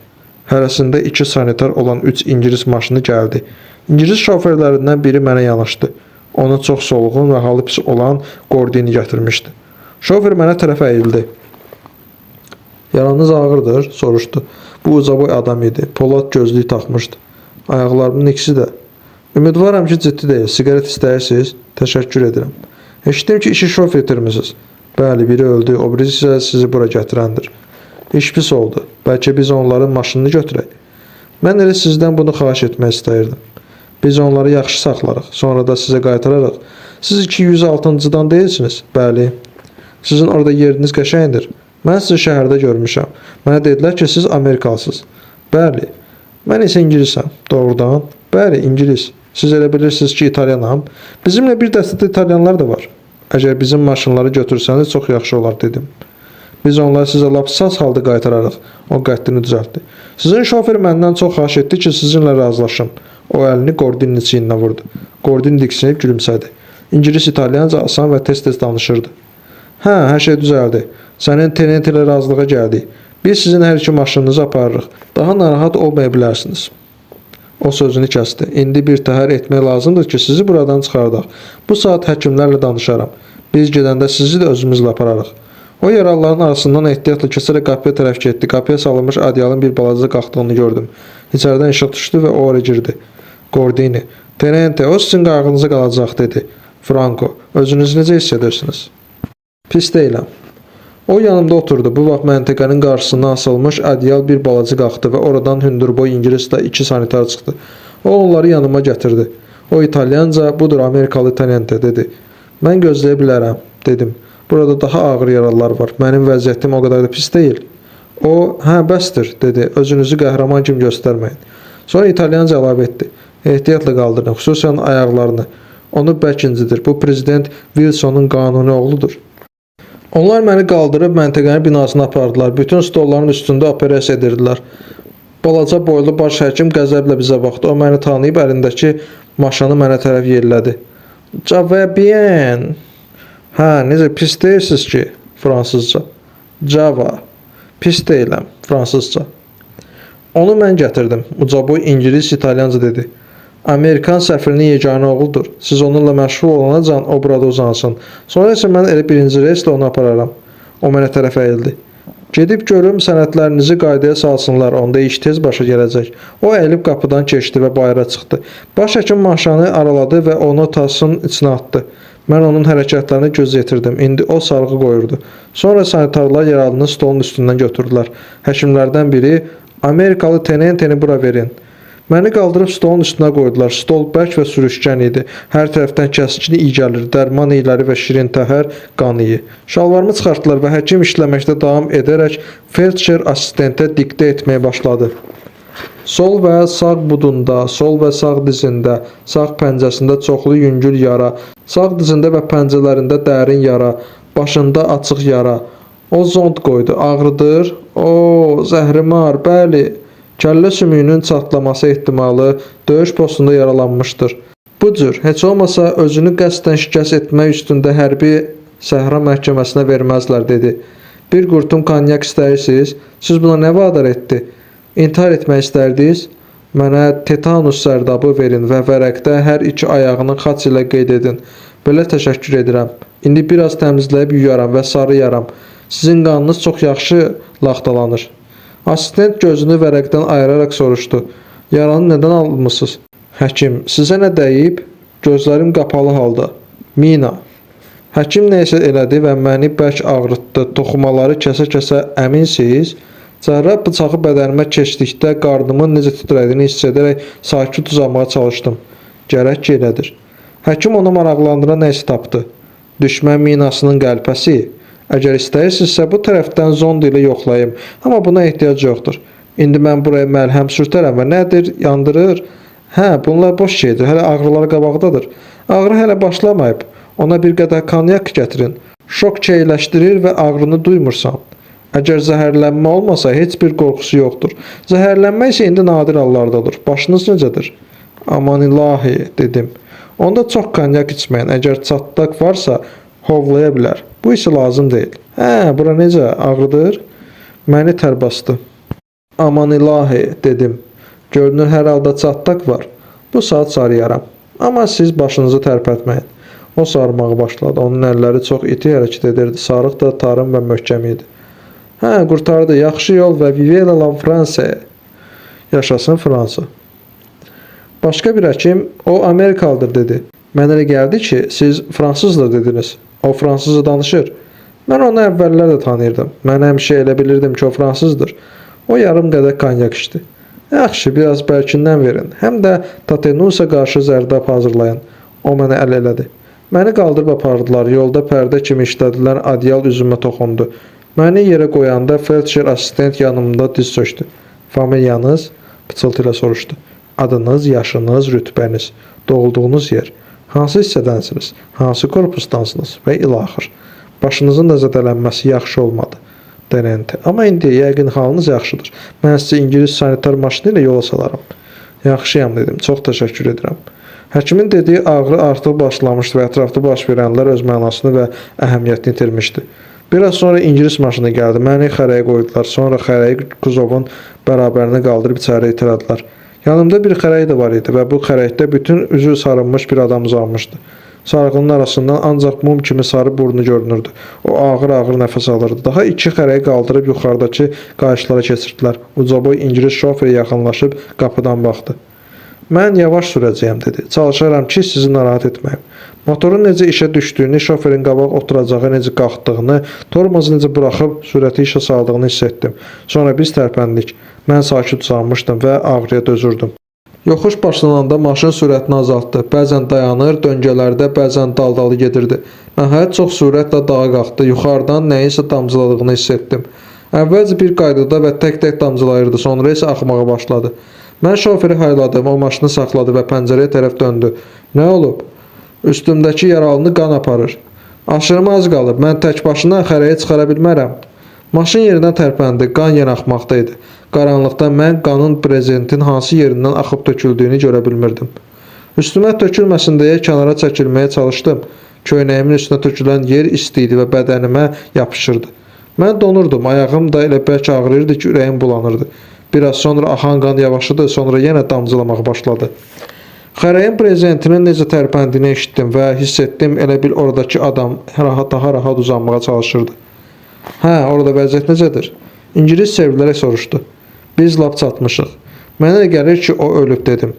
Hərəsində 2 sanitar olan 3 İngilis maşını gəldi. İngilis şoferlərindən biri mənə yanaşdı. Onu çox solğun və halı pis olan Gordini gətirmişdi. Şofer mənə tərəf əyildi. Yaranız ağırdır, soruşdu. Bu ucaboy adam idi. Polad gözlüyü taxmışdı. Ayaqlarımın ikisi də. Ümidvaram ki, ciddi deyil. Sigaret istəyirsiniz? Təşəkkür edirəm. Eşitdim ki, işi şofer itirmisiniz. Bəli, biri öldü, o birisi isə sizi bura gətirəndir. İş pis oldu. Bəlkə biz onların maşınını götürək. Mən elə sizdən bunu xahiş etmək istəyirdim. Biz onları yaxşı saxlarıq, sonra da sizə qaytararıq. Siz 206-cıdan deyilsiniz? Bəli. Sizin orada yeriniz qəşəngdir. Mən sizi şəhərdə görmüşəm. Mənə dedilər ki, siz Amerikalısınız. Bəli. Mən isə İngilisəm. Doğrudan? Bəli, İngilis. Siz elə bilirsiniz ki, İtalyanam. Bizimlə bir dəstə İtalyanlar da var. Əgər bizim maşınları götürsəniz, çox yaxşı olar, dedim. Biz onları sizə lap saz halda qaytararıq. O qəddini düzəltdi. Sizin şofer məndən çox xahiş etdi ki, sizinlə razılaşım. O əlini Gordinin çiyninə vurdu. Gordin diksinib gülümsədi. İngilis İtalyanca asan və tez-tez danışırdı. Hə, hər şey düzəldi. Sənin tenente ilə razılığa gəldik. Biz sizin hər iki maşınınızı aparırıq. Daha narahat olmaya bilərsiniz. O sözünü kəsdi. İndi bir təhər etmək lazımdır ki, sizi buradan çıxardaq. Bu saat həkimlərlə danışaram. Biz gedəndə sizi də özümüzlə apararıq. O yaralıların arasından ehtiyatla keçərək qapıya tərəf getdi. Qapıya salınmış adyalın bir balaca qalxdığını gördüm. İçəridən işıq düşdü və o ora girdi. Gordini, tenente, o sizin qayğınıza qalacaq, dedi. Franco, özünüzü necə hiss edirsiniz? Pis deyiləm. O yanımda oturdu. Bu vaxt məntəqənin qarşısına asılmış adyal bir balaca qalxdı və oradan hündürboy İngilisdə 2 sanitar çıxdı. O onları yanıma gətirdi. O İtalyanca, budur Amerikalı tenente, dedi. Mən gözləyə bilərəm, dedim. Burada daha ağır yaralılar var. Mənim vəziyyətim o qədər də pis deyil. O, hə, bəsdir, dedi. Özünüzü qəhrəman kimi göstərməyin. Sonra İtalyanca əlavə etdi. Ehtiyatla qaldırın, xüsusən ayaqlarını. Onu bərk incidir. Bu prezident Wilsonun qanuni oğludur. Onlar məni qaldırıb məntəqənin binasına apardılar. Bütün stolların üstündə operasiya edirdilər. Balaca boylu baş həkim qəzəblə bizə baxdı. O məni tanıyıb əlindəki maşını mənə tərəf yerlədi. Cava bien. Hə, necə pis deyilsiniz ki, fransızca. Java. Pis deyiləm, fransızca. Onu mən gətirdim. Ucaboy İngilis İtalyanca dedi. Amerikan səfirinin yeganə oğludur. Siz onunla məşğul olanacan o burada uzansın. Sonra isə mən elə birinci reyslə onu apararam. O mənə tərəf əyildi. Gedib görüm sənədlərinizi qaydaya salsınlar, onda iş tez başa gələcək. O əyilib qapıdan keçdi və bayıra çıxdı. Baş həkim maşını araladı və onu tasın içinə atdı. Mən onun hərəkətlərini göz yetirdim. İndi o sarğı qoyurdu. Sonra sanitarlar yaralını stolun üstündən götürdülər. Həkimlərdən biri, Amerikalı tenenteni bura verin. Məni qaldırıb stolun üstünə qoydular. Stol bərk və sürüşkən idi. Hər tərəfdən kəskin iy gəlir, dərman iyləri və şirin təhər qan iyi. Şalvarımı çıxartdılar və həkim işləməkdə davam edərək felçer assistentə diktə etməyə başladı. Sol və sağ budunda, sol və sağ dizində, sağ pəncəsində çoxlu yüngül yara, sağ dizində və pəncələrində dərin yara, başında açıq yara. O zond qoydu, ağrıdır. O, zəhrimar, bəli. Kəllə sümüyünün çatlaması ehtimalı döyüş postunda yaralanmışdır. Bu cür, heç olmasa özünü qəsdən şikəst etmək üstündə hərbi səhra məhkəməsinə verməzlər, dedi. Bir qurtum konyak istəyirsiniz? Siz buna nə vadar etdi? İntihar etmək istərdiniz? Mənə tetanus sərdabı verin və vərəqdə hər iki ayağını xaç ilə qeyd edin. Belə təşəkkür edirəm. İndi biraz təmizləyib yuyaram və sarıyaram. Sizin qanınız çox yaxşı laxtalanır. Assistent gözünü vərəqdən ayıraraq soruşdu. Yaranı nədən almısınız? Həkim, sizə nə dəyib? Gözlərim qapalı halda. Mina. Həkim nəysə elədi və məni bərk ağrıtdı. Toxumaları kəsə-kəsə əminsiz? Cərrah bıçağı bədənimə keçdikdə qarnımın necə titrədiyini hiss edərək sakit uzanmağa çalışdım. Gərək ki elədir. Həkim onu maraqlandıran nəysə tapdı. Düşmən minasının qəlpəsi. Əgər istəyirsinizsə bu tərəfdən zond ilə yoxlayım, amma buna ehtiyac yoxdur. İndi mən buraya məlhəm sürtərəm və nədir? Yandırır. Hə, bunlar boş şeydir. Hələ ağrılar qabaqdadır. Ağrı hələ başlamayıb. Ona bir qədər konyak gətirin. Şok keyləşdirir və ağrını duymursan. Əgər zəhərlənmə olmasa heç bir qorxusu yoxdur. Zəhərlənmə isə indi nadir hallardadır. Başınız necədir? Aman ilahi, dedim. Onda çox konyak içməyin. Əgər çatlaq varsa hovlaya bilər. Bu isə lazım deyil. Hə, bura necə? Ağrıdır? Məni tər bastı. Aman ilahi, dedim. Görünür hər halda çatlaq var. Bu saat sarıyaram. Amma siz başınızı tərpətməyin. O sarmağa başladı. Onun əlləri çox iti hərəkət edirdi. Sarıq da tarım və möhkəm idi. Hə, qurtardı. Yaxşı yol və Vive la France. Yaşasın Fransa. Başqa bir həkim, o Amerikalıdır, dedi. Mənə elə gəldi ki, siz fransızdır, dediniz. O fransızca danışır. Mən onu əvvəllər də tanıyırdım. Mən həmişə elə bilirdim ki, o fransızdır. O yarım qədər konyak içdi. Yaxşı, biraz bəlkindən verin. Həm də Tatenusa qarşı zərdab hazırlayın. O mənə əl elədi. Məni qaldırıb apardılar. Yolda pərdə kimi işlədilən adyal üzümə toxundu. Məni yerə qoyanda felçer assistent yanımda diz çökdü. Familiyanız? Pıçıltı ilə soruşdu. Adınız, yaşınız, rütbəniz, doğulduğunuz yer, hansı hissədənsiniz, hansı korpusdansınız və ilaxır. Başınızın da zədələnməsi yaxşı olmadı. Denenti. Amma indi yəqin halınız yaxşıdır. Mən sizə İngilis sanitar maşını ilə yola salaram. Yaxşıyam, dedim. Çox təşəkkür edirəm. Həkimin dediyi ağrı artıq başlamışdı və ətrafda baş verənlər öz mənasını və əhəmiyyətini itirmişdi. Biraz sonra İngilis maşını gəldi. Məni xərəyə qoydular. Sonra xərəyi kuzovun bərabərini qaldırıb içəri itirədilər. Yanımda bir xərək də var idi və bu xərəkdə bütün üzü sarınmış bir adam uzanmışdı. Sarğının arasından ancaq mum kimi sarı burnu görünürdü. O ağır-ağır nəfəs alırdı. Daha iki xərəyi qaldırıb yuxarıdakı qayışlara keçirdilər. Ucaboy İngilis şoferi yaxınlaşıb qapıdan baxdı. Mən yavaş sürəcəyəm, dedi. Çalışaram ki, sizi narahat etməyim. Motorun necə işə düşdüyünü, şoferin qabaq oturacağı necə qalxdığını, tormozu necə buraxıb sürəti işə saldığını hiss etdim. Sonra biz tərpəndik. Mən sakit uzanmışdım və ağrıya dözürdüm. Yoxuş başlananda maşın sürətini azaltdı. Bəzən dayanır, döngələrdə, bəzən daldalı gedirdi. Nəhayət çox sürətlə dağa qalxdı. Yuxarıdan nəyisə damcıladığını hiss etdim. Əvvəlcə bir qaydada və tək-tək damcılayırdı, sonra isə axmağa başladı. Mən şoferi hayladım, o maşını saxladı və pəncərəyə tərəf döndü. Nə olub? Üstümdəki yaralını qan aparır. Aşırıma az qalıb, mən tək başına xərəyə çıxara bilmərəm. Maşın yerindən tərpəndi, qan yenə axmaqda idi. Qaranlıqda mən qanın prezentin hansı yerindən axıb töküldüyünü görə bilmirdim. Üstümə tökülməsin deyə kənara çəkilməyə çalışdım. Köynəyimin üstünə tökülən yer isti idi və bədənimə yapışırdı. Mən donurdum, ayağım da elə bərk ağrıyırdı ki, ürəyim bulanırdı. Biraz sonra axan qan yavaşladı, sonra yenə damcılamağa başladı. Xərəyin prezentinin necə tərpəndiyini eşitdim və hiss etdim, elə bil oradakı adam daha rahat uzanmağa çalışırdı. Hə, orada vəziyyət necədir? İngilis çevrilərək soruşdu. Biz lap çatmışıq. Mənə elə gəlir ki, o ölüb dedim.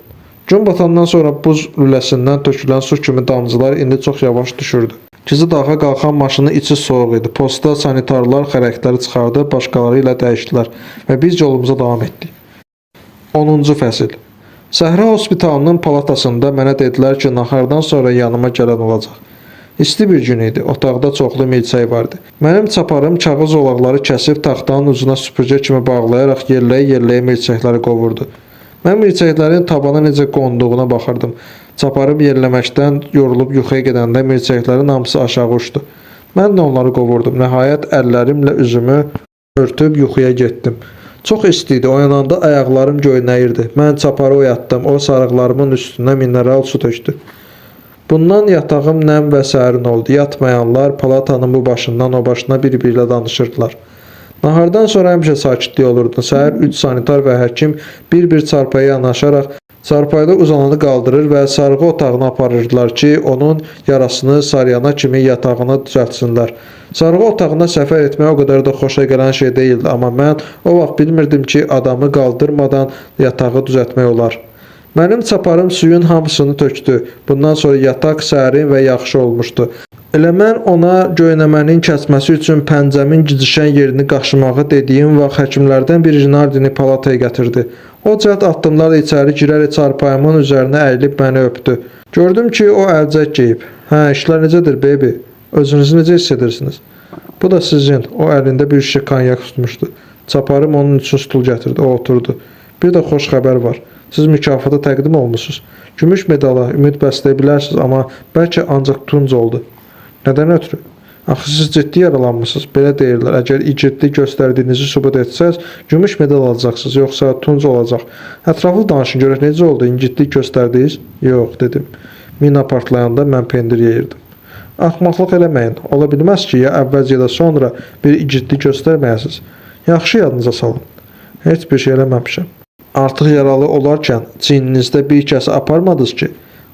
Gün batandan sonra buz lüləsindən tökülən su kimi damcılar indi çox yavaş düşürdü. Gizli dağa qalxan maşının içi soyuq idi. Postda sanitarlar xərəkləri çıxardı, başqaları ilə dəyişdilər və biz yolumuza davam etdik. 10-cu fəsil. Səhra hospitalının palatasında mənə dedilər ki, nahardan sonra yanıma gələn olacaq. İsti bir gün idi. Otaqda çoxlu milçək vardı. Mənim çaparım kağız zolaqları kəsib taxtanın ucuna süpürgə kimi bağlayaraq yerləyə-yerləyə milçəkləri qovurdu. Mən milçəklərin tabana necə qonduğuna baxırdım. Çaparım yerləməkdən yorulub yuxuya gedəndə milçəklərin hamısı aşağı uçdu. Mən də onları qovurdum. Nəhayət əllərimlə üzümü örtüb yuxuya getdim. Çox isti idi. Oyananda ayaqlarım göynəyirdi. Mən çaparı oyatdım. O sarıqlarımın üstünə mineral su tökdü. Bundan yatağım nəm və sərin oldu. Yatmayanlar palatanın bu başından o başına bir-biri ilə danışırdılar. Nahardan sonra həmişə sakitlik olurdu. Səhər 3 sanitar və həkim bir-bir çarpaya yanaşaraq çarpayda uzananı qaldırır və sarğı otağına aparırdılar ki, onun yarasını sarıyana kimi yatağına düzəltsinlər. Sarğı otağına səfər etmək o qədər də xoşa gələn şey deyildi, amma mən o vaxt bilmirdim ki, adamı qaldırmadan yatağı düzəltmək olar. Mənim çaparım suyun hamısını tökdü. Bundan sonra yataq sərin və yaxşı olmuşdu. Elə mən ona göynəmənin kəsməsi üçün pəncəmin gicişən yerini qaşımağı dediyim vaxt həkimlərdən biri Rinaldini palataya gətirdi. O cəld addımlarla içəri girərək çarpayımın üzərinə əyilib məni öpdü. Gördüm ki, o əlcək geyib. Hə, işlər necədir, baby? Özünüzü necə hiss edirsiniz? Bu da sizin. O əlində bir şişə konyak tutmuşdu. Çaparım onun üçün stul gətirdi. O oturdu. Bir də xoş xəbər var. Siz mükafata təqdim olmusunuz. Gümüş medala ümid bəsləyə bilərsiniz, amma bəlkə ancaq tunc oldu. Nədən ötürü? Axı siz ciddi yaralanmısınız. Belə deyirlər. Əgər igidlik göstərdiyinizi sübut etsəz, gümüş medal alacaqsınız, yoxsa tunc olacaq. Ətraflı danışın, görək necə oldu? İgidlik göstərdiniz? Yox, dedim. Mina partlayanda mən pendir yeyirdim. Axmaqlıq eləməyin. Ola bilməz ki, ya əvvəlcə ya da sonra bir igidlik göstərməyəsiniz. Yaxşı yadınıza salın. Heç bir şey eləməmişəm. Artıq yaralı olarkən çiyninizdə bir kəsə aparmadınız ki,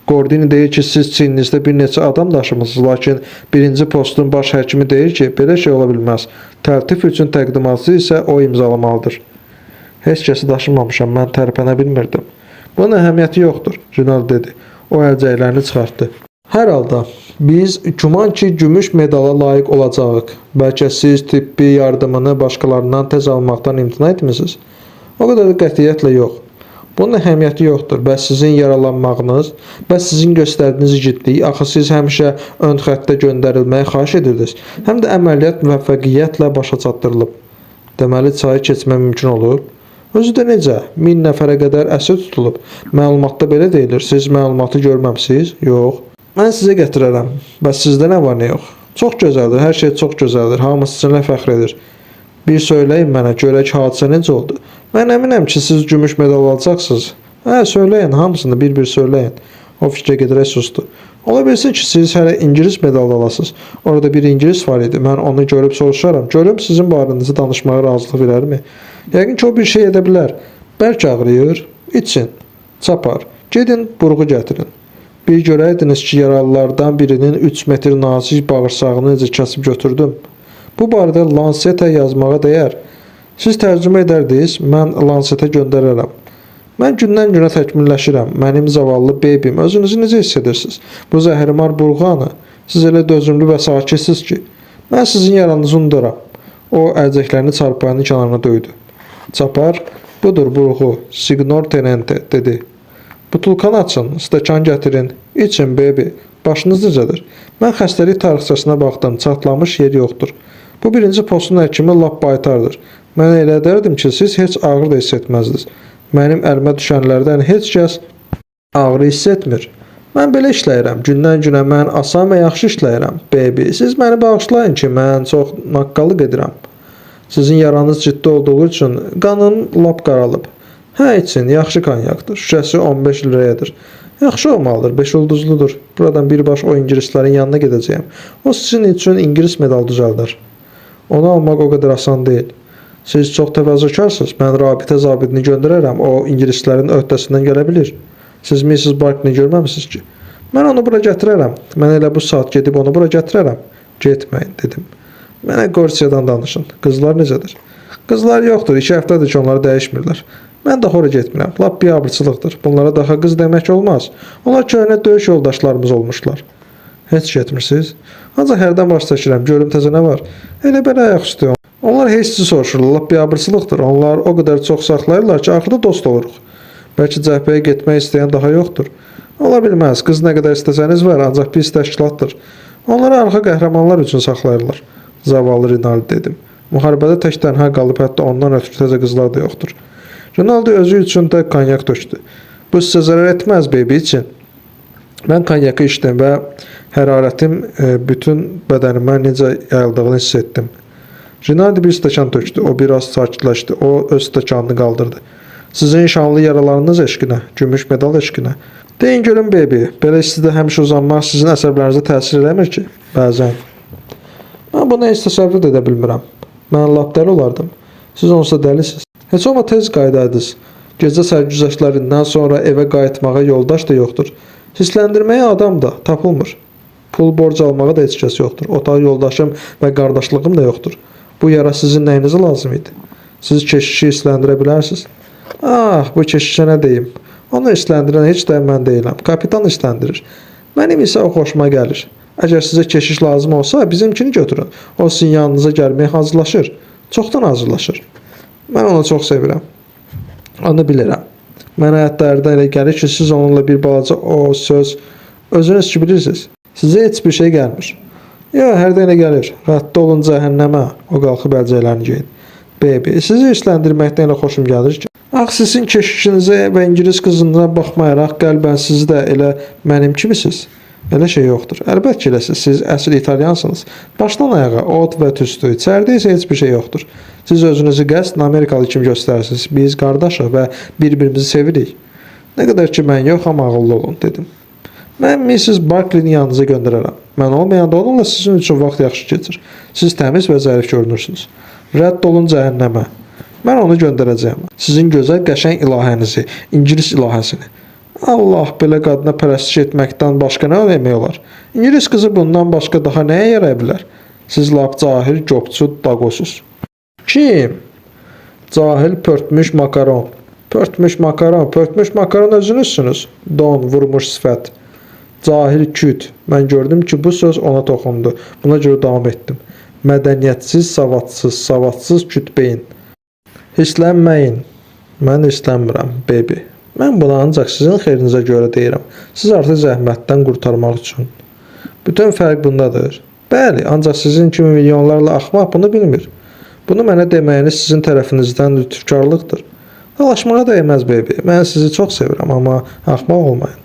Gordini deyir ki, siz çiyninizdə bir neçə adam daşımısınız, lakin birinci postun baş həkimi deyir ki, belə şey ola bilməz. Təltif üçün təqdimatı isə o imzalamalıdır. Heç kəsi daşımamışam, mən tərpənə bilmirdim. Bunun əhəmiyyəti yoxdur, Rinald dedi. O əlcəklərini çıxartdı. Hər halda, biz güman ki, gümüş medala layiq olacağıq. Bəlkə siz tibbi yardımını başqalarından tez almaqdan imtina etmisiniz? O qədər də qətiyyətlə yox. Bunun əhəmiyyəti yoxdur. Bəs sizin yaralanmağınız, bəs sizin göstərdiyiniz igidlik, axı siz həmişə ön xəttə göndərilməyi xahiş edirdiniz. Həm də əməliyyat müvəffəqiyyətlə başa çatdırılıb. Deməli, çayı keçmək mümkün olub. Özü də necə? 1000 nəfərə qədər əsir tutulub. Məlumatda belə deyilir. Siz məlumatı görməmisiniz? Yox. Mən sizə gətirərəm. Bəs sizdə nə var, nə yox? Çox gözəldir. Hər şey çox gözəldir. Hamı sizinlə fəxr edir. Bir söyləyin mənə, görək hadisə necə oldu? Mən əminəm ki, siz gümüş medal alacaqsınız. Hə, söyləyin, hamısını bir-bir söyləyin. O fikrə gedərək sustu. Ola bilsin ki, siz hələ İngilis medal alasınız. Orada bir İngilis var idi. Mən onu görüb soruşaram. Görüm sizin barınızı danışmağa razılıq verərmi? Yəqin ki, o bir şey edə bilər. Bəlkə ağrıyır, için, çapar. Gedin, burğu gətirin. Bir görəydiniz ki, yaralılardan birinin 3 metr nazik bağırsağını necə kəsib götürdüm. Bu barədə Lancetə yazmağa dəyər. Siz tərcümə edərdiniz, mən Lancetə göndərərəm. Mən gündən günə təkmilləşirəm. Mənim zavallı bebim, özünüzü necə hiss edirsiniz? Bu zəhrimar burğanı, siz elə dözümlü və sakitsiz ki, mən sizin yaranızı unuduram. O əlcəklərini çarpayının kənarına döydü. Çapar, budur burğu, Signor Tenente, dedi. Butulkanı açın, stəkan gətirin, için bebi, başınız necədir? Mən xəstəlik tarixçəsinə baxdım, çatlamış yer yoxdur. Bu birinci postun həkimi lap baytardır. Mən elə edərdim ki, siz heç ağrı da hiss etməzdiniz. Mənim əlimə düşənlərdən heç kəs ağrı hiss etmir. Mən belə işləyirəm. Gündən günə mən asan və yaxşı işləyirəm. Baby, siz məni bağışlayın ki, mən çox naqqallıq edirəm. Sizin yaranız ciddi olduğu üçün qanım lap qaralıb. Hə, için, yaxşı konyakdır. Şüşəsi 15 lirəyadır. Yaxşı olmalıdır, 5 ulduzludur. Buradan birbaş o İngilislərin yanına gedəcəyəm. O sizin üçün İngilis medal düzəldər. Onu almaq o qədər asan deyil. Siz çox təvazökarsınız. Mən rabitə zabitini göndərərəm. O İngilislərin öhdəsindən gələ bilir. Siz Mrs. Barkley görməmisiniz ki? Mən onu bura gətirərəm. Mən elə bu saat gedib onu bura gətirərəm. Getməyin, dedim. Mənə Qorsiyadan danışın. Qızlar necədir? Qızlar yoxdur. 2 həftədir ki, onları dəyişmirlər. Mən də ora getmirəm. Lap biabırçılıqdır. Bunlara daha qız demək olmaz. Onlar köhnə döyüş yoldaşlarımız olmuşlar. Heç getmirsiniz? Ancaq hərdən baş çəkirəm. Görüm təzə nə var? Elə belə ayaq üstü. Onlar heç sizi soruşurlar. Lap biabırçılıqdır. Onlar o qədər çox saxlayırlar ki, axırda dost oluruq. Bəlkə cəhbəyə getmək istəyən daha yoxdur. Ola bilməz. Qız nə qədər istəsəniz var, ancaq pis təşkilatdır. Onları arxa qəhrəmanlar üçün saxlayırlar. Zavallı Rinaldi dedim. Müharibədə tək tənha qalıb, hətta ondan ötürü təzə qızlar da yoxdur. Rinaldi özü üçün də konyak tökdü. Bu sizə zərər etməz bebi üçün. Mən konyakı içdim və hərarətim bütün bədənimə necə yayıldığını hiss etdim. Rinaldi bir stəkan tökdü. O biraz sakitləşdi. O öz stəkanını qaldırdı. Sizin şanlı yaralarınız eşqinə, gümüş medal eşqinə. Deyin görün bebi, belə istidə həmişə uzanmaq sizin əsəblərinizə təsir eləmir ki? Bəzən. Mən bunu heç təsəvvür edə bilmirəm. Mən lap dəli olardım. Siz onsa dəlisiniz. Heç olma tez qayıdaydınız. Gecə sərgüzəştlərindən sonra evə qayıtmağa yoldaş da yoxdur. Hisləndirməyə adam da tapılmır. Pul borc almağa da heç kəs yoxdur. Otaq yoldaşım və qardaşlığım da yoxdur. Bu yara sizin nəyinizə lazım idi? Siz keşişi hisləndirə bilərsiniz. Ah, bu keşişə nə deyim? Onu hisləndirən heç də mən deyiləm. Kapitan hisləndirir. Mənim isə o xoşuma gəlir. Əgər sizə keşiş lazım olsa, bizimkini götürün. O sizin yanınıza gəlməyə hazırlaşır. Çoxdan hazırlaşır. Mən onu çox sevirəm. Onu bilirəm. Mənə hətta hərdən elə gəlir ki, siz onunla bir balaca o söz özünüz ki bilirsiniz. Sizə heç bir şey gəlmir. Yox, hərdən elə gəlir. Rədd olun cəhənnəmə. O qalxıb əlcəklərini geyin. Baby, sizi hisləndirməkdən elə xoşum gəlir ki. Ax, sizin keşişinizə və İngilis qızına baxmayaraq qəlbən siz də elə mənim kimisiniz. Elə şey yoxdur. Əlbəttə ki, eləsiz. Siz əsl italyansınız. Başdan ayağa ot və tüstü. İçəridə isə heç bir şey yoxdur. Siz özünüzü qəsdən Amerikalı kimi göstərirsiniz. Biz qardaşıq və bir-birimizi sevirik. Nə qədər ki, mən yox, amma ağıllı olun, dedim. Mən Mrs. Barkley-ni yanınıza göndərərəm. Mən olmayanda onunla sizin üçün vaxt yaxşı keçir. Siz təmiz və zərif görünürsünüz. Rədd olun cəhənnəmə. Mən onu göndərəcəyəm. Sizin gözəl qəşəng ilahənizi, İngilis ilahəsini. Allah, belə qadına pərəstiş etməkdən başqa nə demək olar? İngilis qızı bundan başqa daha nəyə yaraya bilər? Siz lap cahil, copçu, daqosuz. Kim? Cahil, pörtmüş makaron. Pörtmüş makaron özünüzsünüz. Don, vurmuş sifət. Cahil, küt. Mən gördüm ki, bu söz ona toxundu. Buna görə davam etdim. Mədəniyyətsiz, savadsız küt beyin. Hislənməyin. Mən hislənmirəm, baby. Mən bunu ancaq sizin xeyrinizə görə deyirəm. Siz artıq zəhmətdən qurtarmaq üçün. Bütün fərq bundadır. Bəli, ancaq sizin kimi milyonlarla axmaq bunu bilmir. Bunu mənə deməyiniz sizin tərəfinizdən lütfkarlıqdır. Dalaşmağa dəyməz, baby. Mən sizi çox sevirəm, amma axmaq olmayın.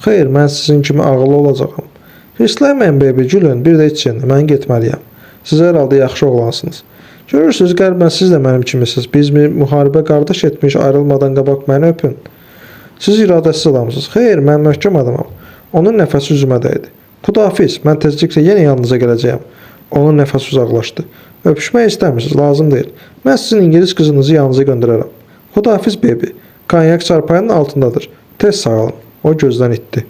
Xeyr, mən sizin kimi ağıllı olacağam. Hislənməyin, baby, gülün, bir də için. Mən getməliyəm. Siz hər halda yaxşı oğlansınız. Görürsünüz, qəlbən siz də mənim kimisiniz. Biz müharibə qardaş etmiş, ayrılmadan qabaq məni öpün. Siz iradəsiz adamsınız. Xeyr, mən möhkəm adamam. Onun nəfəsi üzümə dəydi. Xudahafiz, mən tezliklə yenə yanınıza gələcəyəm. Onun nəfəsi uzaqlaşdı. Öpüşmək istəmirsiniz, lazım deyil. Mən sizin İngilis qızınızı yanınıza göndərərəm. Xudahafiz, baby. Konyak çarpayının altındadır. Tez sağalın. O gözdən itdi.